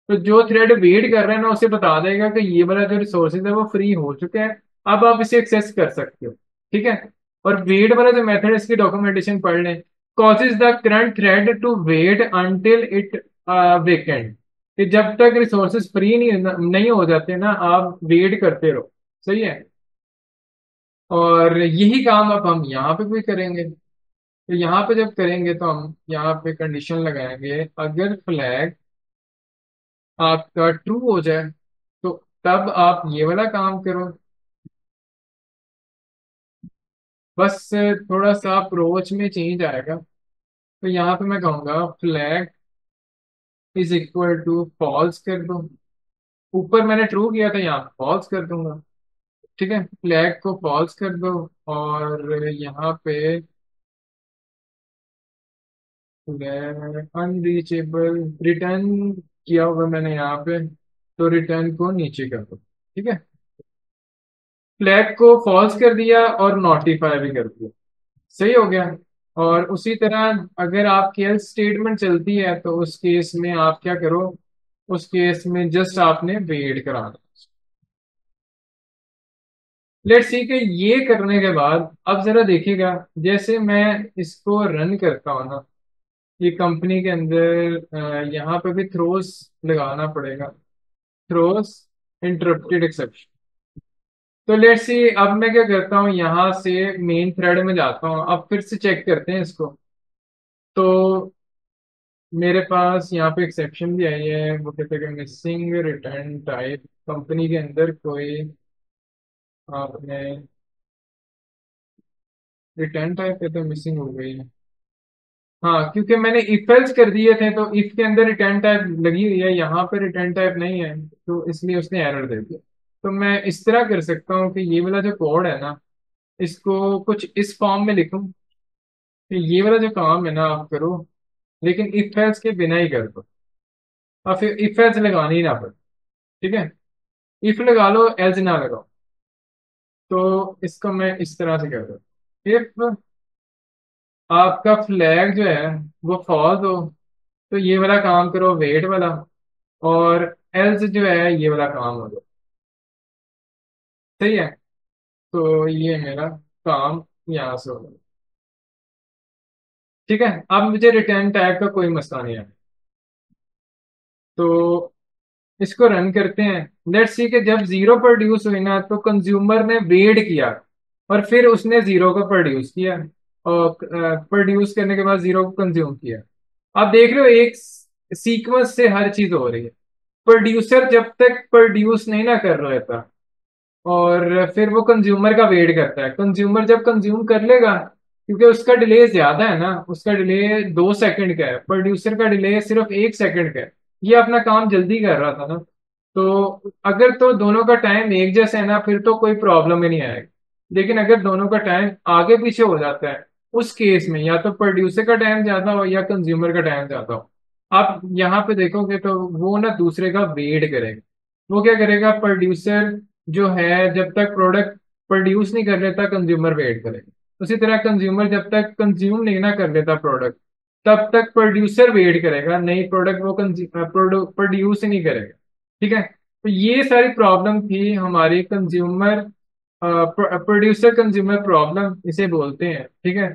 तो जो थ्रेड वेट कर रहे हैं ना उसे बता देगा कि ये वाला जो रिसोर्सेज है वो फ्री हो चुके हैं, अब आप इसे एक्सेस कर सकते हो। ठीक है। और वेट वाला जो मेथड है इसकी डॉक्यूमेंटेशन पढ़ लें। causes the current thread to wait until it vacant, कि जब तक रिसोर्सेज फ्री नहीं हो जाते ना आप वेट करते रहो। सही है। और यही काम अब हम यहाँ पे भी करेंगे। तो यहाँ पे जब करेंगे तो हम यहाँ पे कंडीशन लगाएंगे, अगर फ्लैग आपका ट्रू हो जाए तो तब आप ये वाला काम करो। बस थोड़ा सा अप्रोच में चेंज आएगा। तो यहाँ पे मैं कहूँगा flag is equal to false कर दो। ऊपर मैंने ट्रू किया था, यहाँ फॉल्स कर दूंगा। ठीक है, फ्लैग को फॉल्स कर दो। और यहाँ पे अनरीचेबल रिटर्न किया हुआ मैंने यहाँ पे, तो रिटर्न को नीचे कर दो। ठीक है, फ्लैग को फॉल्स कर दिया और नोटिफाई भी कर दिया। सही हो गया। और उसी तरह अगर आपकी एल्स स्टेटमेंट चलती है तो उस केस में आप क्या करो, उस केस में जस्ट आपने वेट करा दो। लेट्स सी कि ये करने के बाद अब जरा देखिएगा, जैसे मैं इसको रन करता हूँ ना, ये कंपनी के अंदर यहाँ पे भी थ्रोस लगाना पड़ेगा, थ्रोस इंटरप्टेड एक्सेप्शन। तो लेट्स सी अब मैं क्या करता हूँ, यहाँ से मेन थ्रेड में जाता हूँ, अब फिर से चेक करते हैं इसको। तो मेरे पास यहाँ पे एक्सेप्शन भी आई है, वो कहते हैं कि मिसिंग रिटर्न टाइप, कंपनी के अंदर कोई आपने रिटर्न टाइप पे तो मिसिंग हो गई है। हाँ, क्योंकि मैंने इफ एल्स कर दिए थे तो इफ के अंदर रिटर्न टाइप लगी हुई है, यहाँ पे रिटर्न टाइप नहीं है तो इसलिए उसने एरर दे दिया। तो मैं इस तरह कर सकता हूँ कि ये वाला जो कोड है ना, इसको कुछ इस फॉर्म में लिखूं कि ये वाला जो काम है ना आप करो, लेकिन इफ एल्स के बिना ही कर दो, और फिर इफ एल्स लगानी ही ना पड़े। ठीक है, इफ लगा लो एल्स ना लगाओ। तो इसको मैं इस तरह से कर दूँ, इफ आपका फ्लैग जो है वो फॉल्स हो तो ये वाला काम करो वेट वाला, और एल्स जो है ये वाला काम हो जाए। सही है। तो ये मेरा काम यहाँ से हो गया। ठीक है, अब मुझे रिटर्न टाइप का कोई मसला नहीं है। तो इसको रन करते हैं। लेट्स सी कि जब जीरो प्रोड्यूस हुई ना तो कंज्यूमर ने वेट किया और फिर उसने जीरो को प्रोड्यूस किया, और प्रोड्यूस करने के बाद जीरो को कंज्यूम किया। आप देख रहे हो एक सीक्वेंस से हर चीज हो रही है। प्रोड्यूसर जब तक प्रोड्यूस नहीं ना कर रहा था और फिर वो कंज्यूमर का वेट करता है, कंज्यूमर जब कंज्यूम कर लेगा, क्योंकि उसका डिले ज्यादा है ना, उसका डिले 2 सेकंड का है, प्रोड्यूसर का डिले सिर्फ 1 सेकंड का है। ये अपना काम जल्दी कर रहा था ना। तो अगर तो दोनों का टाइम एक जैसा है ना फिर तो कोई प्रॉब्लम ही नहीं आएगी। लेकिन अगर दोनों का टाइम आगे पीछे हो जाता है, उस केस में या तो प्रोड्यूसर का टाइम ज्यादा हो या कंज्यूमर का टाइम ज्यादा हो, आप यहाँ पे देखोगे तो वो ना दूसरे का वेट करेगा। वो क्या करेगा, प्रोड्यूसर जो है जब तक प्रोडक्ट प्रोड्यूस नहीं कर लेता कंज्यूमर वेट करेगा। उसी तरह कंज्यूमर जब तक कंज्यूम नहीं ना कर लेता प्रोडक्ट, तब तक प्रोड्यूसर वेट करेगा, नई प्रोडक्ट वो प्रोड्यूस ही नहीं करेगा। ठीक है। तो ये सारी प्रॉब्लम थी हमारी कंज्यूमर प्रोड्यूसर कंज्यूमर प्रॉब्लम इसे बोलते हैं। ठीक है।